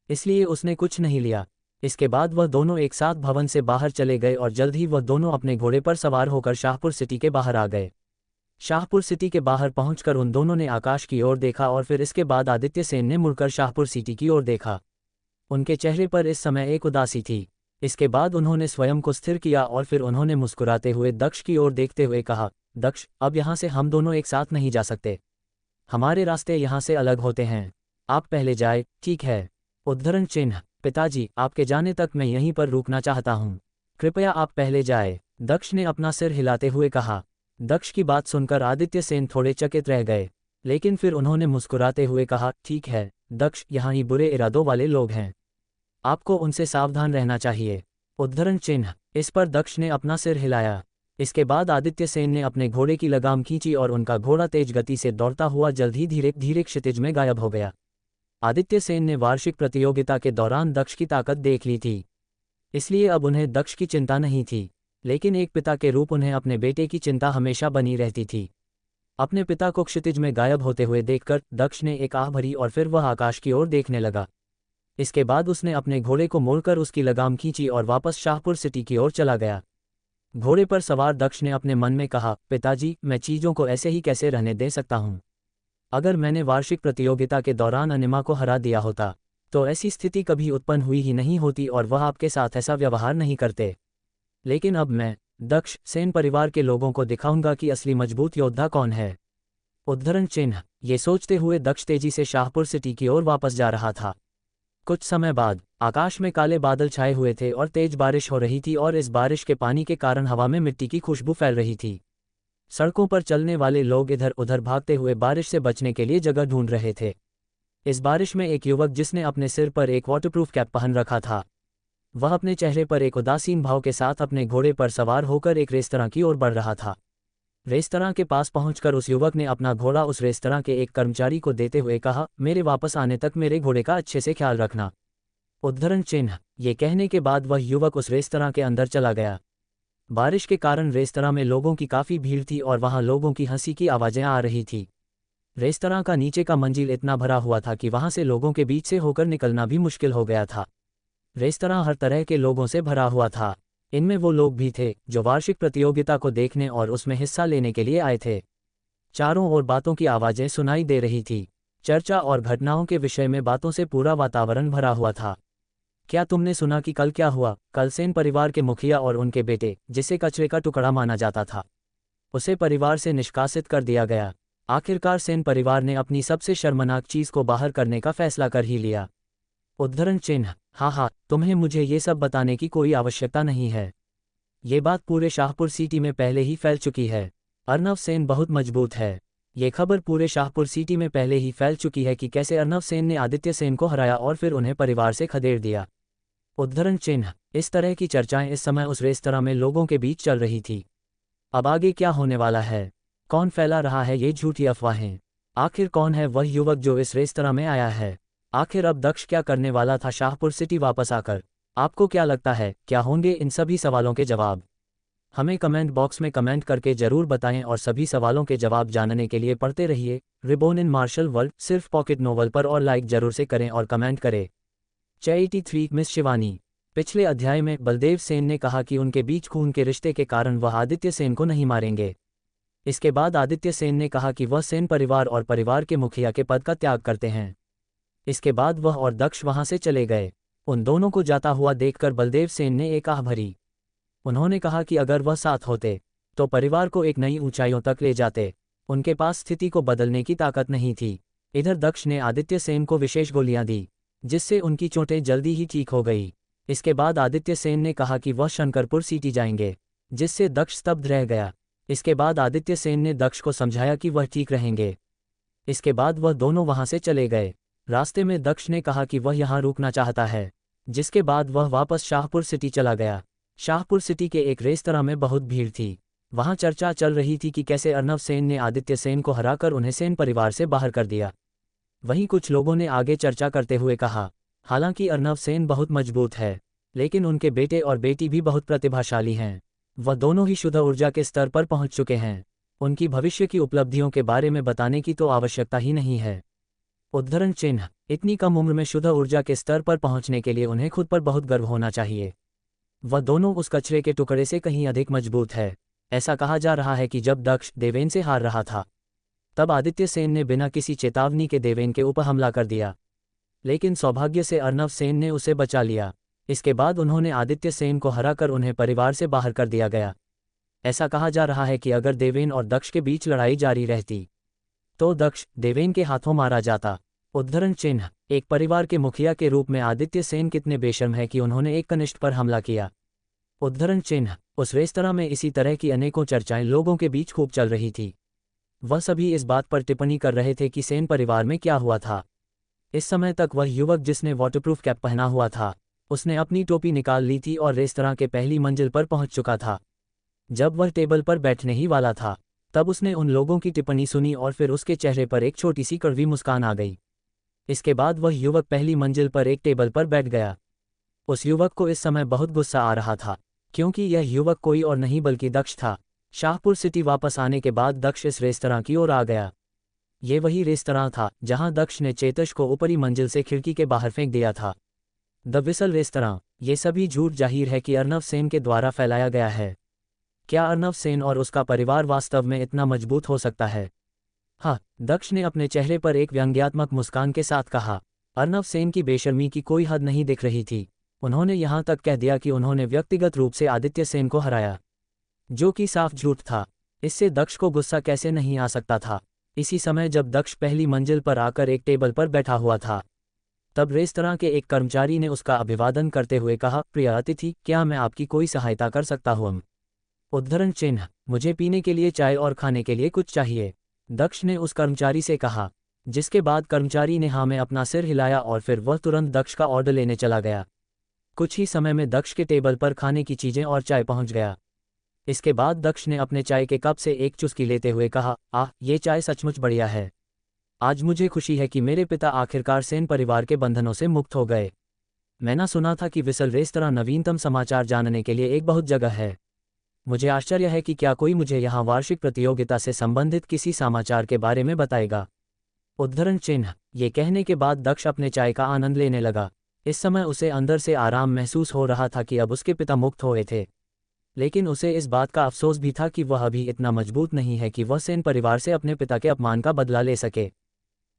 इसलिए उसने कुछ नहीं लिया। इसके बाद वह दोनों एक साथ भवन से बाहर चले गए और जल्द ही वह दोनों अपने घोड़े पर सवार होकर शाहपुर सिटी के बाहर आ गए। शाहपुर सिटी के बाहर पहुंचकर उन दोनों ने आकाश की ओर देखा और फिर इसके बाद आदित्य सेन ने मुड़कर शाहपुर सिटी की ओर देखा। उनके चेहरे पर इस समय एक उदासी थी। इसके बाद उन्होंने स्वयं को स्थिर किया और फिर उन्होंने मुस्कुराते हुए दक्ष की ओर देखते हुए कहा, दक्ष, अब यहाँ से हम दोनों एक साथ नहीं जा सकते। हमारे रास्ते यहाँ से अलग होते हैं। आप पहले जाए, ठीक है? उद्धरण चिन्ह। पिताजी, आपके जाने तक मैं यहीं पर रुकना चाहता हूँ। कृपया आप पहले जाए, दक्ष ने अपना सिर हिलाते हुए कहा। दक्ष की बात सुनकर आदित्य सेन थोड़े चकित रह गए, लेकिन फिर उन्होंने मुस्कुराते हुए कहा, ठीक है दक्ष, यहाँ ही बुरे इरादों वाले लोग हैं। आपको उनसे सावधान रहना चाहिए। उद्धरण चिन्ह। इस पर दक्ष ने अपना सिर हिलाया। इसके बाद आदित्य सेन ने अपने घोड़े की लगाम खींची और उनका घोड़ा तेज गति से दौड़ता हुआ जल्द ही धीरे धीरे क्षितिज में गायब हो गया। आदित्य सेन ने वार्षिक प्रतियोगिता के दौरान दक्ष की ताकत देख ली थी, इसलिए अब उन्हें दक्ष की चिंता नहीं थी, लेकिन एक पिता के रूप उन्हें अपने बेटे की चिंता हमेशा बनी रहती थी। अपने पिता को क्षितिज में गायब होते हुए देखकर दक्ष ने एक आह भरी और फिर वह आकाश की ओर देखने लगा। इसके बाद उसने अपने घोड़े को मोड़कर उसकी लगाम खींची और वापस शाहपुर सिटी की ओर चला गया। घोड़े पर सवार दक्ष ने अपने मन में कहा, पिताजी, मैं चीज़ों को ऐसे ही कैसे रहने दे सकता हूँ। अगर मैंने वार्षिक प्रतियोगिता के दौरान अनिमा को हरा दिया होता तो ऐसी स्थिति कभी उत्पन्न हुई ही नहीं होती और वह आपके साथ ऐसा व्यवहार नहीं करते। लेकिन अब मैं दक्ष सेन परिवार के लोगों को दिखाऊंगा कि असली मजबूत योद्धा कौन है। उद्धरण चिन्ह। ये सोचते हुए दक्ष तेजी से शाहपुर सिटी की ओर वापस जा रहा था। कुछ समय बाद आकाश में काले बादल छाए हुए थे और तेज बारिश हो रही थी और इस बारिश के पानी के कारण हवा में मिट्टी की खुशबू फैल रही थी। सड़कों पर चलने वाले लोग इधर उधर भागते हुए बारिश से बचने के लिए जगह ढूंढ रहे थे। इस बारिश में एक युवक जिसने अपने सिर पर एक वाटरप्रूफ कैप पहन रखा था, वह अपने चेहरे पर एक उदासीन भाव के साथ अपने घोड़े पर सवार होकर एक रेस्तरां की ओर बढ़ रहा था। रेस्तरां के पास पहुंचकर उस युवक ने अपना घोड़ा उस रेस्तरां के एक कर्मचारी को देते हुए कहा, मेरे वापस आने तक मेरे घोड़े का अच्छे से ख्याल रखना। उद्धरण चिन्ह। ये कहने के बाद वह युवक उस रेस्तरां के अंदर चला गया। बारिश के कारण रेस्तरां में लोगों की काफ़ी भीड़ थी और वहां लोगों की हंसी की आवाज़ें आ रही थी। रेस्तरां का नीचे का मंजिल इतना भरा हुआ था कि वहां से लोगों के बीच से होकर निकलना भी मुश्किल हो गया था। रेस्तरां हर तरह के लोगों से भरा हुआ था। इनमें वो लोग भी थे जो वार्षिक प्रतियोगिता को देखने और उसमें हिस्सा लेने के लिए आए थे। चारों ओर बातों की आवाज़ें सुनाई दे रही थी। चर्चा और घटनाओं के विषय में बातों से पूरा वातावरण भरा हुआ था। क्या तुमने सुना कि कल क्या हुआ? कल सेन परिवार के मुखिया और उनके बेटे, जिसे कचरे का टुकड़ा माना जाता था, उसे परिवार से निष्कासित कर दिया गया। आखिरकार सेन परिवार ने अपनी सबसे शर्मनाक चीज़ को बाहर करने का फैसला कर ही लिया। उद्धरण चिन्ह। हाँ, तुम्हें मुझे ये सब बताने की कोई आवश्यकता नहीं है। ये बात पूरे शाहपुर सिटी में पहले ही फैल चुकी है। अर्नव सेन बहुत मजबूत है। ये खबर पूरे शाहपुर सिटी में पहले ही फैल चुकी है कि कैसे अर्नव सेन ने आदित्य सेन को हराया और फिर उन्हें परिवार से खदेड़ दिया। उद्धरण चिन्ह। इस तरह की चर्चाएं इस समय उस रेस्तरां में लोगों के बीच चल रही थी। अब आगे क्या होने वाला है? कौन फैला रहा है ये झूठी अफवाहें? आखिर कौन है वह युवक जो इस रेस्तरां में आया है? आखिर अब दक्ष क्या करने वाला था शाहपुर सिटी वापस आकर? आपको क्या लगता है, क्या होंगे इन सभी सवालों के जवाब? हमें कमेंट बॉक्स में कमेंट करके जरूर बताएं और सभी सवालों के जवाब जानने के लिए पढ़ते रहिए रिबोन इन मार्शल वर्ल्ड सिर्फ पॉकेट नोवेल पर, और लाइक जरूर से करें और कमेंट करें। Charity 3 miss Shivani. पिछले अध्याय में बलदेव सेन ने कहा कि उनके बीच खून के रिश्ते के कारण वह आदित्य सेन को नहीं मारेंगे। इसके बाद आदित्य सेन ने कहा कि वह सेन परिवार और परिवार के मुखिया के पद का त्याग करते हैं। इसके बाद वह और दक्ष वहां से चले गए। उन दोनों को जाता हुआ देखकर बलदेव सेन ने एक आह भरी। उन्होंने कहा कि अगर वह साथ होते तो परिवार को एक नई ऊंचाइयों तक ले जाते। उनके पास स्थिति को बदलने की ताकत नहीं थी। इधर दक्ष ने आदित्य सेन को विशेष गोलियां दी, जिससे उनकी चोटें जल्दी ही ठीक हो गई। इसके बाद आदित्य सेन ने कहा कि वह शंकरपुर सिटी जाएंगे, जिससे दक्ष स्तब्ध रह गया। इसके बाद आदित्य सेन ने दक्ष को समझाया कि वह ठीक रहेंगे। इसके बाद वह दोनों वहां से चले गए। रास्ते में दक्ष ने कहा कि वह यहाँ रुकना चाहता है, जिसके बाद वह वापस शाहपुर सिटी चला गया। शाहपुर सिटी के एक रेस्तरां में बहुत भीड़ थी। वहां चर्चा चल रही थी कि कैसे अर्नव सेन ने आदित्य सेन को हराकर उन्हें सेन परिवार से बाहर कर दिया। वहीं कुछ लोगों ने आगे चर्चा करते हुए कहा, हालांकि अर्नव सेन बहुत मजबूत है, लेकिन उनके बेटे और बेटी भी बहुत प्रतिभाशाली हैं। वह दोनों ही शुद्ध ऊर्जा के स्तर पर पहुंच चुके हैं। उनकी भविष्य की उपलब्धियों के बारे में बताने की तो आवश्यकता ही नहीं है। उद्धरण चिन्ह। इतनी कम उम्र में शुद्ध ऊर्जा के स्तर पर पहुंचने के लिए उन्हें खुद पर बहुत गर्व होना चाहिए। वह दोनों उस कचरे के टुकड़े से कहीं अधिक मजबूत है। ऐसा कहा जा रहा है कि जब दक्ष देवेन से हार रहा था, तब आदित्य सेन ने बिना किसी चेतावनी के देवेन के ऊपर हमला कर दिया, लेकिन सौभाग्य से अर्नव सेन ने उसे बचा लिया। इसके बाद उन्होंने आदित्य सेन को हराकर उन्हें परिवार से बाहर कर दिया गया। ऐसा कहा जा रहा है कि अगर देवेन और दक्ष के बीच लड़ाई जारी रहती तो दक्ष देवेन के हाथों मारा जाता। उद्धरण चिन्ह, एक परिवार के मुखिया के रूप में आदित्य सेन कितने बेशर्म है कि उन्होंने एक कनिष्ठ पर हमला किया। उद्धरण चिन्ह, उस रेस्तरां में इसी तरह की अनेकों चर्चाएं लोगों के बीच खूब चल रही थी। वह सभी इस बात पर टिप्पणी कर रहे थे कि सेन परिवार में क्या हुआ था। इस समय तक वह युवक जिसने वाटरप्रूफ कैप पहना हुआ था, उसने अपनी टोपी निकाल ली थी और रेस्तरां के पहली मंजिल पर पहुंच चुका था। जब वह टेबल पर बैठने ही वाला था, तब उसने उन लोगों की टिप्पणी सुनी और फिर उसके चेहरे पर एक छोटी सी कड़वी मुस्कान आ गई। इसके बाद वह युवक पहली मंजिल पर एक टेबल पर बैठ गया। उस युवक को इस समय बहुत गुस्सा आ रहा था, क्योंकि यह युवक कोई और नहीं बल्कि दक्ष था। शाहपुर सिटी वापस आने के बाद दक्ष इस रेस्तरां की ओर आ गया। ये वही रेस्तरां था जहां दक्ष ने चेतश को ऊपरी मंजिल से खिड़की के बाहर फेंक दिया था। द विसल रेस्तरां, ये सभी झूठ जाहिर है कि अर्नव सेन के द्वारा फैलाया गया है। क्या अर्नव सेन और उसका परिवार वास्तव में इतना मजबूत हो सकता है? हाँ, दक्ष ने अपने चेहरे पर एक व्यंग्यात्मक मुस्कान के साथ कहा। अर्नव सेन की बेशर्मी की कोई हद नहीं दिख रही थी। उन्होंने यहाँ तक कह दिया कि उन्होंने व्यक्तिगत रूप से आदित्य सेन को हराया, जो कि साफ झूठ था। इससे दक्ष को गुस्सा कैसे नहीं आ सकता था। इसी समय जब दक्ष पहली मंजिल पर आकर एक टेबल पर बैठा हुआ था, तब रेस्तरां के एक कर्मचारी ने उसका अभिवादन करते हुए कहा, प्रिय अतिथि, क्या मैं आपकी कोई सहायता कर सकता हूँ? उद्धरण चिन्ह, मुझे पीने के लिए चाय और खाने के लिए कुछ चाहिए, दक्ष ने उस कर्मचारी से कहा। जिसके बाद कर्मचारी ने हाँ में अपना सिर हिलाया और फिर वह तुरंत दक्ष का ऑर्डर लेने चला गया। कुछ ही समय में दक्ष के टेबल पर खाने की चीजें और चाय पहुंच गया। इसके बाद दक्ष ने अपने चाय के कप से एक चुस्की लेते हुए कहा, ये चाय सचमुच बढ़िया है। आज मुझे खुशी है कि मेरे पिता आखिरकार सेन परिवार के बंधनों से मुक्त हो गए। मैंने सुना था कि विसल रेस्तरां नवीनतम समाचार जानने के लिए एक बहुत जगह है। मुझे आश्चर्य है कि क्या कोई मुझे यहाँ वार्षिक प्रतियोगिता से संबंधित किसी समाचार के बारे में बताएगा। उद्धरण चिन्ह, ये कहने के बाद दक्ष अपने चाय का आनंद लेने लगा। इस समय उसे अंदर से आराम महसूस हो रहा था कि अब उसके पिता मुक्त हुए थे, लेकिन उसे इस बात का अफसोस भी था कि वह अभी इतना मजबूत नहीं है कि वह सेन परिवार से अपने पिता के अपमान का बदला ले सके।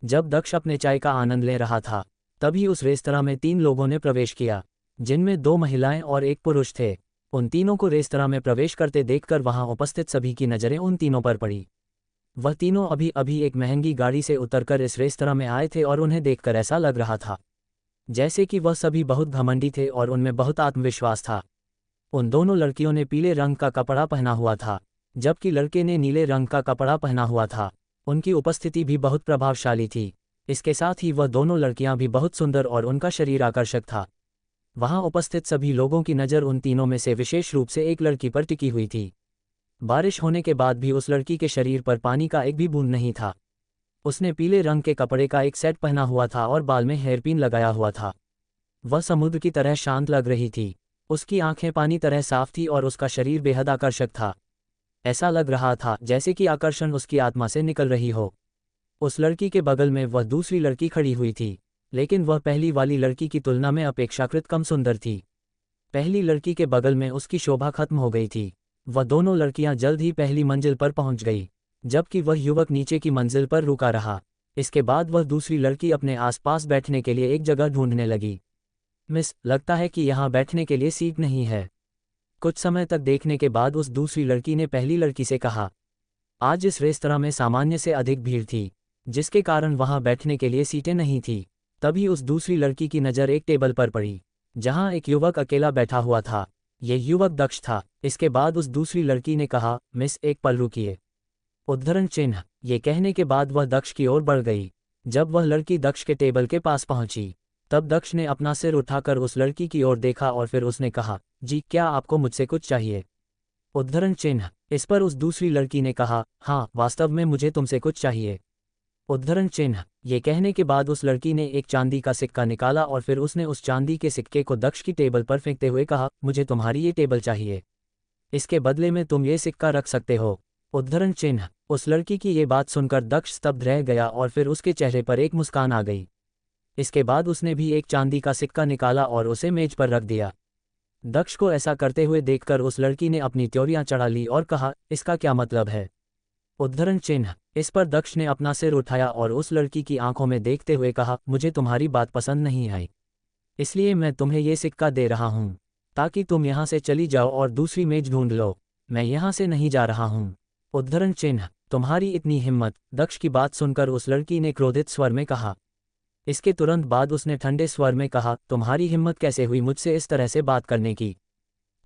जब दक्ष अपने चाय का आनंद ले रहा था, तभी उस रेस्तरां में 3 लोगों ने प्रवेश किया, जिनमें 2 महिलाएं और 1 पुरुष थे। उन तीनों को रेस्तरां में प्रवेश करते देखकर वहां उपस्थित सभी की नज़रें उन तीनों पर पड़ी। वह तीनों अभी अभी एक महंगी गाड़ी से उतरकर इस रेस्तरां में आए थे और उन्हें देखकर ऐसा लग रहा था जैसे कि वह सभी बहुत घमंडी थे और उनमें बहुत आत्मविश्वास था। उन दोनों लड़कियों ने पीले रंग का कपड़ा पहना हुआ था, जबकि लड़के ने नीले रंग का कपड़ा पहना हुआ था। उनकी उपस्थिति भी बहुत प्रभावशाली थी। इसके साथ ही वह दोनों लड़कियां भी बहुत सुंदर और उनका शरीर आकर्षक था। वहां उपस्थित सभी लोगों की नज़र उन तीनों में से विशेष रूप से एक लड़की पर टिकी हुई थी। बारिश होने के बाद भी उस लड़की के शरीर पर पानी का एक भी बूंद नहीं था। उसने पीले रंग के कपड़े का एक सेट पहना हुआ था और बाल में हेयरपिन लगाया हुआ था। वह समुद्र की तरह शांत लग रही थी। उसकी आंखें पानी तरह साफ थी और उसका शरीर बेहद आकर्षक था। ऐसा लग रहा था जैसे कि आकर्षण उसकी आत्मा से निकल रही हो। उस लड़की के बगल में वह दूसरी लड़की खड़ी हुई थी, लेकिन वह पहली वाली लड़की की तुलना में अपेक्षाकृत कम सुंदर थी। पहली लड़की के बगल में उसकी शोभा खत्म हो गई थी। वह दोनों लड़कियां जल्द ही पहली मंजिल पर पहुंच गई, जबकि वह युवक नीचे की मंजिल पर रुका रहा। इसके बाद वह दूसरी लड़की अपने आसपास बैठने के लिए एक जगह ढूंढने लगी। मिस, लगता है कि यहाँ बैठने के लिए सीट नहीं है। कुछ समय तक देखने के बाद उस दूसरी लड़की ने पहली लड़की से कहा। आज इस रेस्तरां में सामान्य से अधिक भीड़ थी, जिसके कारण वहां बैठने के लिए सीटें नहीं थी। तभी उस दूसरी लड़की की नज़र एक टेबल पर पड़ी, जहां एक युवक अकेला बैठा हुआ था। यह युवक दक्ष था। इसके बाद उस दूसरी लड़की ने कहा, मिस, एक पल रुकिए। उद्धरण चिन्ह, ये कहने के बाद वह दक्ष की ओर बढ़ गई। जब वह लड़की दक्ष के टेबल के पास पहुंची, तब दक्ष ने अपना सिर उठाकर उस लड़की की ओर देखा और फिर उसने कहा, जी, क्या आपको मुझसे कुछ चाहिए? उद्धरण चिन्ह, इस पर उस दूसरी लड़की ने कहा, हाँ, वास्तव में मुझे तुमसे कुछ चाहिए। उद्धरण चिन्ह, ये कहने के बाद उस लड़की ने एक चांदी का सिक्का निकाला और फिर उसने उस चांदी के सिक्के को दक्ष की टेबल पर फेंकते हुए कहा, मुझे तुम्हारी ये टेबल चाहिए। इसके बदले में तुम ये सिक्का रख सकते हो। उद्धरण चिन्ह, उस लड़की की ये बात सुनकर दक्ष स्तब्ध रह गया और फिर उसके चेहरे पर एक मुस्कान आ गई। इसके बाद उसने भी एक चांदी का सिक्का निकाला और उसे मेज पर रख दिया। दक्ष को ऐसा करते हुए देखकर उस लड़की ने अपनी त्योरियां चढ़ा ली और कहा, इसका क्या मतलब है? उद्धरण चिन्ह, इस पर दक्ष ने अपना सिर उठाया और उस लड़की की आंखों में देखते हुए कहा, मुझे तुम्हारी बात पसंद नहीं आई। इसलिए मैं तुम्हें ये सिक्का दे रहा हूँ ताकि तुम यहाँ से चली जाओ और दूसरी मेज ढूंढ लो। मैं यहाँ से नहीं जा रहा हूँ। उद्धरण चिन्ह, तुम्हारी इतनी हिम्मत। दक्ष की बात सुनकर उस लड़की ने क्रोधित स्वर में कहा। इसके तुरंत बाद उसने ठंडे स्वर में कहा, तुम्हारी हिम्मत कैसे हुई मुझसे इस तरह से बात करने की?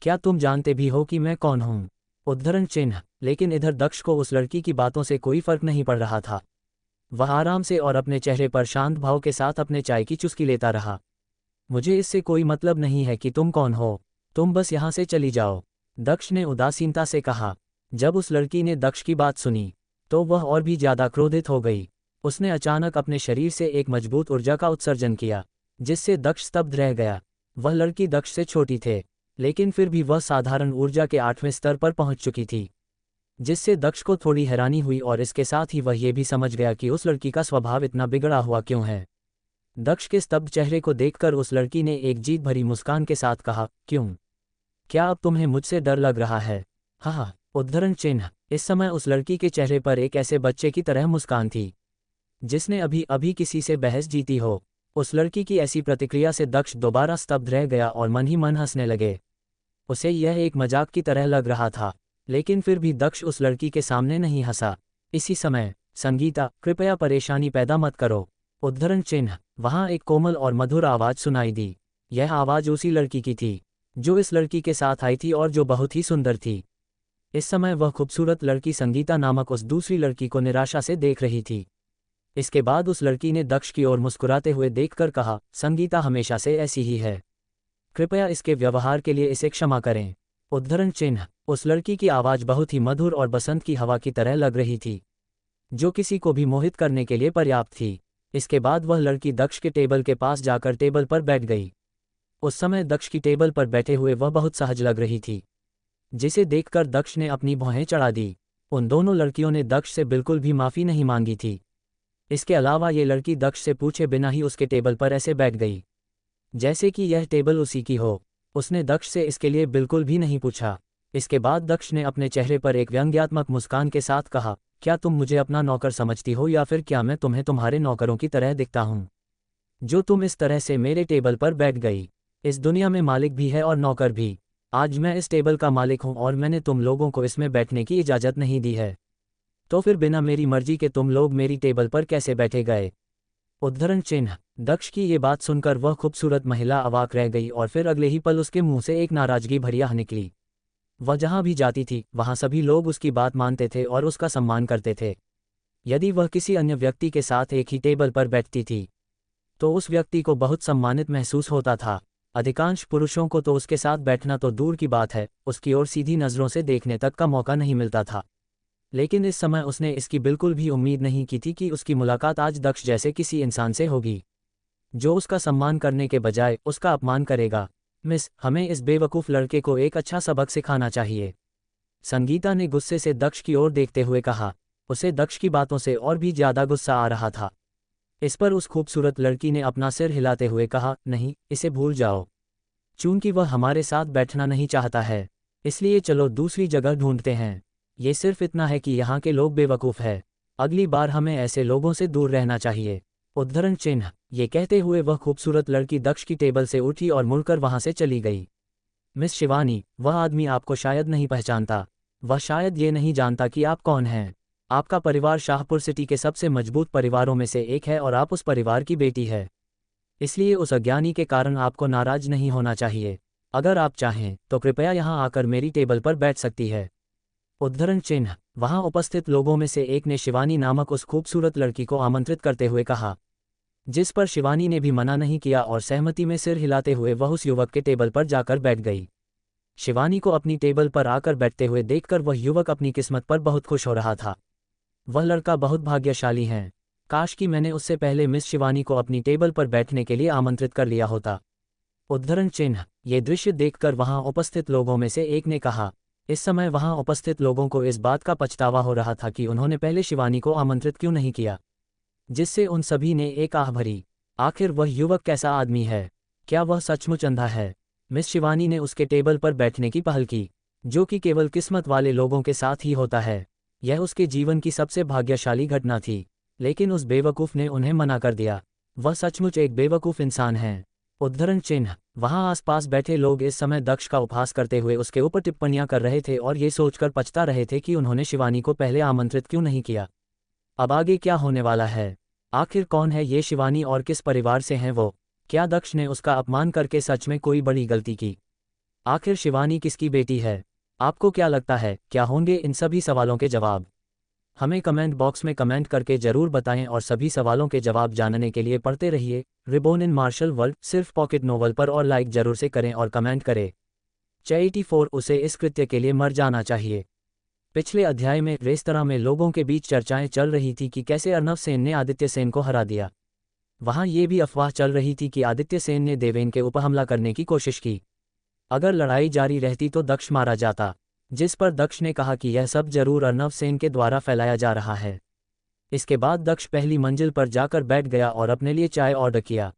क्या तुम जानते भी हो कि मैं कौन हूँ? उद्धरण चिन्ह, लेकिन इधर दक्ष को उस लड़की की बातों से कोई फर्क नहीं पड़ रहा था। वह आराम से और अपने चेहरे पर शांत भाव के साथ अपने चाय की चुस्की लेता रहा। मुझे इससे कोई मतलब नहीं है कि तुम कौन हो, तुम बस यहाँ से चली जाओ, दक्ष ने उदासीनता से कहा। जब उस लड़की ने दक्ष की बात सुनी तो वह और भी ज्यादा क्रोधित हो गई। उसने अचानक अपने शरीर से एक मजबूत ऊर्जा का उत्सर्जन किया, जिससे दक्ष स्तब्ध रह गया। वह लड़की दक्ष से छोटी थे, लेकिन फिर भी वह साधारण ऊर्जा के 8वें स्तर पर पहुंच चुकी थी, जिससे दक्ष को थोड़ी हैरानी हुई और इसके साथ ही वह ये भी समझ गया कि उस लड़की का स्वभाव इतना बिगड़ा हुआ क्यों है। दक्ष के स्तब्ध चेहरे को देखकर उस लड़की ने एक जीत भरी मुस्कान के साथ कहा, क्यों? क्या अब तुम्हें मुझसे डर लग रहा है? हाँ। उद्धरण चिन्ह, इस समय उस लड़की के चेहरे पर एक ऐसे बच्चे की तरह मुस्कान थी जिसने अभी अभी किसी से बहस जीती हो। उस लड़की की ऐसी प्रतिक्रिया से दक्ष दोबारा स्तब्ध रह गया और मन ही मन हंसने लगे। उसे यह एक मजाक की तरह लग रहा था, लेकिन फिर भी दक्ष उस लड़की के सामने नहीं हंसा। इसी समय, संगीता, कृपया परेशानी पैदा मत करो। उद्धरण चिन्ह, वहां एक कोमल और मधुर आवाज सुनाई दी। यह आवाज उसी लड़की की थी जो इस लड़की के साथ आई थी और जो बहुत ही सुंदर थी। इस समय वह खूबसूरत लड़की संगीता नामक उस दूसरी लड़की को निराशा से देख रही थी। इसके बाद उस लड़की ने दक्ष की ओर मुस्कुराते हुए देखकर कहा, संगीता हमेशा से ऐसी ही है, कृपया इसके व्यवहार के लिए इसे क्षमा करें। उद्धरण चिन्ह, उस लड़की की आवाज बहुत ही मधुर और बसंत की हवा की तरह लग रही थी, जो किसी को भी मोहित करने के लिए पर्याप्त थी। इसके बाद वह लड़की दक्ष के टेबल के पास जाकर टेबल पर बैठ गई। उस समय दक्ष की टेबल पर बैठे हुए वह बहुत सहज लग रही थी, जिसे देखकर दक्ष ने अपनी भौहें चढ़ा दी। उन दोनों लड़कियों ने दक्ष से बिल्कुल भी माफी नहीं मांगी थी। इसके अलावा ये लड़की दक्ष से पूछे बिना ही उसके टेबल पर ऐसे बैठ गई जैसे कि यह टेबल उसी की हो। उसने दक्ष से इसके लिए बिल्कुल भी नहीं पूछा। इसके बाद दक्ष ने अपने चेहरे पर एक व्यंग्यात्मक मुस्कान के साथ कहा, क्या तुम मुझे अपना नौकर समझती हो या फिर क्या मैं तुम्हें तुम्हारे नौकरों की तरह दिखता हूँ, जो तुम इस तरह से मेरे टेबल पर बैठ गई? इस दुनिया में मालिक भी है और नौकर भी। आज मैं इस टेबल का मालिक हूँ और मैंने तुम लोगों को इसमें बैठने की इजाज़त नहीं दी है, तो फिर बिना मेरी मर्जी के तुम लोग मेरी टेबल पर कैसे बैठे गए? उद्धरण चिन्ह, दक्ष की ये बात सुनकर वह खूबसूरत महिला अवाक रह गई और फिर अगले ही पल उसके मुंह से एक नाराजगी भरी आह निकली। वह जहां भी जाती थी वहां सभी लोग उसकी बात मानते थे और उसका सम्मान करते थे। यदि वह किसी अन्य व्यक्ति के साथ एक ही टेबल पर बैठती थी तो उस व्यक्ति को बहुत सम्मानित महसूस होता था। अधिकांश पुरुषों को तो उसके साथ बैठना तो दूर की बात है, उसकी ओर सीधी नज़रों से देखने तक का मौका नहीं मिलता था। लेकिन इस समय उसने इसकी बिल्कुल भी उम्मीद नहीं की थी कि उसकी मुलाकात आज दक्ष जैसे किसी इंसान से होगी, जो उसका सम्मान करने के बजाय उसका अपमान करेगा। मिस, हमें इस बेवकूफ़ लड़के को एक अच्छा सबक सिखाना चाहिए, संगीता ने गुस्से से दक्ष की ओर देखते हुए कहा। उसे दक्ष की बातों से और भी ज़्यादा गुस्सा आ रहा था। इस पर उस खूबसूरत लड़की ने अपना सिर हिलाते हुए कहा, नहीं, इसे भूल जाओ। चूंकि वह हमारे साथ बैठना नहीं चाहता है, इसलिए चलो दूसरी जगह ढूंढते हैं। ये सिर्फ इतना है कि यहाँ के लोग बेवकूफ़ है। अगली बार हमें ऐसे लोगों से दूर रहना चाहिए। उद्धरण चिन्ह, ये कहते हुए वह खूबसूरत लड़की दक्ष की टेबल से उठी और मुड़कर वहाँ से चली गई। मिस शिवानी, वह आदमी आपको शायद नहीं पहचानता। वह शायद ये नहीं जानता कि आप कौन हैं। आपका परिवार शाहपुर सिटी के सबसे मजबूत परिवारों में से एक है और आप उस परिवार की बेटी है। इसलिए उस अज्ञानी के कारण आपको नाराज नहीं होना चाहिए। अगर आप चाहें तो कृपया यहाँ आकर मेरी टेबल पर बैठ सकती है। उद्धरण चिन्ह, वहां उपस्थित लोगों में से एक ने शिवानी नामक उस खूबसूरत लड़की को आमंत्रित करते हुए कहा, जिस पर शिवानी ने भी मना नहीं किया और सहमति में सिर हिलाते हुए वह उस युवक के टेबल पर जाकर बैठ गई। शिवानी को अपनी टेबल पर आकर बैठते हुए देखकर वह युवक अपनी किस्मत पर बहुत खुश हो रहा था। वह लड़का बहुत भाग्यशाली है। काश कि मैंने उससे पहले मिस शिवानी को अपनी टेबल पर बैठने के लिए आमंत्रित कर लिया होता। उद्धरण चिन्ह, ये दृश्य देखकर वहां उपस्थित लोगों में से एक ने कहा। इस समय वहां उपस्थित लोगों को इस बात का पछतावा हो रहा था कि उन्होंने पहले शिवानी को आमंत्रित क्यों नहीं किया, जिससे उन सभी ने एक आह भरी। आखिर वह युवक कैसा आदमी है? क्या वह सचमुच अंधा है? मिस शिवानी ने उसके टेबल पर बैठने की पहल की, जो कि केवल किस्मत वाले लोगों के साथ ही होता है। यह उसके जीवन की सबसे भाग्यशाली घटना थी, लेकिन उस बेवकूफ़ ने उन्हें मना कर दिया। वह सचमुच एक बेवकूफ़ इंसान है। उद्धरण चिन्ह। वहां आसपास बैठे लोग इस समय दक्ष का उपहास करते हुए उसके ऊपर टिप्पणियां कर रहे थे और ये सोचकर पछता रहे थे कि उन्होंने शिवानी को पहले आमंत्रित क्यों नहीं किया। अब आगे क्या होने वाला है? आखिर कौन है ये शिवानी और किस परिवार से हैं वो? क्या दक्ष ने उसका अपमान करके सच में कोई बड़ी गलती की? आखिर शिवानी किसकी बेटी है? आपको क्या लगता है, क्या होंगे इन सभी सवालों के जवाब? हमें कमेंट बॉक्स में कमेंट करके जरूर बताएं और सभी सवालों के जवाब जानने के लिए पढ़ते रहिए रिबॉर्न इन मार्शल वर्ल्ड सिर्फ पॉकेट नोवेल पर, और लाइक जरूर से करें और कमेंट करें। चैरिटी 4 उसे इस कृत्य के लिए मर जाना चाहिए। पिछले अध्याय में रेस्तरां में लोगों के बीच चर्चाएं चल रही थी कि कैसे अर्नव सेन ने आदित्य सेन को हरा दिया। वहां ये भी अफवाह चल रही थी कि आदित्य सेन ने देवेन के ऊपर हमला करने की कोशिश की। अगर लड़ाई जारी रहती तो दक्ष मारा जाता, जिस पर दक्ष ने कहा कि यह सब जरूर अर्नव सेन के द्वारा फैलाया जा रहा है। इसके बाद दक्ष पहली मंजिल पर जाकर बैठ गया और अपने लिए चाय ऑर्डर किया।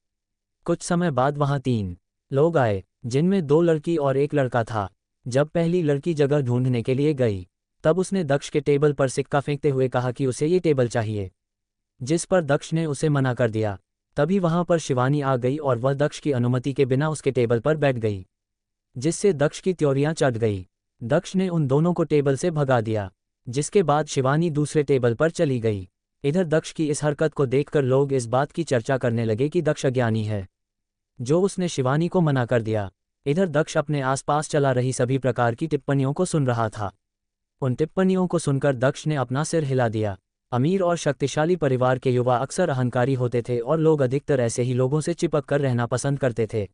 कुछ समय बाद वहां 3 लोग आए, जिनमें 2 लड़की और 1 लड़का था। जब पहली लड़की जगह ढूंढने के लिए गई, तब उसने दक्ष के टेबल पर सिक्का फेंकते हुए कहा कि उसे ये टेबल चाहिए, जिस पर दक्ष ने उसे मना कर दिया। तभी वहां पर शिवानी आ गई और वह दक्ष की अनुमति के बिना उसके टेबल पर बैठ गई, जिससे दक्ष की त्योरियां चढ़ गई। दक्ष ने उन दोनों को टेबल से भगा दिया, जिसके बाद शिवानी दूसरे टेबल पर चली गई। इधर दक्ष की इस हरकत को देखकर लोग इस बात की चर्चा करने लगे कि दक्ष अज्ञानी है, जो उसने शिवानी को मना कर दिया। इधर दक्ष अपने आसपास चला रही सभी प्रकार की टिप्पणियों को सुन रहा था। उन टिप्पणियों को सुनकर दक्ष ने अपना सिर हिला दिया। अमीर और शक्तिशाली परिवार के युवा अक्सर अहंकारी होते थे और लोग अधिकतर ऐसे ही लोगों से चिपक कर रहना पसंद करते थे,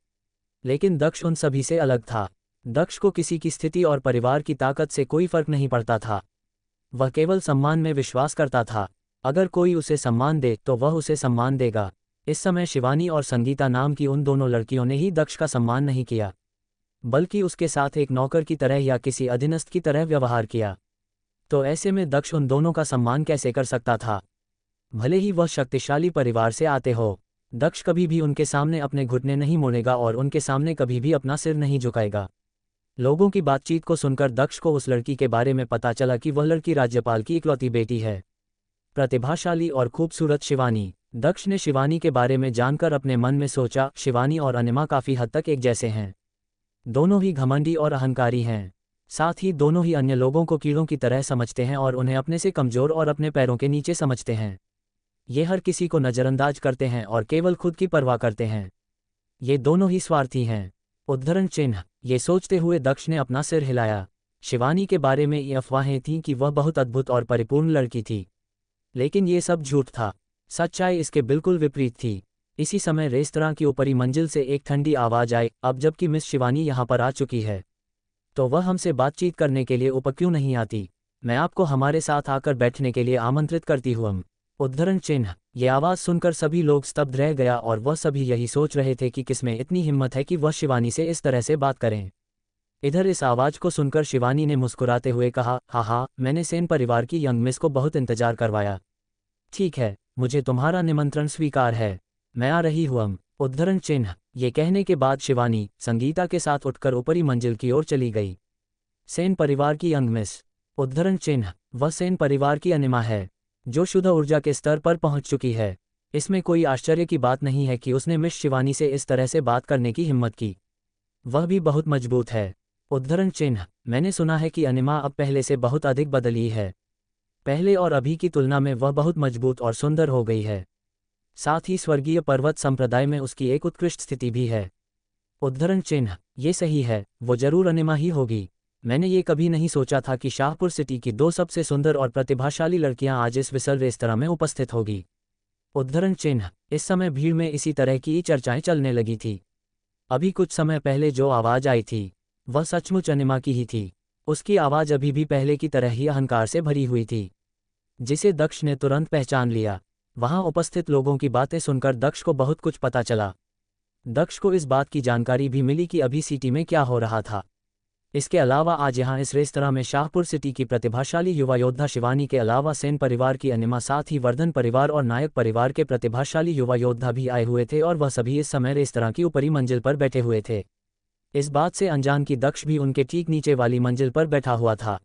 लेकिन दक्ष उन सभी से अलग था। दक्ष को किसी की स्थिति और परिवार की ताकत से कोई फर्क नहीं पड़ता था। वह केवल सम्मान में विश्वास करता था। अगर कोई उसे सम्मान दे तो वह उसे सम्मान देगा। इस समय शिवानी और संगीता नाम की उन दोनों लड़कियों ने ही दक्ष का सम्मान नहीं किया, बल्कि उसके साथ एक नौकर की तरह या किसी अधीनस्थ की तरह व्यवहार किया। तो ऐसे में दक्ष उन दोनों का सम्मान कैसे कर सकता था, भले ही वह शक्तिशाली परिवार से आते हो। दक्ष कभी भी उनके सामने अपने घुटने नहीं मोड़ेगा और उनके सामने कभी भी अपना सिर नहीं झुकाएगा। लोगों की बातचीत को सुनकर दक्ष को उस लड़की के बारे में पता चला कि वह लड़की राज्यपाल की इकलौती बेटी है, प्रतिभाशाली और खूबसूरत शिवानी। दक्ष ने शिवानी के बारे में जानकर अपने मन में सोचा, शिवानी और अनिमा काफी हद तक एक जैसे हैं। दोनों ही घमंडी और अहंकारी हैं। साथ ही दोनों ही अन्य लोगों को कीड़ों की तरह समझते हैं और उन्हें अपने से कमजोर और अपने पैरों के नीचे समझते हैं। ये हर किसी को नज़रअंदाज करते हैं और केवल खुद की परवाह करते हैं। ये दोनों ही स्वार्थी हैं। उद्धरण चिन्ह। ये सोचते हुए दक्ष ने अपना सिर हिलाया। शिवानी के बारे में ये अफवाहें थीं कि वह बहुत अद्भुत और परिपूर्ण लड़की थी, लेकिन ये सब झूठ था। सच्चाई इसके बिल्कुल विपरीत थी। इसी समय रेस्तरां की ऊपरी मंजिल से एक ठंडी आवाज आई, अब जबकि मिस शिवानी यहाँ पर आ चुकी है, तो वह हमसे बातचीत करने के लिए ऊपर क्यों नहीं आती? मैं आपको हमारे साथ आकर बैठने के लिए आमंत्रित करती हूँ। उद्धरण चिन्ह। ये आवाज़ सुनकर सभी लोग स्तब्ध रह गया और वह सभी यही सोच रहे थे कि किसमें इतनी हिम्मत है कि वह शिवानी से इस तरह से बात करें। इधर इस आवाज़ को सुनकर शिवानी ने मुस्कुराते हुए कहा, हाँ, मैंने सेन परिवार की यंग मिस को बहुत इंतजार करवाया। ठीक है, मुझे तुम्हारा निमंत्रण स्वीकार है, मैं आ रही हूँ। उद्धरण चिन्ह। ये कहने के बाद शिवानी संगीता के साथ उठकर ऊपरी मंजिल की ओर चली गई। सेन परिवार की यंग मिस। उद्धरण चिन्ह। वह सेन परिवार की अनिमा है, जो शुद्ध ऊर्जा के स्तर पर पहुंच चुकी है। इसमें कोई आश्चर्य की बात नहीं है कि उसने मिस शिवानी से इस तरह से बात करने की हिम्मत की, वह भी बहुत मजबूत है। उद्धरण चिन्ह। मैंने सुना है कि अनिमा अब पहले से बहुत अधिक बदली है। पहले और अभी की तुलना में वह बहुत मजबूत और सुंदर हो गई है। साथ ही स्वर्गीय पर्वत संप्रदाय में उसकी एक उत्कृष्ट स्थिति भी है। उद्धरण चिन्ह। ये सही है, वो जरूर अनिमा ही होगी। मैंने ये कभी नहीं सोचा था कि शाहपुर सिटी की 2 सबसे सुंदर और प्रतिभाशाली लड़कियां आज इस विशाल रेस्तरां में उपस्थित होगी। उद्धरण चिन्ह। इस समय भीड़ में इसी तरह की चर्चाएं चलने लगी थी। अभी कुछ समय पहले जो आवाज आई थी, वह सचमुच अनिमा की ही थी। उसकी आवाज अभी भी पहले की तरह ही अहंकार से भरी हुई थी, जिसे दक्ष ने तुरंत पहचान लिया। वहां उपस्थित लोगों की बातें सुनकर दक्ष को बहुत कुछ पता चला। दक्ष को इस बात की जानकारी भी मिली कि अभी सिटी में क्या हो रहा था। इसके अलावा आज यहाँ इस रेस्तरां में शाहपुर सिटी की प्रतिभाशाली युवा योद्धा शिवानी के अलावा सेन परिवार की अनिमा, साथ ही वर्धन परिवार और नायक परिवार के प्रतिभाशाली युवा योद्धा भी आए हुए थे और वह सभी इस समय रेस्तरां की ऊपरी मंजिल पर बैठे हुए थे। इस बात से अनजान कि दक्ष भी उनके ठीक नीचे वाली मंजिल पर बैठा हुआ था।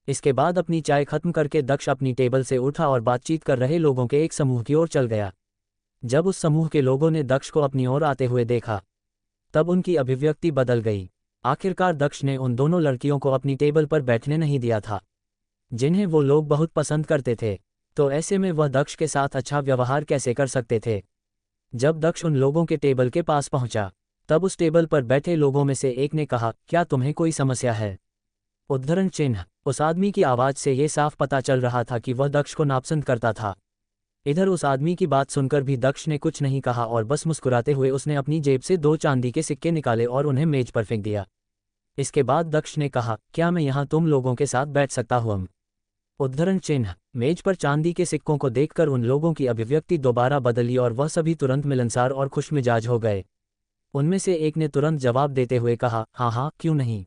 इसके बाद अपनी चाय खत्म करके दक्ष अपनी टेबल से उठा और बातचीत कर रहे लोगों के एक समूह की ओर चल गया। जब उस समूह के लोगों ने दक्ष को अपनी ओर आते हुए देखा, तब उनकी अभिव्यक्ति बदल गई। आखिरकार दक्ष ने उन दोनों लड़कियों को अपनी टेबल पर बैठने नहीं दिया था, जिन्हें वो लोग बहुत पसंद करते थे। तो ऐसे में वह दक्ष के साथ अच्छा व्यवहार कैसे कर सकते थे। जब दक्ष उन लोगों के टेबल के पास पहुंचा, तब उस टेबल पर बैठे लोगों में से एक ने कहा, क्या तुम्हें कोई समस्या है? उद्धरण चिन्ह। उस आदमी की आवाज़ से ये साफ पता चल रहा था कि वह दक्ष को नापसंद करता था। इधर उस आदमी की बात सुनकर भी दक्ष ने कुछ नहीं कहा और बस मुस्कुराते हुए उसने अपनी जेब से 2 चांदी के सिक्के निकाले और उन्हें मेज पर फेंक दिया। इसके बाद दक्ष ने कहा, क्या मैं यहाँ तुम लोगों के साथ बैठ सकता हूँ? उद्धरण चिन्ह। मेज पर चांदी के सिक्कों को देखकर उन लोगों की अभिव्यक्ति दोबारा बदली और वह सभी तुरंत मिलनसार और खुशमिजाज हो गए। उनमें से एक ने तुरंत जवाब देते हुए कहा, हाँ हाँ, क्यों नहीं,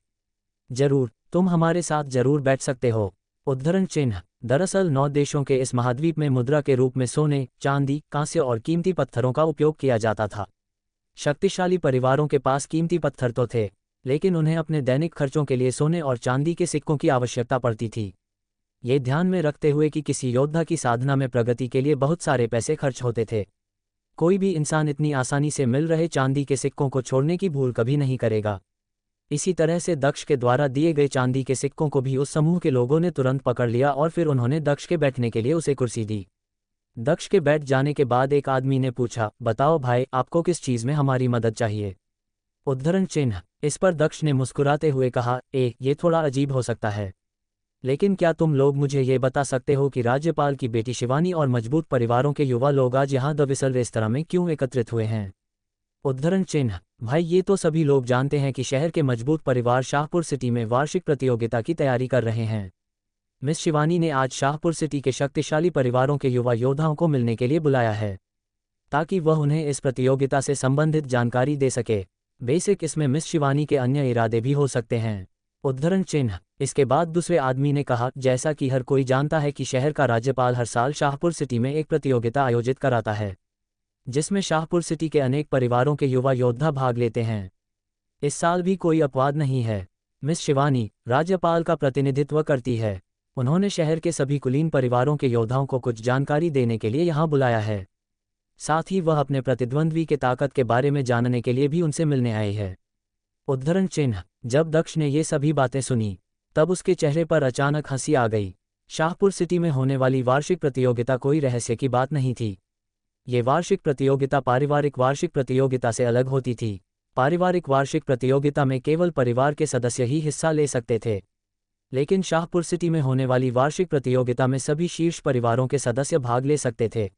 जरूर, तुम हमारे साथ जरूर बैठ सकते हो। उद्धरण चिन्ह। दरअसल 9 देशों के इस महाद्वीप में मुद्रा के रूप में सोने, चांदी, कांस्य और कीमती पत्थरों का उपयोग किया जाता था। शक्तिशाली परिवारों के पास कीमती पत्थर तो थे, लेकिन उन्हें अपने दैनिक खर्चों के लिए सोने और चांदी के सिक्कों की आवश्यकता पड़ती थी। ये ध्यान में रखते हुए कि किसी योद्धा की साधना में प्रगति के लिए बहुत सारे पैसे खर्च होते थे। कोई भी इंसान इतनी आसानी से मिल रहे चांदी के सिक्कों को छोड़ने की भूल कभी नहीं करेगा। इसी तरह से दक्ष के द्वारा दिए गए चांदी के सिक्कों को भी उस समूह के लोगों ने तुरंत पकड़ लिया और फिर उन्होंने दक्ष के बैठने के लिए उसे कुर्सी दी। दक्ष के बैठ जाने के बाद एक आदमी ने पूछा, बताओ भाई, आपको किस चीज़ में हमारी मदद चाहिए? उद्धरण चिन्ह। इस पर दक्ष ने मुस्कुराते हुए कहा, ये थोड़ा अजीब हो सकता है, लेकिन क्या तुम लोग मुझे ये बता सकते हो कि राज्यपाल की बेटी शिवानी और मजबूत परिवारों के युवा लोग आज यहाँ द विसल रेस्तरां में क्यों एकत्रित हुए हैं? उद्धरण चिन्ह। भाई, ये तो सभी लोग जानते हैं कि शहर के मजबूत परिवार शाहपुर सिटी में वार्षिक प्रतियोगिता की तैयारी कर रहे हैं। मिस शिवानी ने आज शाहपुर सिटी के शक्तिशाली परिवारों के युवा योद्धाओं को मिलने के लिए बुलाया है, ताकि वह उन्हें इस प्रतियोगिता से संबंधित जानकारी दे सके। बेसिक इसमें मिस शिवानी के अन्य इरादे भी हो सकते हैं। उद्धरण चिन्ह। इसके बाद दूसरे आदमी ने कहा, जैसा कि हर कोई जानता है कि शहर का राज्यपाल हर साल शाहपुर सिटी में एक प्रतियोगिता आयोजित कराता है, जिसमें शाहपुर सिटी के अनेक परिवारों के युवा योद्धा भाग लेते हैं। इस साल भी कोई अपवाद नहीं है। मिस शिवानी राज्यपाल का प्रतिनिधित्व करती है। उन्होंने शहर के सभी कुलीन परिवारों के योद्धाओं को कुछ जानकारी देने के लिए यहाँ बुलाया है। साथ ही वह अपने प्रतिद्वंद्वी के ताकत के बारे में जानने के लिए भी उनसे मिलने आए हैं। उद्धरण चिन्ह। जब दक्ष ने ये सभी बातें सुनी, तब उसके चेहरे पर अचानक हंसी आ गई। शाहपुर सिटी में होने वाली वार्षिक प्रतियोगिता कोई रहस्य की बात नहीं थी। ये वार्षिक प्रतियोगिता पारिवारिक वार्षिक प्रतियोगिता से अलग होती थी। पारिवारिक वार्षिक प्रतियोगिता में केवल परिवार के सदस्य ही हिस्सा ले सकते थे, लेकिन शाहपुर सिटी में होने वाली वार्षिक प्रतियोगिता में सभी शीर्ष परिवारों के सदस्य भाग ले सकते थे।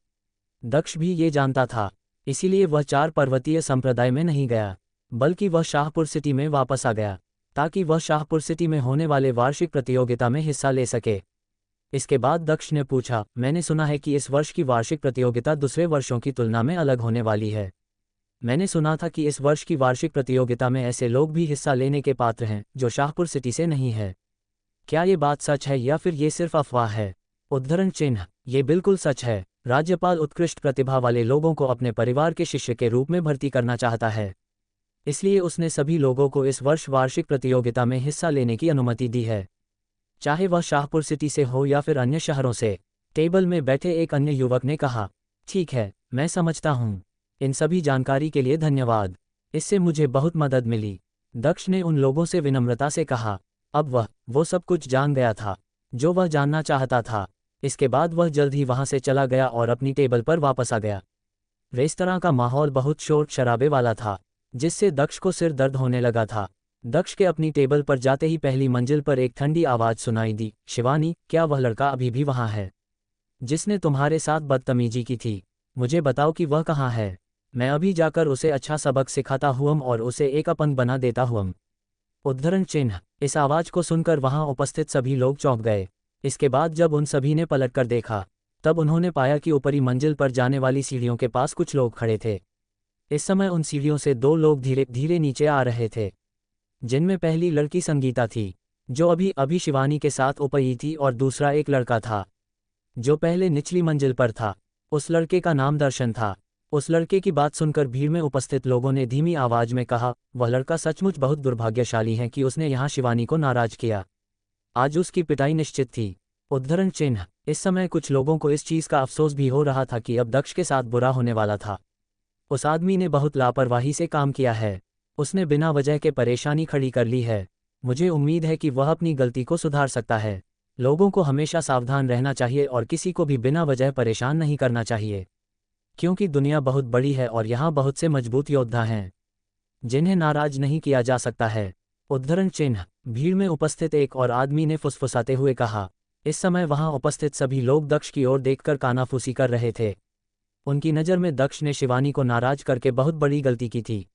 दक्ष भी ये जानता था, इसीलिए वह 4 पर्वतीय संप्रदाय में नहीं गया, बल्कि वह शाहपुर सिटी में वापस आ गया, ताकि वह शाहपुर सिटी में होने वाले वार्षिक प्रतियोगिता में हिस्सा ले सके। इसके बाद दक्ष ने पूछा, मैंने सुना है कि इस वर्ष की वार्षिक प्रतियोगिता दूसरे वर्षों की तुलना में अलग होने वाली है। मैंने सुना था कि इस वर्ष की वार्षिक प्रतियोगिता में ऐसे लोग भी हिस्सा लेने के पात्र हैं जो शाहपुर सिटी से नहीं है। क्या ये बात सच है या फिर ये सिर्फ अफवाह है? उद्धरण चिन्ह। ये बिल्कुल सच है। राज्यपाल उत्कृष्ट प्रतिभा वाले लोगों को अपने परिवार के शिष्य के रूप में भर्ती करना चाहता है, इसलिए उसने सभी लोगों को इस वर्ष वार्षिक प्रतियोगिता में हिस्सा लेने की अनुमति दी है, चाहे वह शाहपुर सिटी से हो या फिर अन्य शहरों से। टेबल में बैठे एक अन्य युवक ने कहा, ठीक है, मैं समझता हूँ। इन सभी जानकारी के लिए धन्यवाद, इससे मुझे बहुत मदद मिली। दक्ष ने उन लोगों से विनम्रता से कहा। अब वो सब कुछ जान गया था जो वह जानना चाहता था। इसके बाद वह जल्द ही वहाँ से चला गया और अपनी टेबल पर वापस आ गया। रेस्तरां का माहौल बहुत शोर शराबे वाला था, जिससे दक्ष को सिर दर्द होने लगा था। दक्ष के अपनी टेबल पर जाते ही पहली मंजिल पर एक ठंडी आवाज़ सुनाई दी, शिवानी, क्या वह लड़का अभी भी वहाँ है जिसने तुम्हारे साथ बदतमीजी की थी? मुझे बताओ कि वह कहाँ है। मैं अभी जाकर उसे अच्छा सबक सिखाता हूँ और उसे एक अपंग बना देता हूँ। उद्धरण चिन्ह। इस आवाज़ को सुनकर वहाँ उपस्थित सभी लोग चौंक गए। इसके बाद जब उन सभी ने पलटकर देखा, तब उन्होंने पाया कि ऊपरी मंजिल पर जाने वाली सीढ़ियों के पास कुछ लोग खड़े थे। इस समय उन सीढ़ियों से 2 लोग धीरे धीरे नीचे आ रहे थे, जिनमें पहली लड़की संगीता थी, जो अभी शिवानी के साथ उपई थी, और दूसरा एक लड़का था जो पहले निचली मंजिल पर था। उस लड़के का नाम दर्शन था। उस लड़के की बात सुनकर भीड़ में उपस्थित लोगों ने धीमी आवाज में कहा, वह लड़का सचमुच बहुत दुर्भाग्यशाली है कि उसने यहाँ शिवानी को नाराज किया। आज उसकी पिटाई निश्चित थी। उद्धरण चिन्ह। इस समय कुछ लोगों को इस चीज़ का अफसोस भी हो रहा था कि अब दक्ष के साथ बुरा होने वाला था। उस आदमी ने बहुत लापरवाही से काम किया है। उसने बिना वजह के परेशानी खड़ी कर ली है। मुझे उम्मीद है कि वह अपनी गलती को सुधार सकता है। लोगों को हमेशा सावधान रहना चाहिए और किसी को भी बिना वजह परेशान नहीं करना चाहिए, क्योंकि दुनिया बहुत बड़ी है और यहाँ बहुत से मजबूत योद्धा हैं जिन्हें नाराज नहीं किया जा सकता है। उद्धरण चिन्ह। भीड़ में उपस्थित एक और आदमी ने फुसफुसाते हुए कहा। इस समय वहां उपस्थित सभी लोग दक्ष की ओर देखकर कानाफूसी कर रहे थे। उनकी नज़र में दक्ष ने शिवानी को नाराज करके बहुत बड़ी गलती की थी,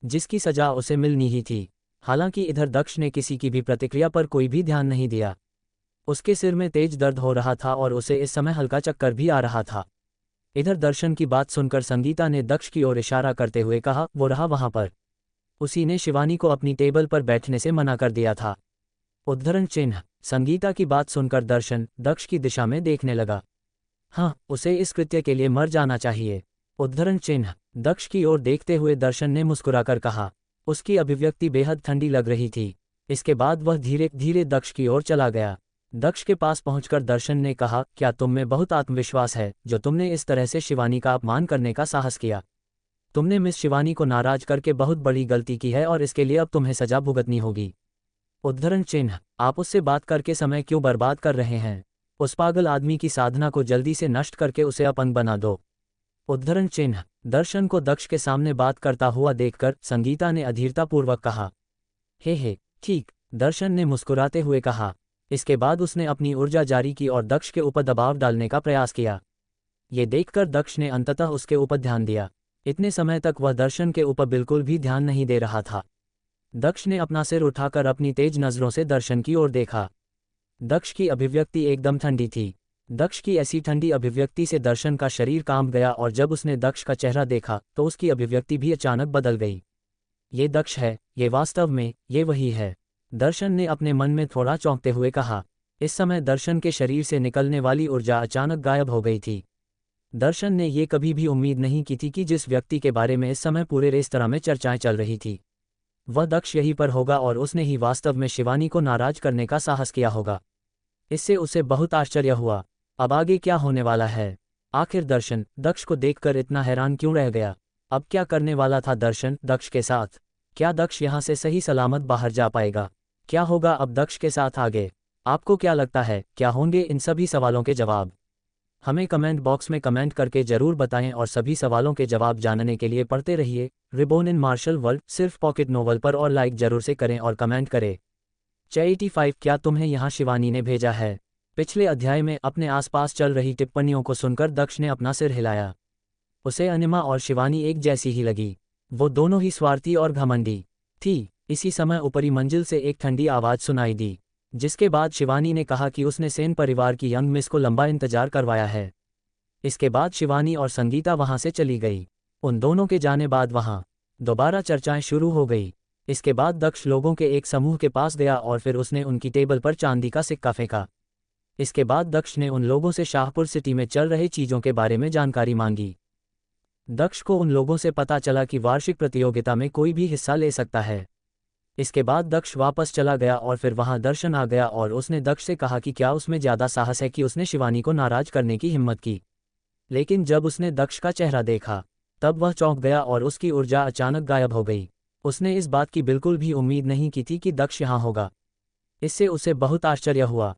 जिसकी सजा उसे मिलनी ही थी। हालांकि इधर दक्ष ने किसी की भी प्रतिक्रिया पर कोई भी ध्यान नहीं दिया। उसके सिर में तेज दर्द हो रहा था और उसे इस समय हल्का चक्कर भी आ रहा था। इधर दर्शन की बात सुनकर संगीता ने दक्ष की ओर इशारा करते हुए कहा, वो रहा वहां पर। उसी ने शिवानी को अपनी टेबल पर बैठने से मना कर दिया था। उद्धरण चिन्ह। संगीता की बात सुनकर दर्शन दक्ष की दिशा में देखने लगा। हाँ, उसे इस कृत्य के लिए मर जाना चाहिए। उद्धरण चिन्ह। दक्ष की ओर देखते हुए दर्शन ने मुस्कुराकर कहा। उसकी अभिव्यक्ति बेहद ठंडी लग रही थी। इसके बाद वह धीरे धीरे दक्ष की ओर चला गया। दक्ष के पास पहुंचकर दर्शन ने कहा, क्या तुम में बहुत आत्मविश्वास है जो तुमने इस तरह से शिवानी का अपमान करने का साहस किया। तुमने मिस शिवानी को नाराज करके बहुत बड़ी गलती की है और इसके लिए अब तुम्हें सजा भुगतनी होगी। उद्धरण चिन्ह। आप उससे बात करके समय क्यों बर्बाद कर रहे हैं। उस पागल आदमी की साधना को जल्दी से नष्ट करके उसे अपंग बना दो। उद्धरण चिन्ह। दर्शन को दक्ष के सामने बात करता हुआ देखकर संगीता ने अधीरतापूर्वक कहा, हे ठीक। दर्शन ने मुस्कुराते हुए कहा। इसके बाद उसने अपनी ऊर्जा जारी की और दक्ष के ऊपर दबाव डालने का प्रयास किया। ये देखकर दक्ष ने अंततः उसके ऊपर ध्यान दिया। इतने समय तक वह दर्शन के ऊपर बिल्कुल भी ध्यान नहीं दे रहा था। दक्ष ने अपना सिर उठाकर अपनी तेज नज़रों से दर्शन की ओर देखा। दक्ष की अभिव्यक्ति एकदम ठंडी थी। दक्ष की ऐसी ठंडी अभिव्यक्ति से दर्शन का शरीर कांप गया और जब उसने दक्ष का चेहरा देखा तो उसकी अभिव्यक्ति भी अचानक बदल गई। ये दक्ष है, ये वास्तव में, ये वही है। दर्शन ने अपने मन में थोड़ा चौंकते हुए कहा। इस समय दर्शन के शरीर से निकलने वाली ऊर्जा अचानक गायब हो गई थी। दर्शन ने ये कभी भी उम्मीद नहीं की थी कि जिस व्यक्ति के बारे में इस समय पूरे रेस्तरां में चर्चाएं चल रही थी वह दक्ष यहीं पर होगा और उसने ही वास्तव में शिवानी को नाराज करने का साहस किया होगा। इससे उसे बहुत आश्चर्य हुआ। अब आगे क्या होने वाला है। आखिर दर्शन दक्ष को देखकर इतना हैरान क्यों रह गया। अब क्या करने वाला था दर्शन दक्ष के साथ। क्या दक्ष यहाँ से सही सलामत बाहर जा पाएगा। क्या होगा अब दक्ष के साथ आगे। आपको क्या लगता है, क्या होंगे इन सभी सवालों के जवाब। हमें कमेंट बॉक्स में कमेंट करके जरूर बताएं और सभी सवालों के जवाब जानने के लिए पढ़ते रहिए रिबॉर्न इन मार्शल वर्ल्ड सिर्फ पॉकेट नोवेल पर और लाइक जरूर से करें और कमेंट करें। 85 क्या तुम्हें यहाँ शिवानी ने भेजा है। पिछले अध्याय में अपने आसपास चल रही टिप्पणियों को सुनकर दक्ष ने अपना सिर हिलाया। उसे अनिमा और शिवानी एक जैसी ही लगी। वो दोनों ही स्वार्थी और घमंडी थी। इसी समय ऊपरी मंजिल से एक ठंडी आवाज़ सुनाई दी, जिसके बाद शिवानी ने कहा कि उसने सेन परिवार की यंग मिस को लंबा इंतजार करवाया है। इसके बाद शिवानी और संगीता वहां से चली गई। उन दोनों के जाने बाद वहां दोबारा चर्चाएं शुरू हो गई। इसके बाद दक्ष लोगों के एक समूह के पास गया और फिर उसने उनकी टेबल पर चांदी का सिक्का फेंका। इसके बाद दक्ष ने उन लोगों से शाहपुर सिटी में चल रही चीज़ों के बारे में जानकारी मांगी। दक्ष को उन लोगों से पता चला कि वार्षिक प्रतियोगिता में कोई भी हिस्सा ले सकता है। इसके बाद दक्ष वापस चला गया और फिर वहां दर्शन आ गया और उसने दक्ष से कहा कि क्या उसमें ज़्यादा साहस है कि उसने शिवानी को नाराज करने की हिम्मत की। लेकिन जब उसने दक्ष का चेहरा देखा तब वह चौंक गया और उसकी ऊर्जा अचानक गायब हो गई। उसने इस बात की बिल्कुल भी उम्मीद नहीं की थी कि दक्ष यहाँ होगा। इससे उसे बहुत आश्चर्य हुआ।